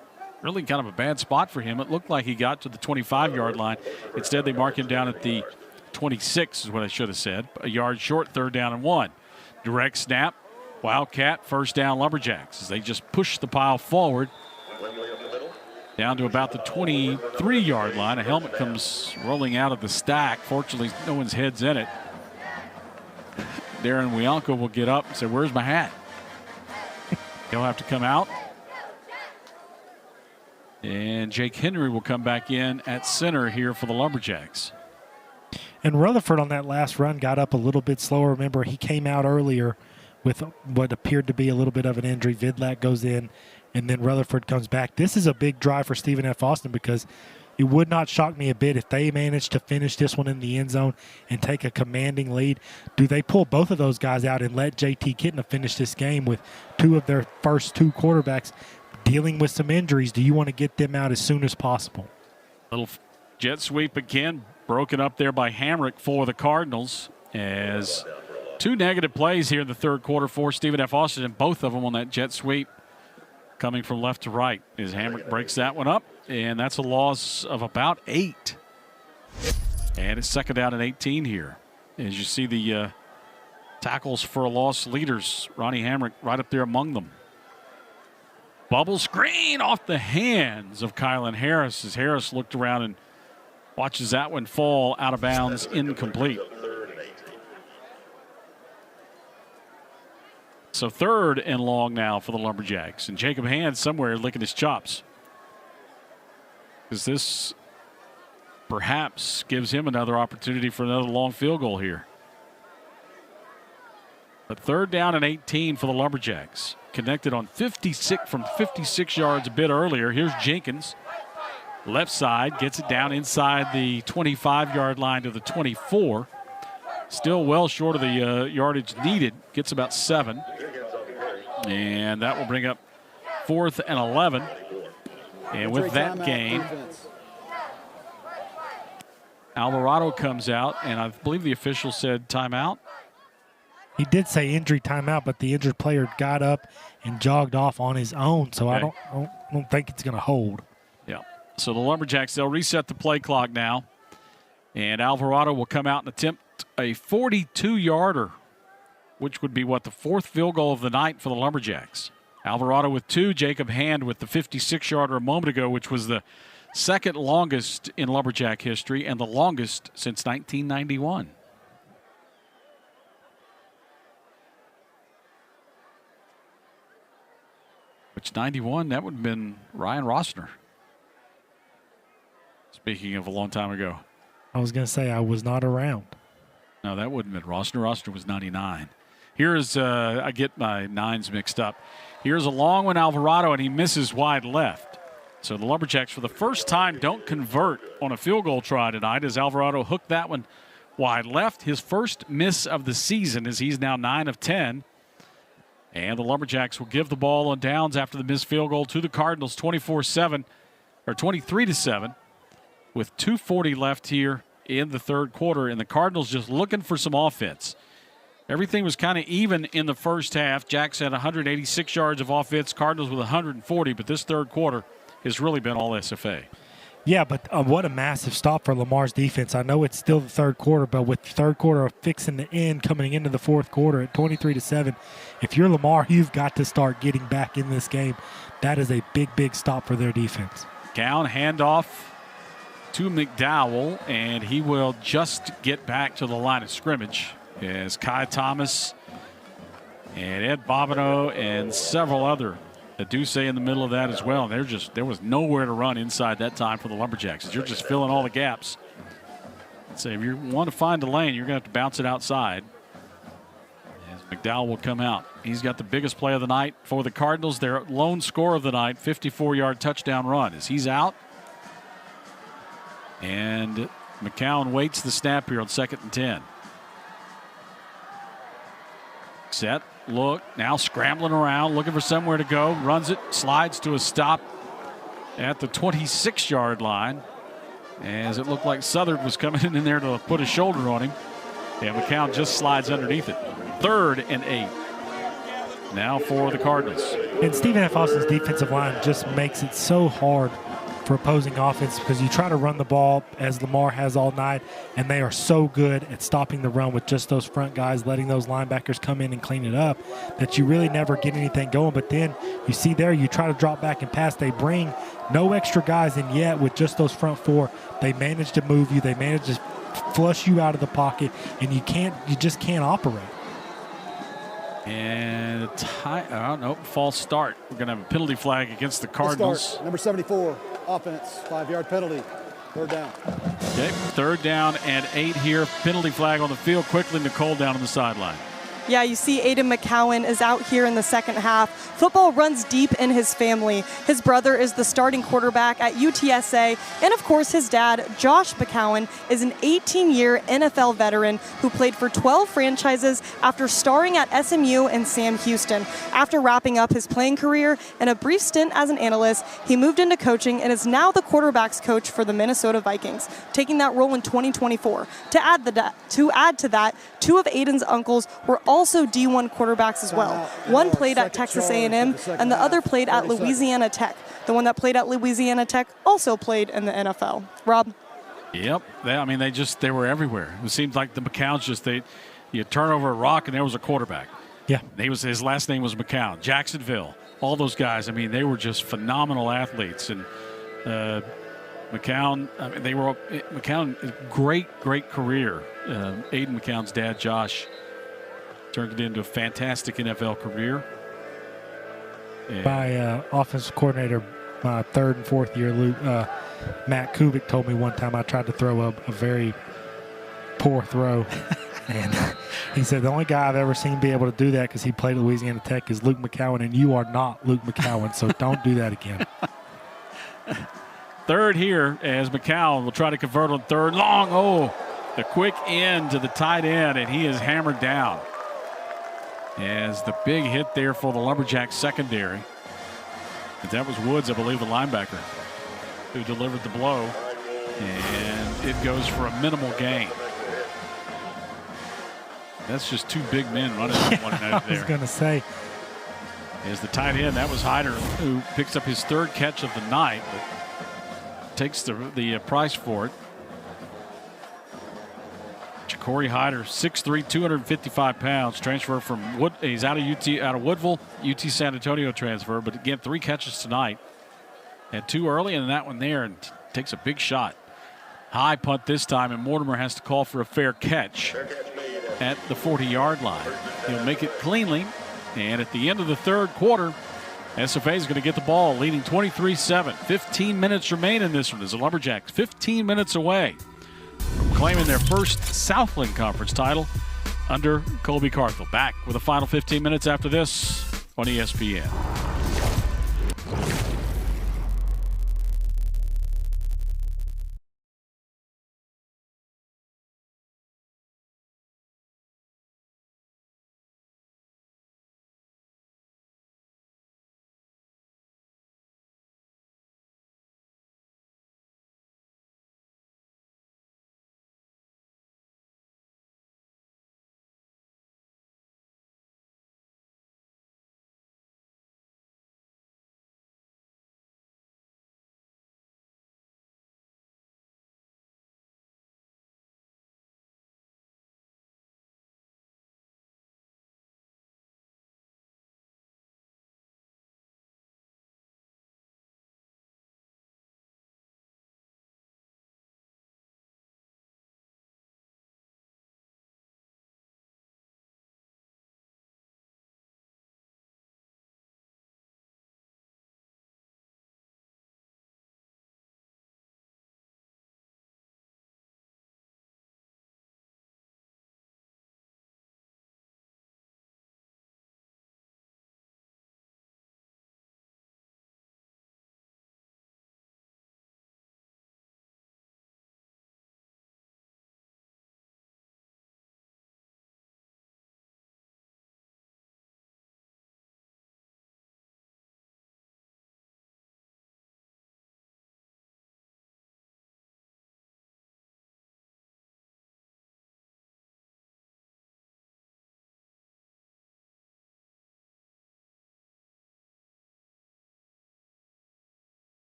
really kind of a bad spot for him. It looked like he got to the 25-yard line. Instead, they mark him down at the 26 is what I should have said. A yard short, 3rd down and 1. Direct snap, Wildcat, first down Lumberjacks as they just push the pile forward down to about the 23-yard line. A helmet comes rolling out of the stack. Fortunately, no one's head's in it. Darren Wianco will get up and say, "Where's my hat?" He'll have to come out. And Jake Henry will come back in at center here for the Lumberjacks. And Rutherford on that last run got up a little bit slower. Remember, he came out earlier with what appeared to be a little bit of an injury. Vidlak goes in, and then Rutherford comes back. This is a big drive for Stephen F. Austin because it would not shock me a bit if they manage to finish this one in the end zone and take a commanding lead. Do they pull both of those guys out and let JT Kitna finish this game with two of their first two quarterbacks dealing with some injuries? Do you want to get them out as soon as possible? Little jet sweep again, broken up there by Hamrick for the Cardinals, as 2 negative plays here in the third quarter for Stephen F. Austin, and both of them on that jet sweep coming from left to right as Hamrick breaks that one up, and that's a loss of about 8. And it's 2nd down and 18 here. As you see the tackles for a loss leaders, Ronnie Hamrick right up there among them. Bubble screen off the hands of Kylan Harris as Harris looked around and watches that one fall out of bounds, incomplete. So 3rd and long now for the Lumberjacks. And Jacob Hand somewhere licking his chops, because this perhaps gives him another opportunity for another long field goal here. But 3rd down and 18 for the Lumberjacks. Connected on 56 from 56 yards a bit earlier. Here's Jenkins. Left side, gets it down inside the 25-yard line to the 24. Still well short of the yardage needed. Gets about 7. And that will bring up 4th and 11. And with that gain, Alvarado comes out, and I believe the official said timeout. He did say injury timeout, but the injured player got up and jogged off on his own, so okay. I don't think it's going to hold. Yeah. So the Lumberjacks, they'll reset the play clock now, and Alvarado will come out and attempt a 42-yarder, which would be the fourth field goal of the night for the Lumberjacks. Alvarado with 2, Jacob Hand with the 56-yarder a moment ago, which was the second longest in Lumberjack history and the longest since 1991. Which 91, that would have been Ryan Rossner. Speaking of a long time ago. I was going to say I was not around. No, that wouldn't have been Rossner. Rossner was 99. Here's, I get my nines mixed up. Here's a long one, Alvarado, and he misses wide left. So the Lumberjacks, for the first time, don't convert on a field goal try tonight as Alvarado hooked that one wide left. His first miss of the season as he's now 9 of 10. And the Lumberjacks will give the ball on downs after the missed field goal to the Cardinals 23-7, with 2:40 left here in the third quarter. And the Cardinals just looking for some offense. Everything was kind of even in the first half. Jacks had 186 yards of offense, Cardinals with 140, but this third quarter has really been all SFA. Yeah, but what a massive stop for Lamar's defense. I know it's still the third quarter, but with the third quarter fixing the end coming into the fourth quarter at 23-7, if you're Lamar, you've got to start getting back in this game. That is a big, big stop for their defense. Cowan handoff to McDowell, and he will just get back to the line of scrimmage as Kai Thomas and Ed Bobineau and several other Aduse in the middle of that as well. And there was nowhere to run inside that time for the Lumberjacks. You're just filling all the gaps. So if you want to find the lane, you're going to have to bounce it outside. As McDowell will come out. He's got the biggest play of the night for the Cardinals. Their lone score of the night, 54-yard touchdown run. As he's out. And McCown waits the snap here on 2nd and 10. Set. Look, now scrambling around, looking for somewhere to go. Runs it, slides to a stop at the 26-yard line. As it looked like Southard was coming in there to put a shoulder on him. And McCown just slides underneath it. 3rd and 8. Now for the Cardinals. And Stephen F. Austin's defensive line just makes it so hard for opposing offense because you try to run the ball as Lamar has all night, and they are so good at stopping the run with just those front guys, letting those linebackers come in and clean it up, that you really never get anything going. But then you see there, you try to drop back and pass. They bring no extra guys in yet with just those front four. They manage to move you. They manage to flush you out of the pocket, and you just can't operate. And false start. We're going to have a penalty flag against the Cardinals. Number 74, offense, 5-yard penalty, 3rd down. Okay, 3rd down and 8 here. Penalty flag on the field. Quickly, Nicole down on the sideline. Yeah, you see Aiden McCowan is out here in the second half. Football runs deep in his family. His brother is the starting quarterback at UTSA. And, of course, his dad, Josh McCowan, is an 18-year NFL veteran who played for 12 franchises after starring at SMU and Sam Houston. After wrapping up his playing career and a brief stint as an analyst, he moved into coaching and is now the quarterback's coach for the Minnesota Vikings, taking that role in 2024. To add to that, 2 of Aiden's uncles were also D1 quarterbacks as well. One played at Texas A&M, and the other played at Louisiana Tech. The one that played at Louisiana Tech also played in the NFL. Rob? Yep. They were everywhere. It seemed like the McCowns you turn over a rock and there was a quarterback. Yeah. His last name was McCown. Jacksonville. All those guys, they were just phenomenal athletes. And McCown, great career. Aiden McCown's dad, Josh, turned it into a fantastic NFL career. My offensive coordinator, my 3rd and 4th year, Matt Kubik, told me one time I tried to throw a very poor throw. And he said, the only guy I've ever seen be able to do that because he played at Louisiana Tech is Luke McCowan, and you are not Luke McCowan, so don't do that again. 3rd here as McCowan will try to convert on 3rd. Long, the quick end to the tight end, and he is hammered down. As the big hit there for the Lumberjacks secondary. But that was Woods, I believe, the linebacker, who delivered the blow. And it goes for a minimal gain. That's just 2 big men running one another there. I was going to say. As the tight end, that was Hyder, who picks up his 3rd catch of the night, but takes the price for it. Corey Hyder, 6'3", 255 pounds, transfer from he's out of Woodville, UT San Antonio transfer, but again, 3 catches tonight. Had 2 early and that one there, and takes a big shot. High punt this time, and Mortimer has to call for a fair catch at the 40-yard line. He'll make it cleanly, and at the end of the third quarter, SFA is going to get the ball, leading 23-7. 15 minutes remain in this one as the Lumberjacks 15 minutes away from claiming their first Southland Conference title under Colby Carthel. Back with the final 15 minutes after this on ESPN.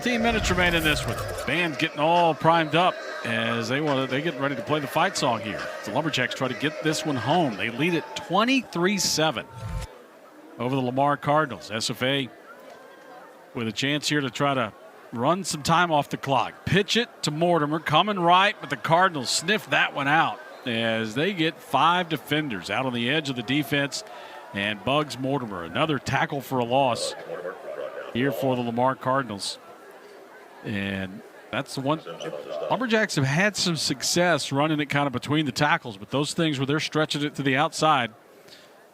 Minutes remain in this one. Band's getting all primed up as they get ready to play the fight song here. The Lumberjacks try to get this one home. They lead it 23-7 over the Lamar Cardinals. SFA with a chance here to try to run some time off the clock. Pitch it to Mortimer, coming right, but the Cardinals sniff that one out as they get 5 defenders out on the edge of the defense, and Bugs Mortimer, another tackle for a loss here for the Lamar Cardinals. And that's the one. Lumberjacks have had some success running it kind of between the tackles, but those things where they're stretching it to the outside,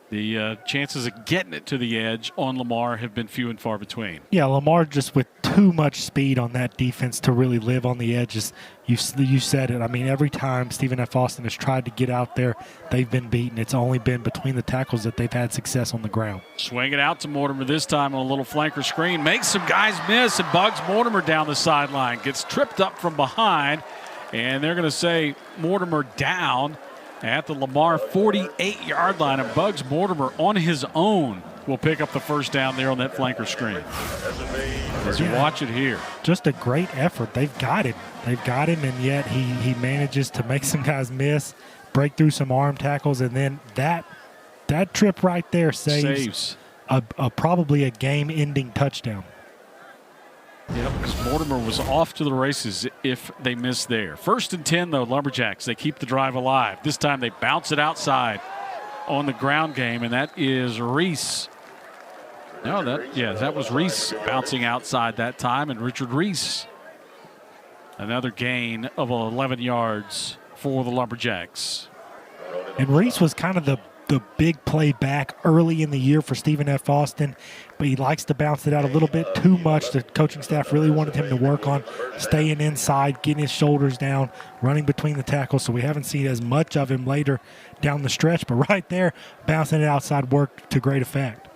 the chances of getting it to the edge on Lamar have been few and far between. Yeah, Lamar just with too much speed on that defense to really live on the edges. You said it. I mean, every time Stephen F. Austin has tried to get out there, they've been beaten. It's only been between the tackles that they've had success on the ground. Swing it out to Mortimer this time on a little flanker screen. Makes some guys miss and bugs Mortimer down the sideline. Gets tripped up from behind, and they're going to say Mortimer down at the Lamar 48-yard line, and Bugs Mortimer on his own will pick up the first down there on that flanker screen. As you watch it here. Just a great effort. They've got him. And yet he manages to make some guys miss, break through some arm tackles, and then that trip right there saves. Probably a game-ending touchdown. Yep, because Mortimer was off to the races if they missed there. 1st and 10, though, Lumberjacks. They keep the drive alive. This time they bounce it outside on the ground game, and that is Reese. No, that was Reese bouncing outside that time, and Richard Reese. Another gain of 11 yards for the Lumberjacks. And Reese was kind of the big play back early in the year for Stephen F. Austin, but he likes to bounce it out a little bit too much. The coaching staff really wanted him to work on staying inside, getting his shoulders down, running between the tackles, so we haven't seen as much of him later down the stretch, but right there, bouncing it outside worked to great effect.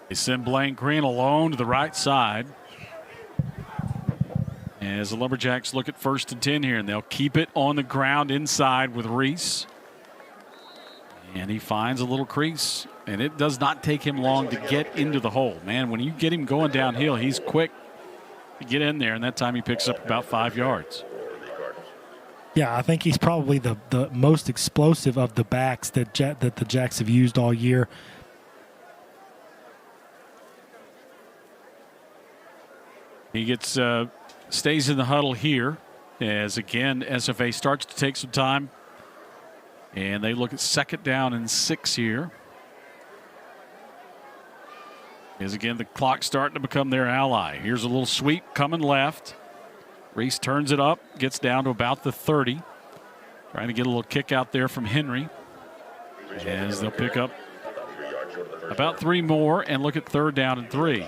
They send Blaine Green alone to the right side. As the Lumberjacks look at 1st and 10 here, and they'll keep it on the ground inside with Reese. And he finds a little crease, and it does not take him long to get into the hole. Man, when you get him going downhill, he's quick to get in there, and that time he picks up about 5 yards. Yeah, I think he's probably the most explosive of the backs that the Jacks have used all year. He gets stays in the huddle here as, again, SFA starts to take some time. And they look at 2nd down and 6 here. As again, the clock's starting to become their ally. Here's a little sweep coming left. Reese turns it up, gets down to about the 30. Trying to get a little kick out there from Henry. As they'll pick up about 3 more and look at 3rd down and 3.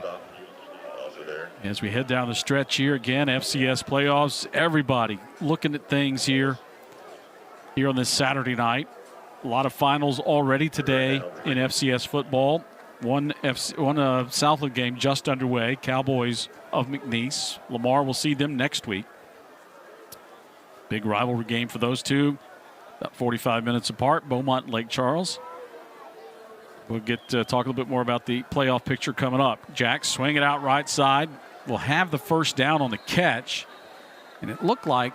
As we head down the stretch here, again, FCS playoffs, everybody looking at things here on this Saturday night. A lot of finals already today in FCS football. One Southland game just underway, Cowboys of McNeese. Lamar will see them next week. Big rivalry game for those two. About 45 minutes apart, Beaumont and Lake Charles. We'll get to talk a little bit more about the playoff picture coming up. Jacks swing it out right side. Will have the first down on the catch. And it looked like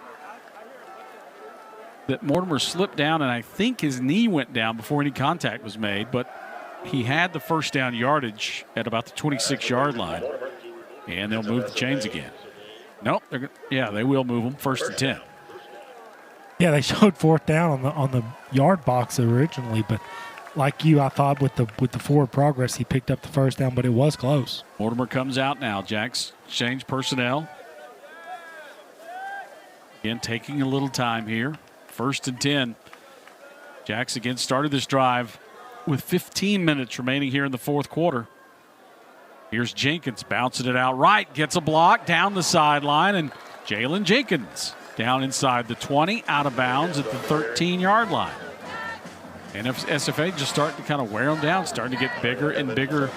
that Mortimer slipped down, and I think his knee went down before any contact was made, but he had the first down yardage at about the 26-yard line, and they'll move the chains again. Nope, they will move them 1st and 10. Yeah, they showed 4th down on the yard box originally, but like you, I thought with the forward progress, he picked up the first down, but it was close. Mortimer comes out now. Jacks change personnel. Again, taking a little time here. 1st and 10. Jacks again started this drive with 15 minutes remaining here in the 4th quarter. Here's Jenkins bouncing it out right. Gets a block down the sideline, and Jalen Jenkins down inside the 20, out of bounds at the 13-yard line. And SFA just starting to kind of wear them down, starting to get bigger and bigger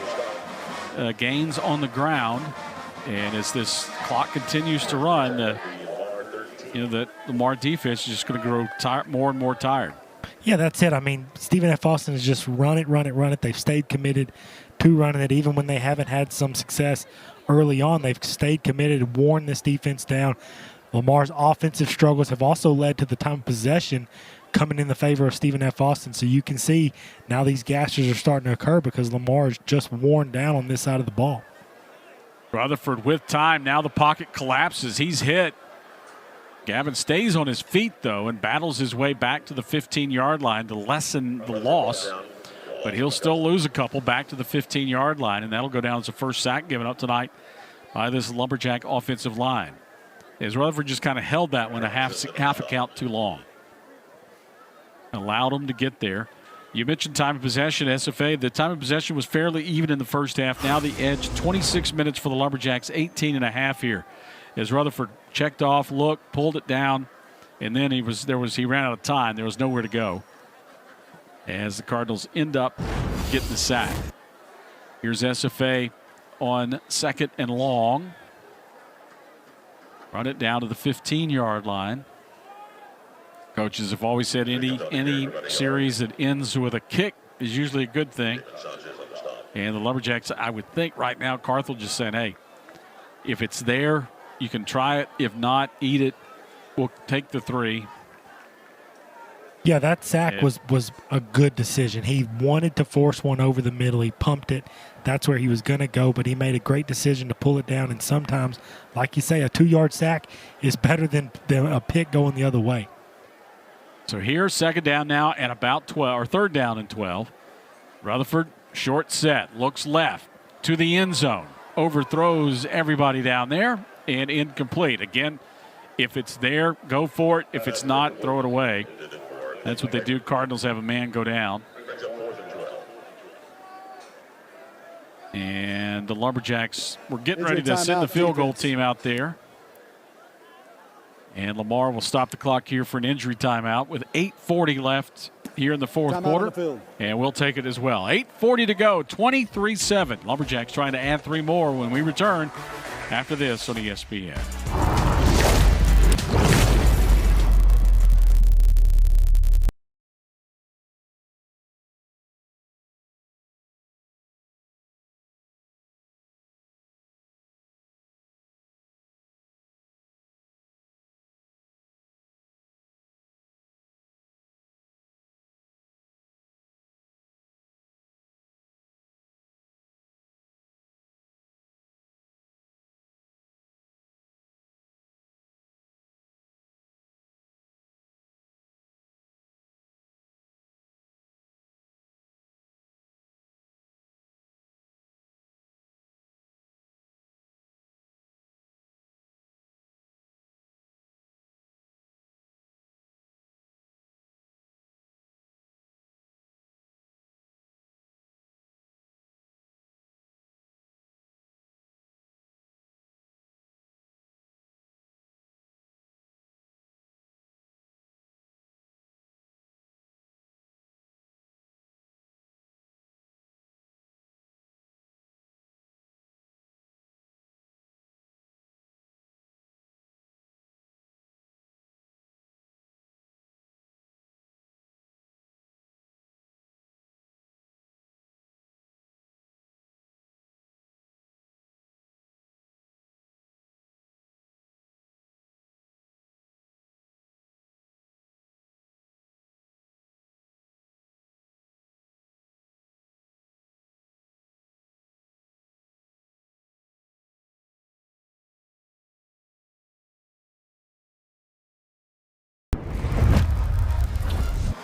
gains on the ground. And as this clock continues to run, the Lamar defense is just going to grow more and more tired. Yeah, that's it. I mean, Stephen F. Austin has just run it. They've stayed committed to running it. Even when they haven't had some success early on, they've stayed committed and worn this defense down. Lamar's offensive struggles have also led to the time of possession coming in the favor of Stephen F. Austin. So you can see now these gashes are starting to occur because Lamar is just worn down on this side of the ball. Rutherford with time. Now the pocket collapses. He's hit. Gavin stays on his feet, though, and battles his way back to the 15-yard line to lessen the loss. But he'll still lose a couple back to the 15-yard line, and that'll go down as the first sack given up tonight by this Lumberjack offensive line. As Rutherford just kind of held that one a half a count too long. Allowed him to get there. You mentioned time of possession, SFA. The time of possession was fairly even in the first half. Now the edge, 26 minutes for the Lumberjacks, 18 and a half here. As Rutherford checked off, looked, pulled it down, and then he ran out of time. There was nowhere to go. As the Cardinals end up getting the sack. Here's SFA on 2nd and long. Run it down to the 15-yard line. Coaches have always said any series that ends with a kick is usually a good thing. And the Lumberjacks, I would think right now, Carthel just saying, hey, if it's there, you can try it. If not, eat it. We'll take the 3. Yeah, that sack was a good decision. He wanted to force one over the middle. He pumped it. That's where he was going to go, but he made a great decision to pull it down. And sometimes, like you say, a 2-yard sack is better than a pick going the other way. So here, second down now and about 12, or third down and 12. Rutherford, short set, looks left to the end zone. Overthrows everybody down there and incomplete. Again, if it's there, go for it. If it's not, throw it away. That's what they do. Cardinals have a man go down. And the Lumberjacks were getting ready to send the field goal team out there. And Lamar will stop the clock here for an injury timeout with 8:40 left here in the fourth quarter. And we'll take it as well. 8:40 to go, 23-7. Lumberjacks trying to add 3 more when we return after this on ESPN.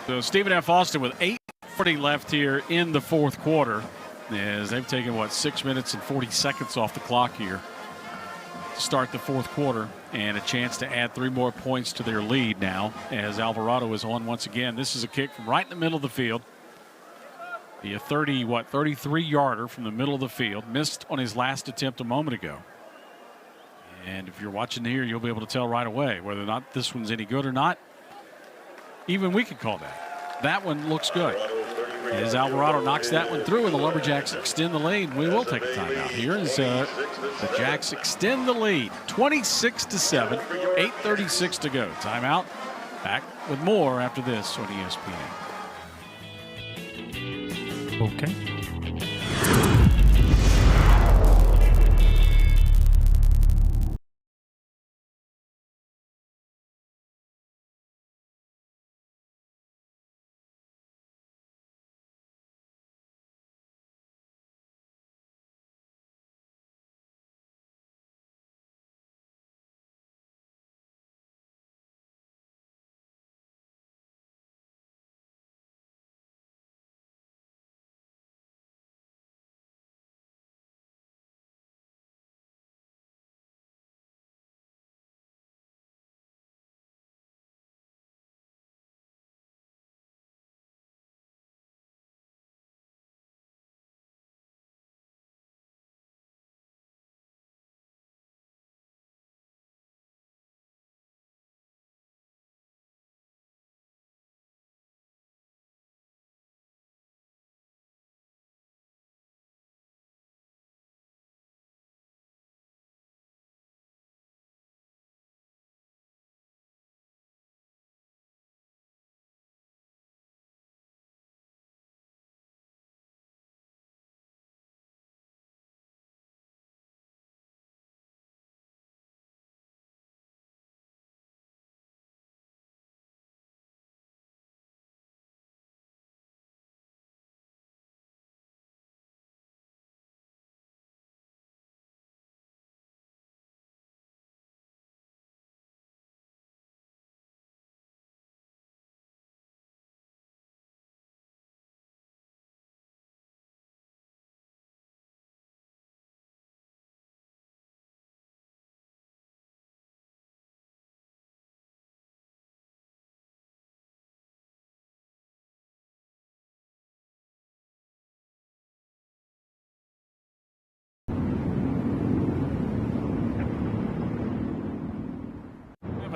So Stephen F. Austin with 8:40 left here in the fourth quarter, as they've taken, 6 minutes and 40 seconds off the clock here to start the fourth quarter, and a chance to add 3 more points to their lead now as Alvarado is on once again. This is a kick from right in the middle of the field. Be a 33-yarder from the middle of the field. Missed on his last attempt a moment ago. And if you're watching here, you'll be able to tell right away whether or not this one's any good or not. Even we could call that. That one looks good. As Alvarado knocks that one through and the Lumberjacks extend the lead, we will take a timeout here as the Jacks extend the lead. 26-7, 8:36 to go. Timeout. Back with more after this on ESPN. Okay.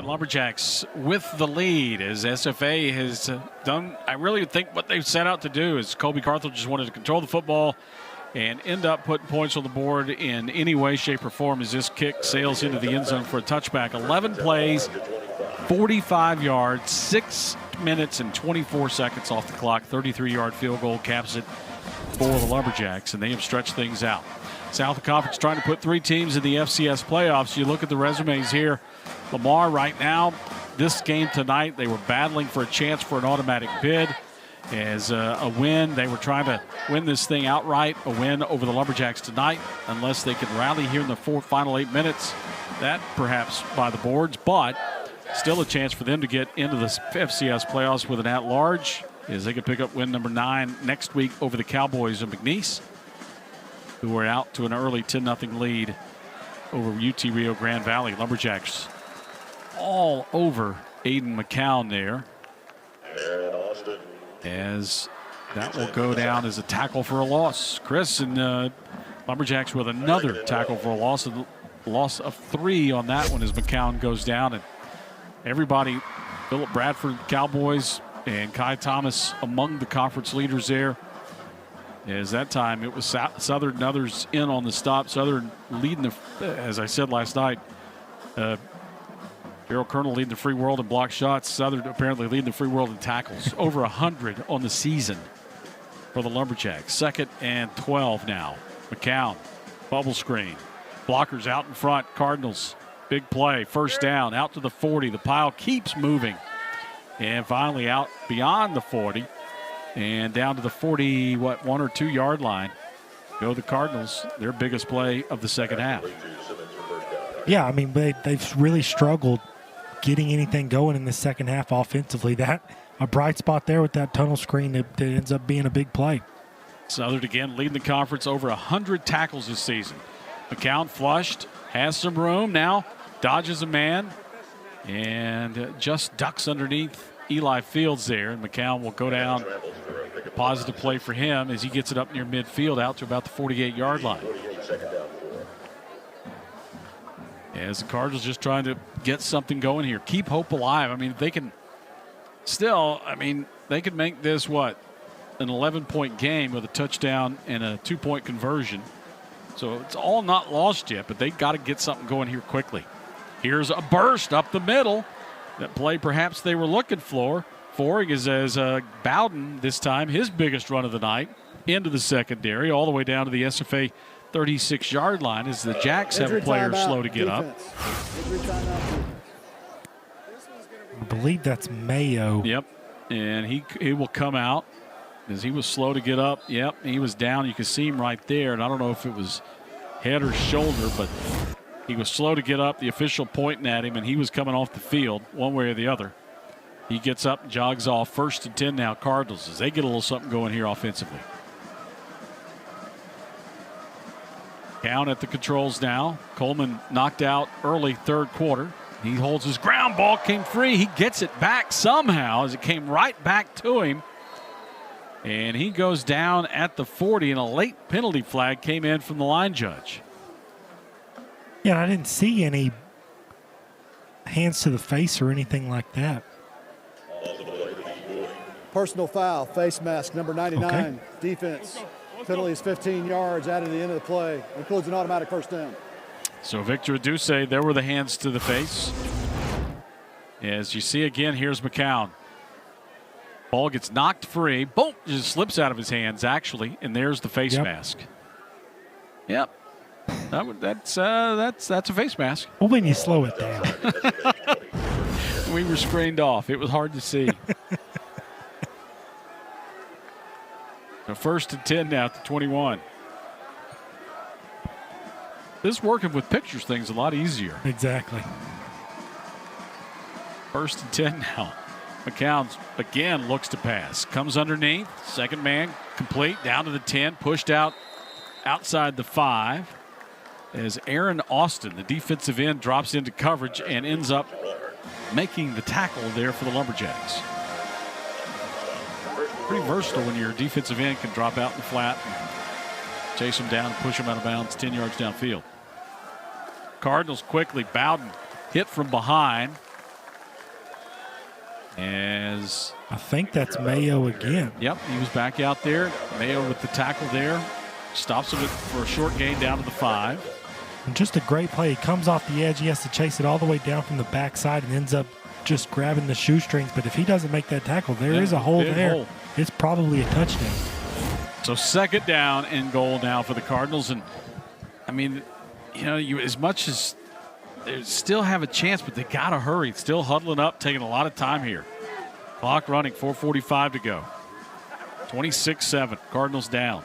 Lumberjacks with the lead as SFA has done, I really think what they've set out to do is Kobe Carthel just wanted to control the football and end up putting points on the board in any way, shape, or form as this kick sails into the end zone for a touchback. 11 plays, 45 yards, 6 minutes and 24 seconds off the clock. 33-yard field goal caps it for the Lumberjacks, and they have stretched things out. South Conference trying to put 3 teams in the FCS playoffs. You look at the resumes here. Lamar right now, this game tonight, they were battling for a chance for an automatic bid. As a win, they were trying to win this thing outright, a win over the Lumberjacks tonight, unless they can rally here in the final 8 minutes. That perhaps by the boards, but still a chance for them to get into the FCS playoffs with an at-large, as they could pick up win number 9 next week over the Cowboys of McNeese, who are out to an early 10-0 lead over UT Rio Grande Valley. Lumberjacks all over Aiden McCown there, as that will go down as a tackle for a loss. Chris, and Lumberjacks with another tackle for a loss of 3 on that one as McCown goes down. And everybody, Philip Bradford, Cowboys, and Kai Thomas among the conference leaders there. As that time it was Southern and others in on the stop. Southern leading as I said last night, Gerald Colonel leading the free world in block shots. Southern apparently leading the free world in tackles. Over 100 on the season for the Lumberjacks. 2nd and 12 now. McCown, bubble screen. Blockers out in front. Cardinals, big play. First down, out to the 40. The pile keeps moving. And finally out beyond the 40. And down to the 40, 1 or 2 yard line. Go the Cardinals, their biggest play of the second half. Yeah, I mean, they've really struggled getting anything going in the second half offensively. That a bright spot there with that tunnel screen that ends up being a big play. Southern again leading the conference, over 100 tackles this season. McCown flushed, has some room now, dodges a man, and just ducks underneath Eli Fields there. And McCown will go down. Positive play for him as he gets it up near midfield out to about the 48-yard line. As the Cardinals just trying to get something going here. Keep hope alive. I mean, they can still, they could make this, an 11-point game with a touchdown and a 2-point conversion. So it's all not lost yet, but they got to get something going here quickly. Here's a burst up the middle. That play perhaps they were looking for. Is as Bowden this time, his biggest run of the night, into the secondary, all the way down to the SFA 36-yard line as the Jacks have a player slow to get up. I believe that's Mayo. Yep, and he will come out as he was slow to get up. Yep, he was down. You can see him right there, and I don't know if it was head or shoulder, but he was slow to get up. The official pointing at him, and he was coming off the field one way or the other. He gets up and jogs off. 1st and 10 now, Cardinals, as they get a little something going here offensively. Count at the controls now. Coleman knocked out early 3rd quarter. He holds his ground. Ball came free. He gets it back somehow as it came right back to him. And he goes down at the 40, and a late penalty flag came in from the line judge. Yeah, I didn't see any hands to the face or anything like that. Personal foul, face mask, number 99, okay. Defense. Penalty is 15 yards added to the end of the play. Includes an automatic first down. So Victor Aduse, there were the hands to the face. As you see again, here's McCown. Ball gets knocked free. Boom! Just slips out of his hands, actually, and there's the face mask. Yep. That's a face mask. Well, when you slow it down. We were screened off. It was hard to see. So 1st and 10 now at the 21. This working with pictures thing's a lot easier. Exactly. 1st and 10 now. McCown again looks to pass. Comes underneath. Second man complete. Down to the 10. Pushed out outside the 5. As Aaron Austin, the defensive end, drops into coverage and ends up making the tackle there for the Lumberjacks. Pretty versatile when your defensive end can drop out in the flat and chase him down and push him out of bounds 10 yards downfield. Cardinals quickly. Bowden hit from behind. As I think that's Mayo again. Yep, he was back out there. Mayo with the tackle there. Stops him for a short gain down to the 5. And just a great play. He comes off the edge. He has to chase it all the way down from the backside and ends up just grabbing the shoestrings. But if he doesn't make that tackle, there is a hole there. Hole. It's probably a touchdown. So 2nd down and goal now for the Cardinals. And, I mean, you as much as they still have a chance, but they got to hurry. Still huddling up, taking a lot of time here. Clock running, 4:45 to go. 26-7, Cardinals down.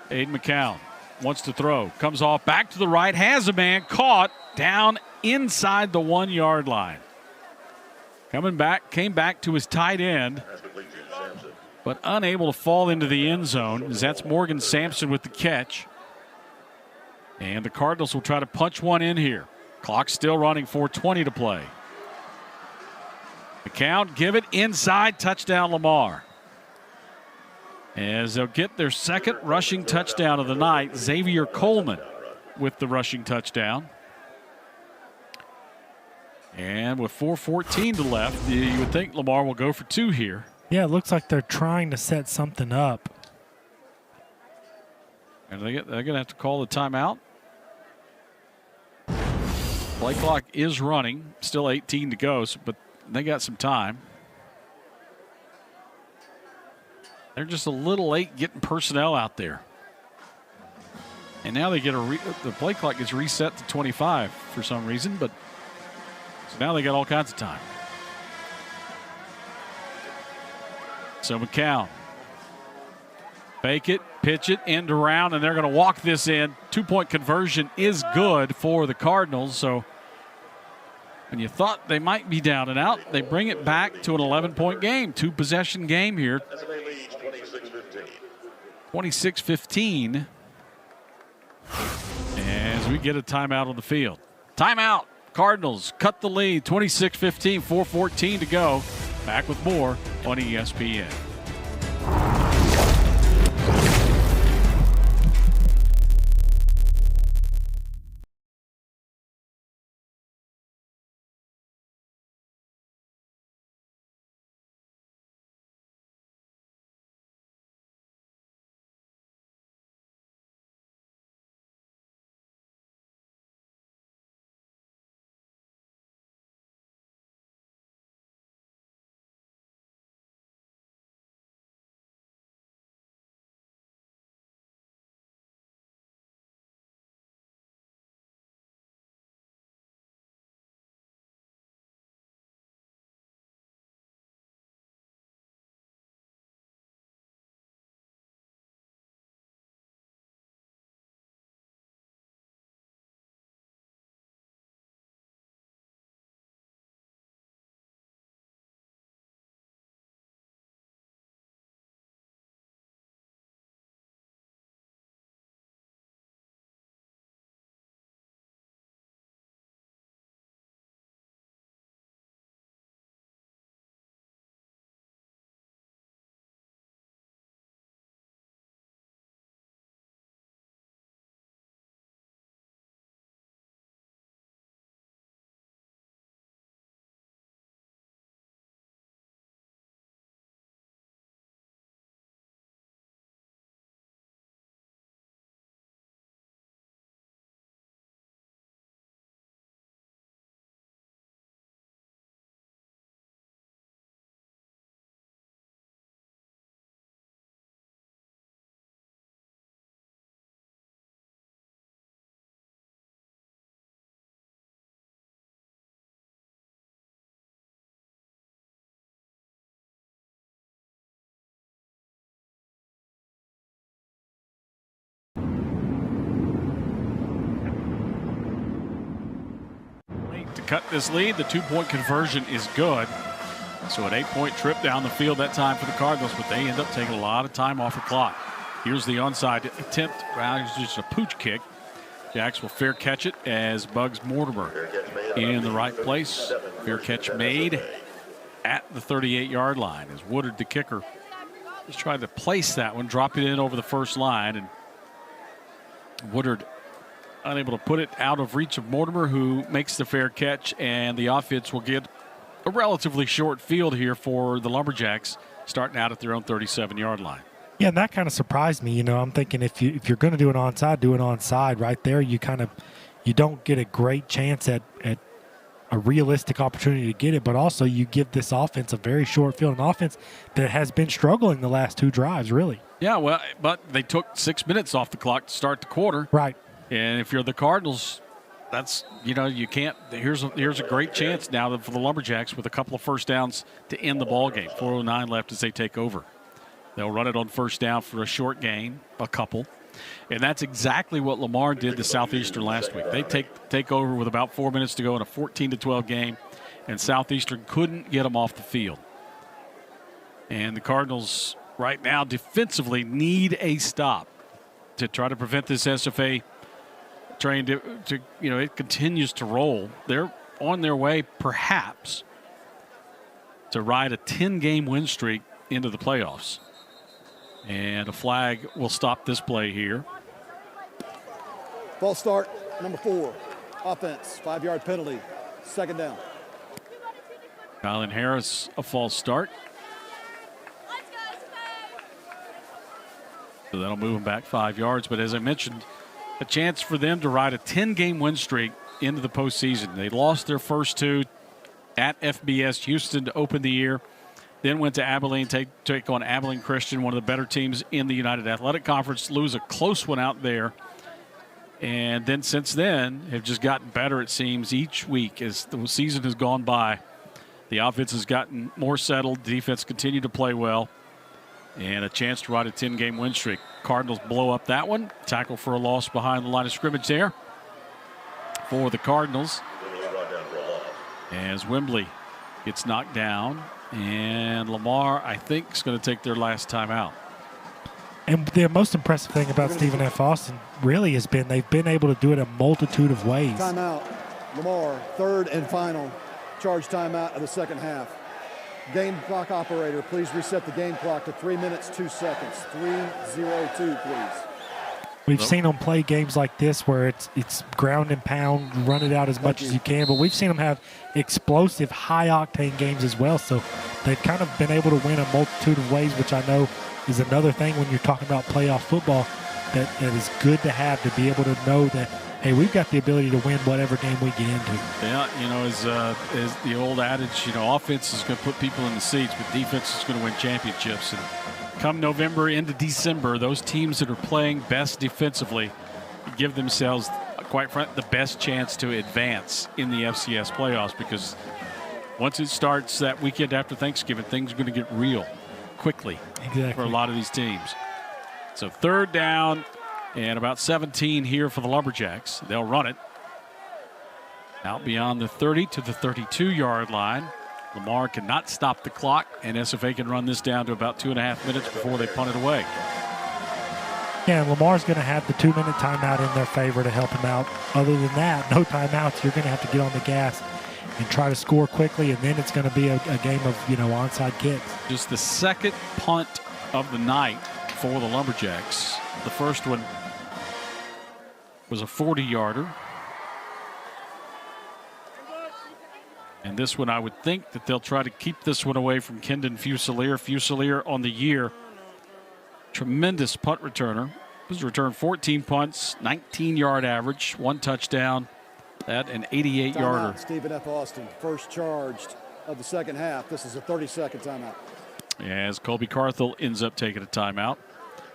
Aiden McCown wants to throw, comes off back to the right, has a man, caught down inside the 1-yard line. Coming back, came back to his tight end, but unable to fall into the end zone, as that's Morgan Sampson with the catch. And the Cardinals will try to punch one in here. Clock still running, 4:20 to play. McCown, give it inside, touchdown Lamar. As they'll get their 2nd rushing touchdown of the night, Xavier Coleman with the rushing touchdown. And with 4:14 to left, you would think Lamar will go for 2 here. Yeah, it looks like they're trying to set something up. And they're going to have to call the timeout. Play clock is running, still 18 to go, but they got some time. They're just a little late getting personnel out there. And now they get the play clock gets reset to 25 for some reason, but so now they got all kinds of time. So McCown, fake it, pitch it, end around, and they're going to walk this in. 2-point conversion is good for the Cardinals. So when you thought they might be down and out, they bring it back to an 11-point game, 2-possession game here. 26-15 as we get a timeout on the field. Timeout. Cardinals cut the lead, 26-15, 4:14 to go. Back with more on ESPN. To cut this lead, the 2-point conversion is good. So an 8-point trip down the field that time for the Cardinals, but they end up taking a lot of time off the clock. Here's the onside attempt. Well, it's just a pooch kick. Jacks will fair catch it as Bugs Mortimer in the right place. Fair catch made at the 38-yard line as Woodard, the kicker, just tried to place that one, drop it in over the first line, and Woodard unable to put it out of reach of Mortimer, who makes the fair catch, and the offense will get a relatively short field here for the Lumberjacks, starting out at their own 37-yard line. Yeah, and that kind of surprised me. I'm thinking if you're going to do an onside, do an onside. Right there, you don't get a great chance at a realistic opportunity to get it, but also you give this offense a very short field, an offense that has been struggling the last 2 drives, really. Yeah, well, but they took 6 minutes off the clock to start the quarter. Right. And if you're the Cardinals, that's, you can't. Here's a great chance now for the Lumberjacks with a couple of first downs to end the ball game. 4:09 left as they take over. They'll run it on first down for a short gain, a couple. And that's exactly what Lamar did to Southeastern last week. They take over with about 4 minutes to go in a 14-12 game, and Southeastern couldn't get them off the field. And the Cardinals right now defensively need a stop to try to prevent this SFA train to it continues to roll. They're on their way perhaps to ride a 10-game win streak into the playoffs. And a flag will stop this play here. False start, number 4. Offense, 5-yard penalty. Second down. Kylan Harris, a false start. So that'll move them back 5 yards. But as I mentioned, a chance for them to ride a 10-game win streak into the postseason. They lost their first 2 at FBS Houston to open the year. Then went to Abilene, take on Abilene Christian, one of the better teams in the United Athletic Conference, lose a close one out there. And then since then, have just gotten better, it seems, each week as the season has gone by. The offense has gotten more settled. The defense continued to play well. And a chance to ride a 10-game win streak. Cardinals blow up that one. Tackle for a loss behind the line of scrimmage there for the Cardinals. As Wembley gets knocked down. And Lamar, I think, is going to take their last time out. And the most impressive thing about Stephen F. Austin really has been they've been able to do it a multitude of ways. Timeout. Lamar, 3rd and final. Charge timeout of the second half. Game clock operator, please reset the game clock to 3 minutes, 2 seconds. 3:02, please. We've seen them play games like this where it's ground and pound, run it out as much as you can, but we've seen them have explosive, high-octane games as well. So they've kind of been able to win a multitude of ways, which I know is another thing when you're talking about playoff football that is good to have, to be able to know that, hey, we've got the ability to win whatever game we get into. Yeah, as the old adage, offense is going to put people in the seats, but defense is going to win championships. And come November into December, those teams that are playing best defensively give themselves, quite frankly, the best chance to advance in the FCS playoffs, because once it starts that weekend after Thanksgiving, things are going to get real quickly for a lot of these teams. So 3rd down and about 17 here for the Lumberjacks. They'll run it out beyond the 30 to the 32-yard line. Lamar cannot stop the clock, and SFA can run this down to about 2.5 minutes before they punt it away. Yeah, and Lamar's going to have the 2-minute timeout in their favor to help him out. Other than that, no timeouts. You're going to have to get on the gas and try to score quickly, and then it's going to be a game of, onside kicks. Just the second punt of the night for the Lumberjacks. The first one was a 40-yarder. And this one, I would think that they'll try to keep this one away from Kendon Fusilier. Fusilier on the year, tremendous punt returner. He's returned 14 punts, 19-yard average, 1 touchdown, that an 88-yarder. Stephen F. Austin, first charged of the second half. This is a 30-second timeout. As Colby Carthel ends up taking a timeout.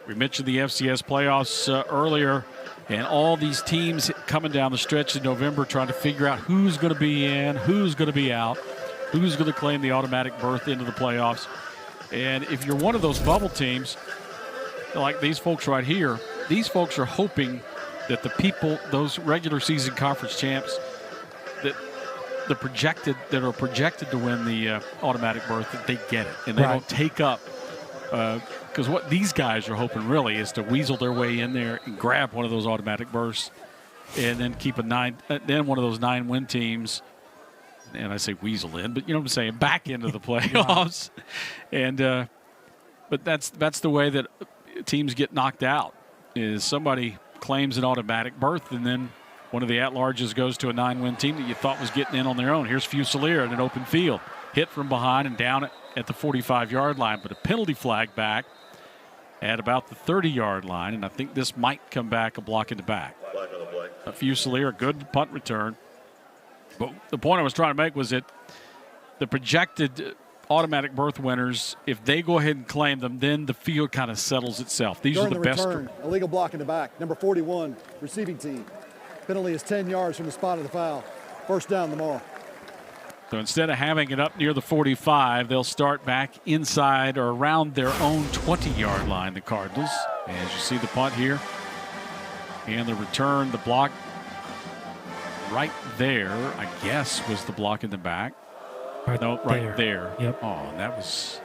We mentioned the FCS playoffs earlier, and all these teams coming down the stretch in November trying to figure out who's going to be in, who's going to be out, who's going to claim the automatic berth into the playoffs. And if you're one of those bubble teams, like these folks right here, these folks are hoping that the people, those regular season conference champs that are projected to win the automatic berth, that they get it. And they don't take up, because what these guys are hoping really is to weasel their way in there and grab one of those automatic berths and then keep one of those 9-win teams, and I say weasel in, but you know what I'm saying, back into the playoffs. And but that's the way that teams get knocked out, is somebody claims an automatic berth, and then one of the at-larges goes to a 9-win team that you thought was getting in on their own. Here's Fusilier in an open field. hit from behind and down at the 45-yard line, but a penalty flag back at about the 30-yard line, and I think this might come back a block in the back. A Fusilier, a good punt return. But the point I was trying to make was that the projected automatic berth winners, if they go ahead and claim them, then the field kind of settles itself. These are the best. Return, illegal block in the back. Number 41, receiving team. Penalty is 10 yards from the spot of the foul. First down, Lamar. So instead of having it up near the 45, they'll start back inside or around their own 20-yard line, the Cardinals. As you see the punt here. And the return, the block right there, I guess, was the block in the back. Right there. Yep. Oh, that was,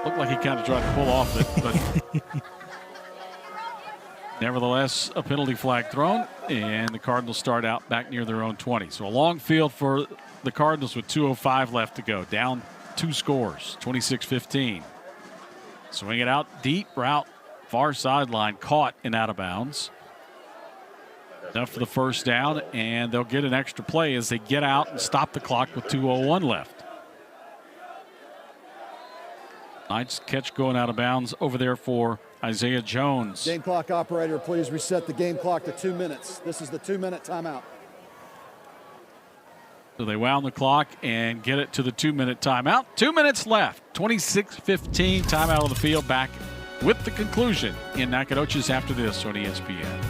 looked like he kind of tried to pull off it, but nevertheless, a penalty flag thrown, and the Cardinals start out back near their own 20. So a long field for the Cardinals with 2:05 left to go. Down 2 scores, 26-15. Swing it out, deep route, far sideline, caught and out of bounds. Enough for the first down, and they'll get an extra play as they get out and stop the clock with 2:01 left. Nice catch going out of bounds over there for Isaiah Jones. Game clock operator, please reset the game clock to 2 minutes. This is the 2-minute timeout. So they wound the clock and get it to the 2-minute timeout. 2 minutes left, 26-15, timeout on the field. Back with the conclusion in Nacogdoches after this on ESPN.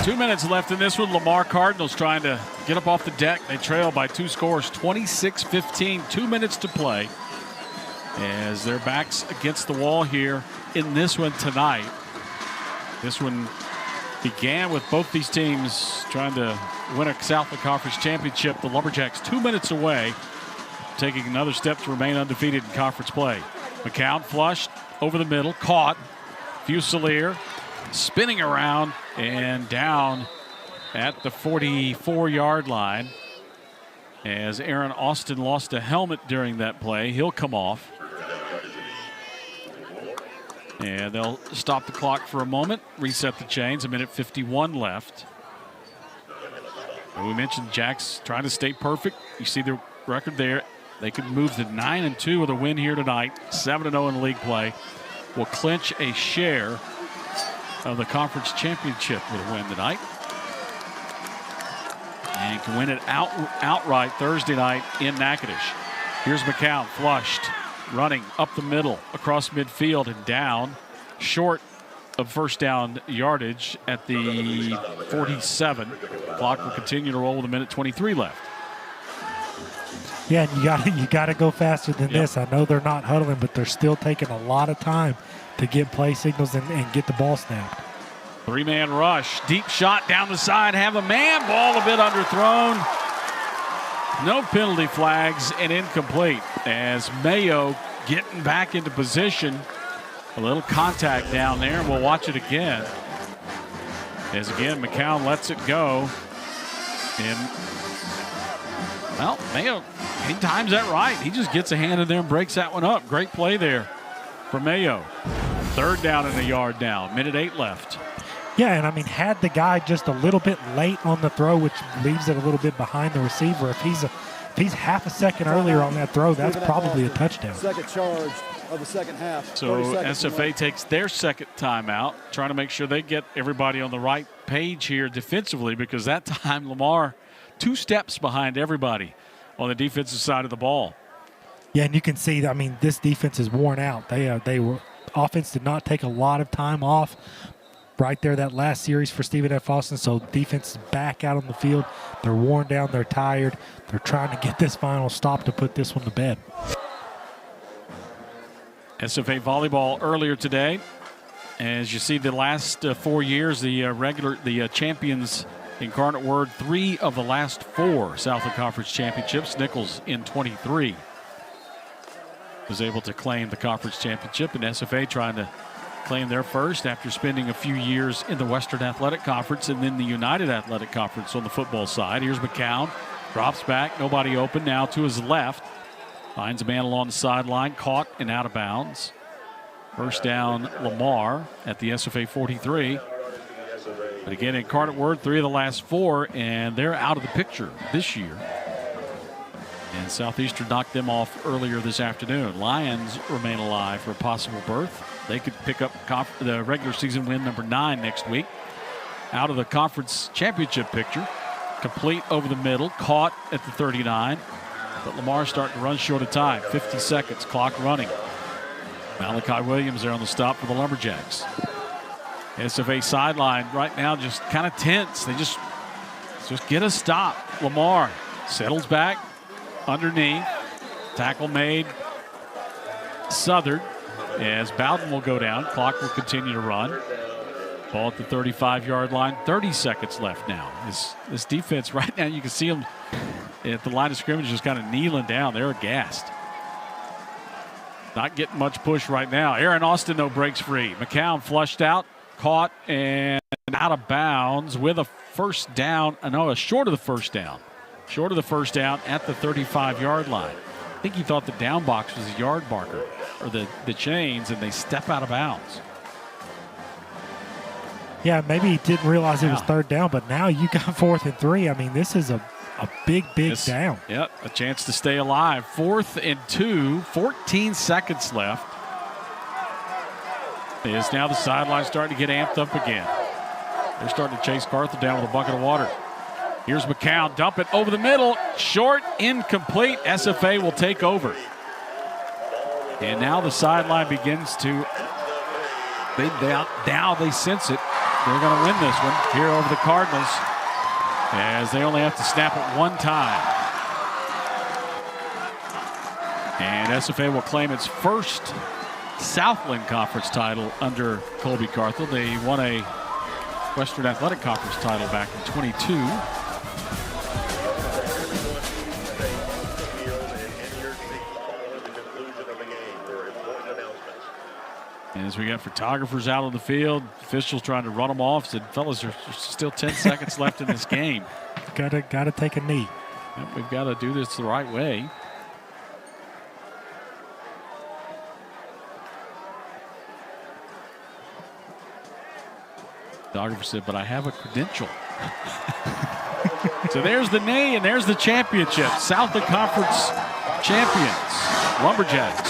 2 minutes left in this one. Lamar Cardinals trying to get up off the deck. They trail by 2 scores, 26-15. 2 minutes to play as their backs against the wall here in this one tonight. This one began with both these teams trying to win a Southland Conference championship. The Lumberjacks 2 minutes away, taking another step to remain undefeated in conference play. McCown flushed over the middle, caught. Fusilier spinning around and down at the 44-yard line as Aaron Austin lost a helmet during that play. He'll come off. And they'll stop the clock for a moment, reset the chains. 1:51 left. And we mentioned Jacks trying to stay perfect. You see the record there. They could move to 9-2 with a win here tonight. 7-0 in league play. Will clinch a share of the conference championship with a win tonight. And can win it outright Thursday night in Natchitoches. Here's McCown, flushed, running up the middle, across midfield and down, short of first down yardage at the 47. Clock will continue to roll with 1:23 left. Yeah, you gotta go faster than this. I know they're not huddling, but they're still taking a lot of time to get play signals and get the ball snapped. 3-man rush, deep shot down the side, have a man, ball a bit underthrown. No penalty flags and incomplete as Mayo getting back into position. A little contact down there, and we'll watch it again. As again, McCown lets it go. And, well, Mayo, he times that right. He just gets a hand in there and breaks that one up. Great play there for Mayo. 3rd down and a yard now. 1:08 left. Yeah, and I mean, had the guy just a little bit late on the throw, which leaves it a little bit behind the receiver, if he's half a second earlier on that throw, that's probably a touchdown. Second charge of the second half. So SFA takes their second timeout, trying to make sure they get everybody on the right page here defensively, because that time Lamar 2 steps behind everybody on the defensive side of the ball. Yeah, and you can see, I mean, this defense is worn out. Offense did not take a lot of time off right there that last series for Stephen F. Austin, so defense is back out on the field. They're worn down, they're tired. They're trying to get this final stop to put this one to bed. SFA volleyball earlier today. As you see, the last 4 years, the champions, Incarnate Word, 3 of the last 4 Southland Conference championships. Nichols in 23 was able to claim the conference championship, and SFA trying to claim their first after spending a few years in the Western Athletic Conference and then the United Athletic Conference on the football side. Here's McCown, drops back, nobody open, now to his left. Finds a man along the sideline, caught and out of bounds. First down, Lamar at the SFA 43. But again, Incarnate Word, 3 of the last 4, and they're out of the picture this year. And Southeastern knocked them off earlier this afternoon. Lions remain alive for a possible berth. They could pick up the regular season win number 9 next week. Out of the conference championship picture. Complete over the middle, caught at the 39. But Lamar starting to run short of time. 50 seconds, clock running. Malachi Williams there on the stop for the Lumberjacks. SFA sideline right now just kind of tense. They just get a stop. Lamar settles back underneath. Tackle made. Southern as Bowden will go down. Clock will continue to run. Ball at the 35-yard line. 30 seconds left now. This defense right now, you can see them at the line of scrimmage just kind of kneeling down. They're aghast. Not getting much push right now. Aaron Austin, though, breaks free. McCown flushed out, caught, and out of bounds with a first down. Short of the first down. Short of the first down at the 35-yard line. I think he thought the down box was a yard marker or the chains, and they step out of bounds. Yeah, maybe he didn't realize it was 3rd down, but now you got 4th and 3. I mean, this is a big down. Yep, a chance to stay alive. 4th and 2, 14 seconds left. Is now the sideline starting to get amped up again. They're starting to chase Carthel down with a bucket of water. Here's McCown, dump it over the middle, short, incomplete. SFA will take over. And now the sideline begins to, now they sense it. They're going to win this one here over the Cardinals, as they only have to snap it one time. And SFA will claim its first Southland Conference title under Colby Carthel. They won a Western Athletic Conference title back in 22. And as we got photographers out on the field, officials trying to run them off, said, fellas, there's still 10 seconds left in this game. Gotta take a knee. Yep, we've got to do this the right way. Photographer said, but I have a credential. So there's the knee, and there's the championship. Southland Conference champions, Lumberjacks.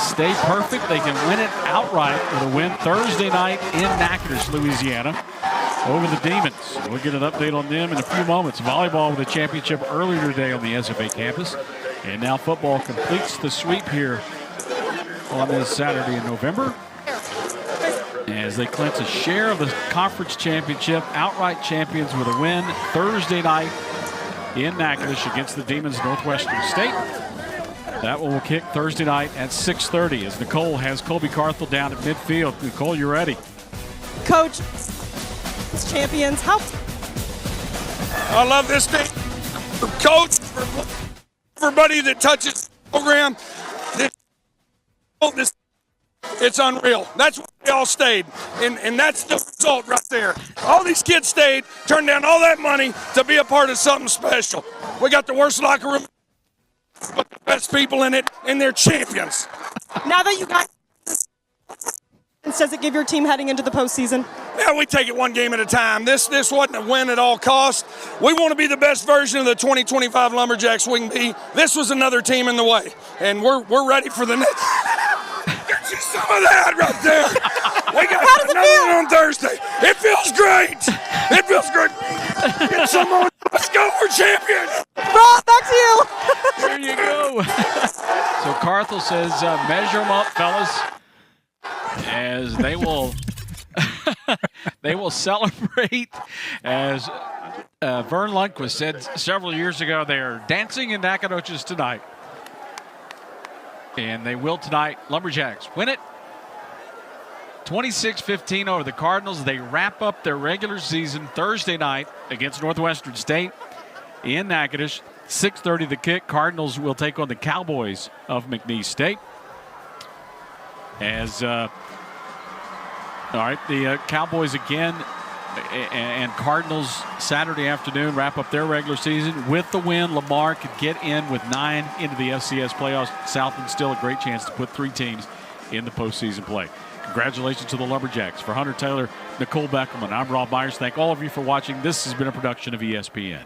Stay perfect. They can win it outright with a win Thursday night in Natchitoches, Louisiana, over the Demons. We'll get an update on them in a few moments. Volleyball with a championship earlier today on the SFA campus. And now football completes the sweep here on this Saturday in November, as they clinch a share of the conference championship, outright champions with a win Thursday night in Natchitoches against the Demons Northwestern State. That one will kick Thursday night at 6:30 as Nicole has Colby Carthel down at midfield. Nicole, you ready? Coach, champions, how I love this thing. Coach, for everybody that touches the program, it's unreal. That's why they all stayed, and that's the result right there. All these kids stayed, turned down all that money to be a part of something special. We got the worst locker room, but the best people in it, and they're champions. Now that you got does it give your team heading into the postseason? Yeah, we take it one game at a time. This wasn't a win at all costs. We want to be the best version of the 2025 Lumberjacks we can be. This was another team in the way, and we're ready for the next. Get you some of that right there. We got another one on Thursday. It feels great. It feels great. Get some more. Let's go. We're champions. Rob, back to you. There you go. So Carthel says, measure them up, fellas, as they will they will celebrate. As Vern Lundquist said several years ago, they are dancing in Nacogdoches tonight. And they will tonight. Lumberjacks win it 26-15 over the Cardinals. They wrap up their regular season Thursday night against Northwestern State in Natchitoches. 6:30 the kick. Cardinals will take on the Cowboys of McNeese State. As all right, the Cowboys again and Cardinals Saturday afternoon wrap up their regular season. With the win, Lamar could get in with 9 into the FCS playoffs. Southland still a great chance to put 3 teams in the postseason play. Congratulations to the Lumberjacks. For Hunter Taylor, Nicole Beckelman, I'm Rob Myers. Thank all of you for watching. This has been a production of ESPN.